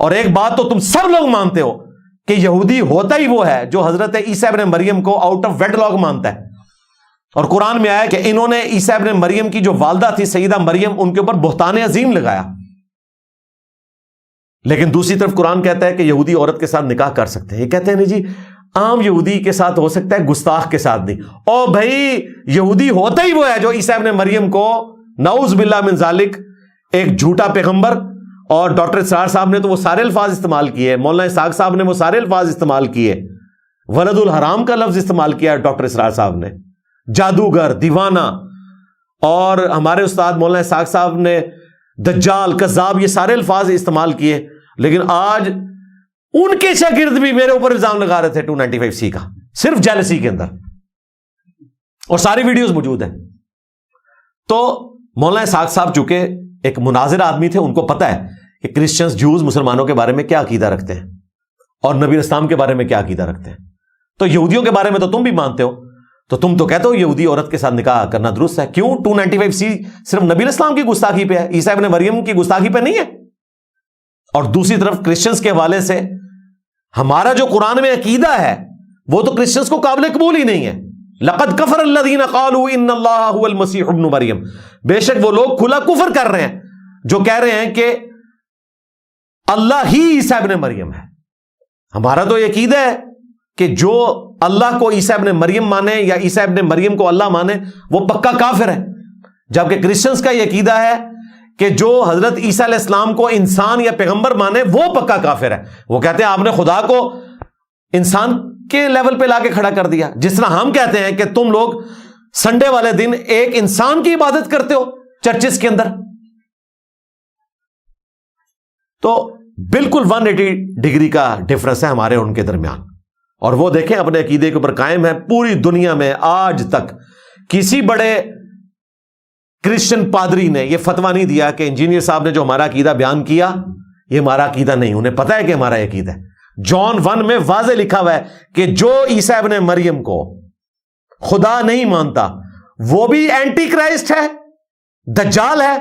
اور ایک بات تو تم سب لوگ مانتے ہو کہ یہودی ہوتا ہی وہ ہے جو حضرت عیسیٰ ابن مریم کو آؤٹ آف ویڈ لاک مانتا ہے. اور قرآن میں آیا کہ انہوں نے عیسیٰ ابن مریم کی جو والدہ تھی سیدہ مریم، ان کے اوپر بہتان عظیم لگایا. لیکن دوسری طرف قرآن کہتا ہے کہ یہودی عورت کے ساتھ نکاح کر سکتے ہیں. یہ کہتے ہیں نہیں جی عام یہودی کے ساتھ ہو سکتا ہے، گستاخ کے ساتھ نہیں. او بھائی یہودی ہوتا ہی وہ ہے جو عیسیٰ ابن مریم کو نعوذ باللہ من ذالک ایک جھوٹا پیغمبر، اور ڈاکٹر اسرار صاحب نے تو وہ سارے الفاظ استعمال کیے، مولانا اسحاق صاحب نے وہ سارے الفاظ استعمال کیے، ولد الحرام کا لفظ استعمال کیا ہے ڈاکٹر اسرار صاحب نے، جادوگر، دیوانہ، اور ہمارے استاد مولانا اسحاق صاحب نے دجال، کذاب، یہ سارے الفاظ استعمال کیے. لیکن آج ان کے شاگرد بھی میرے اوپر الزام لگا رہے تھے 295C کا، صرف جیلسی کے اندر، اور ساری ویڈیوز موجود ہیں. تو مولانا اسحاق صاحب چونکہ ایک مناظر آدمی تھے، ان کو پتہ ہے کہ کرسچنز، جوز، مسلمانوں کے بارے میں کیا عقیدہ رکھتے ہیں اور نبی اسلام کے بارے میں کیا عقیدہ رکھتے ہیں. تو یہودیوں کے بارے میں تو تم بھی مانتے ہو، تو تم تو کہتے ہو یہودی عورت کے ساتھ نکاح کرنا درست ہے. کیوں 295C صرف نبی اسلام کی گستاخی پہ ہے، عیسیٰ ابن مریم کی گستاخی پہ نہیں ہے. اور دوسری طرف کرسچنز کے حوالے سے ہمارا جو قرآن میں عقیدہ ہے وہ تو کرسچنز کو قابل قبول ہی نہیں ہے. لقد کفر الذین قالوا ان اللہ هو المسیح ابن مریم، بے شک وہ لوگ کھلا کفر کر رہے ہیں جو کہہ رہے ہیں کہ اللہ ہی عیسیٰ ابن مریم ہے. ہمارا تو یہ عقیدہ ہے کہ جو اللہ کو عیسیٰ ابن مریم مانے یا عیسیٰ ابن مریم کو اللہ مانے وہ پکا کافر ہے. جبکہ کرسچنز کا یہ عقیدہ ہے کہ جو حضرت عیسیٰ علیہ السلام کو انسان یا پیغمبر مانے وہ پکا کافر ہے. وہ کہتے ہیں آپ نے خدا کو انسان کے لیول پہ لا کے کھڑا کر دیا، جس طرح ہم کہتے ہیں کہ تم لوگ سنڈے والے دن ایک انسان کی عبادت کرتے ہو چرچز کے اندر. تو بالکل 180 ڈگری کا ڈفرنس ہے ہمارے ان کے درمیان. اور وہ دیکھیں اپنے عقیدے کے اوپر قائم ہے. پوری دنیا میں آج تک کسی بڑے کرسچن پادری نے یہ فتویٰ نہیں دیا کہ انجینئر صاحب نے جو ہمارا عقیدہ بیان کیا یہ ہمارا عقیدہ نہیں. انہیں پتا ہے کہ ہمارا عقیدہ ہے. جان 1 میں واضح لکھا ہوا ہے کہ جو عیسیٰ ابن مریم کو خدا نہیں مانتا وہ بھی اینٹی کرائسٹ ہے، دجال ہے،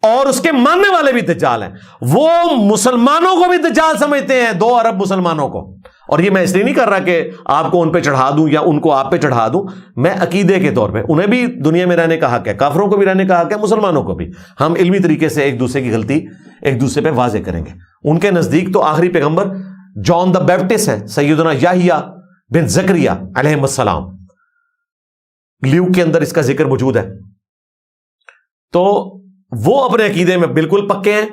اور اس کے ماننے والے بھی دجال ہیں. وہ مسلمانوں کو بھی دجال سمجھتے ہیں، 2 ارب مسلمانوں کو. اور یہ میں اس لیے نہیں کر رہا کہ آپ کو ان پہ چڑھا دوں یا ان کو آپ پہ چڑھا دوں، میں عقیدے کے طور پہ انہیں بھی دنیا میں رہنے کا حق ہے، کافروں کو بھی رہنے کا حق ہے، مسلمانوں کو بھی. ہم علمی طریقے سے ایک دوسرے کی غلطی ایک دوسرے پہ واضح کریں گے. ان کے نزدیک تو آخری پیغمبر جان دا بیپٹسٹ ہے، سیدنا یحییٰ بن زکریا علیہ السلام. لیوک کے اندر اس کا ذکر موجود ہے. تو وہ اپنے عقیدے میں بالکل پکے ہیں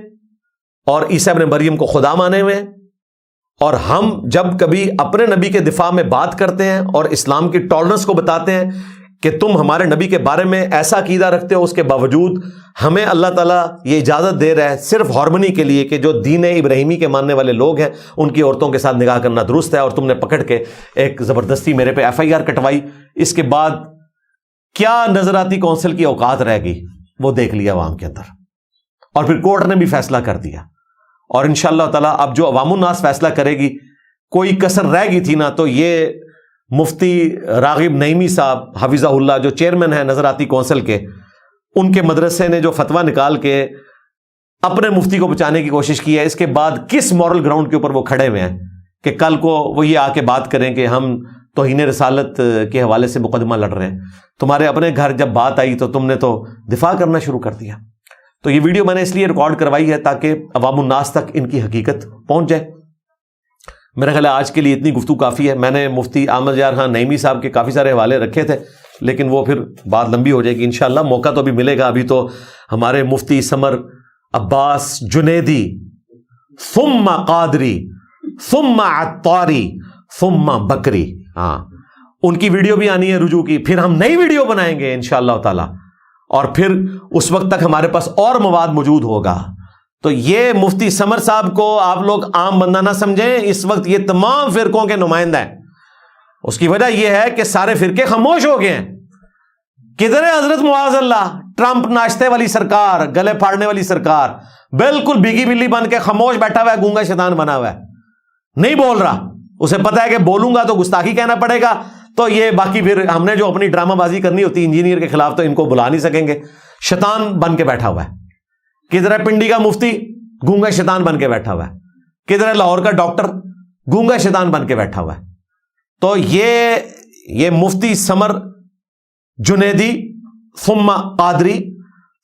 اور عیسیٰ ابن مریم کو خدا مانے ہوئے ہیں. اور ہم جب کبھی اپنے نبی کے دفاع میں بات کرتے ہیں اور اسلام کی ٹالرنس کو بتاتے ہیں کہ تم ہمارے نبی کے بارے میں ایسا عقیدہ رکھتے ہو، اس کے باوجود ہمیں اللہ تعالیٰ یہ اجازت دے رہا ہے صرف ہارمنی کے لیے کہ جو دین ابراہیمی کے ماننے والے لوگ ہیں ان کی عورتوں کے ساتھ نکاح کرنا درست ہے، اور تم نے پکڑ کے ایک زبردستی میرے پہ FIR کٹوائی. اس کے بعد کیا نظراتی کونسل کی اوقات رہ گئی وہ دیکھ لیا عوام کے اندر، اور پھر کورٹ نے بھی فیصلہ کر دیا. اور انشاءاللہ تعالیٰ اب جو عوام الناس فیصلہ کرے گی، کوئی کسر رہ گئی تھی نا تو یہ مفتی راغب نعیمی صاحب حفظہ اللہ جو چیئرمین ہیں نظراتی کونسل کے، ان کے مدرسے نے جو فتویٰ نکال کے اپنے مفتی کو بچانے کی کوشش کی ہے، اس کے بعد کس مورل گراؤنڈ کے اوپر وہ کھڑے ہوئے ہیں کہ کل کو وہ یہ آ کے بات کریں کہ ہم توہین رسالت کے حوالے سے مقدمہ لڑ رہے ہیں. تمہارے اپنے گھر جب بات آئی تو تم نے تو دفاع کرنا شروع کر دیا. تو یہ ویڈیو میں نے اس لیے ریکارڈ کروائی ہے تاکہ عوام الناس تک ان کی حقیقت پہنچ جائے. میرا خیال ہے آج کے لیے اتنی گفتگو کافی ہے. میں نے مفتی احمد یار خان نعیمی صاحب کے کافی سارے حوالے رکھے تھے لیکن وہ پھر بات لمبی ہو جائے گی. انشاءاللہ موقع تو ابھی ملے گا. ابھی تو ہمارے مفتی سمر عباس جنیدی ثم قادری ثم عطاری ثم بکری، ہاں ان کی ویڈیو بھی آنی ہے رجوع کی. پھر ہم نئی ویڈیو بنائیں گے انشاءاللہ تعالی، اور پھر اس وقت تک ہمارے پاس اور مواد موجود ہوگا. تو یہ مفتی سمر صاحب کو آپ لوگ عام بندہ نہ سمجھیں، اس وقت یہ تمام فرقوں کے نمائندہ ہیں. اس کی وجہ یہ ہے کہ سارے فرقے خاموش ہو گئے ہیں. کدھر ہے حضرت معاذ اللہ ٹرمپ ناشتے والی سرکار، گلے پھاڑنے والی سرکار، بالکل بھیگی بلی بن کے خاموش بیٹھا ہوا ہے، گونگا شیطان بنا ہوا ہے، نہیں بول رہا. اسے پتا ہے کہ بولوں گا تو گستاخی کہنا پڑے گا. تو یہ باقی پھر ہم نے جو اپنی ڈرامہ بازی کرنی ہوتی انجینئر کے خلاف تو ان کو بلا نہیں سکیں گے. شیطان بن کے بیٹھا ہوا ہے. کدھر ہے پنڈی کا مفتی، گونگا شیطان بن کے بیٹھا ہوا ہے. کدھر ہے لاہور کا ڈاکٹر گونگا شیطان بن کے بیٹھا ہوا ہے. تو یہ مفتی سمر جنیدی ثم قادری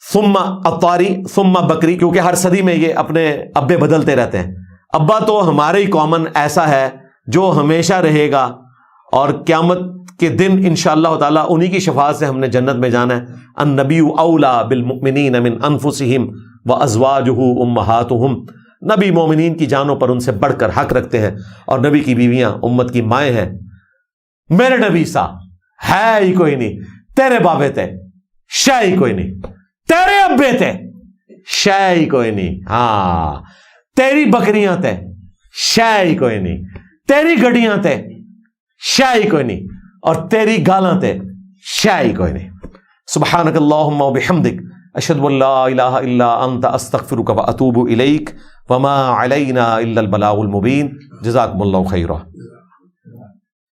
ثم عطاری ثم بکری، کیونکہ ہر صدی میں یہ اپنے ابے بدلتے رہتے ہیں. ابا تو ہمارے ہی کامن ایسا ہے جو ہمیشہ رہے گا، اور قیامت کے دن انشاءاللہ تعالیٰ انہی کی شفاعت سے ہم نے جنت میں جانا ہے. النبی اولا بالمؤمنین من انفسہم وازواجہ امہاتہم، نبی مومنین کی جانوں پر ان سے بڑھ کر حق رکھتے ہیں، اور نبی کی بیویاں امت کی مائیں ہیں. میرے نبی سا ہے ہی کوئی نہیں، تیرے بابے تھے شے ہی کوئی نہیں، تیرے ابے تھے شے ہی کوئی نہیں، ہاں تیری بکریاں تھے شے ہی کوئی نہیں، تیری گڈیاں تھے شے ہی کوئی نہیں، اور تیری گالاں تھے شے ہی کوئی نہیں. سبحانک اللہم و بحمدک، اشہد ان لا الہ الا انت، استغفرک و اتوب الیک، وما علینا الا البلاغ المبین. جزاکم اللہ خیرا.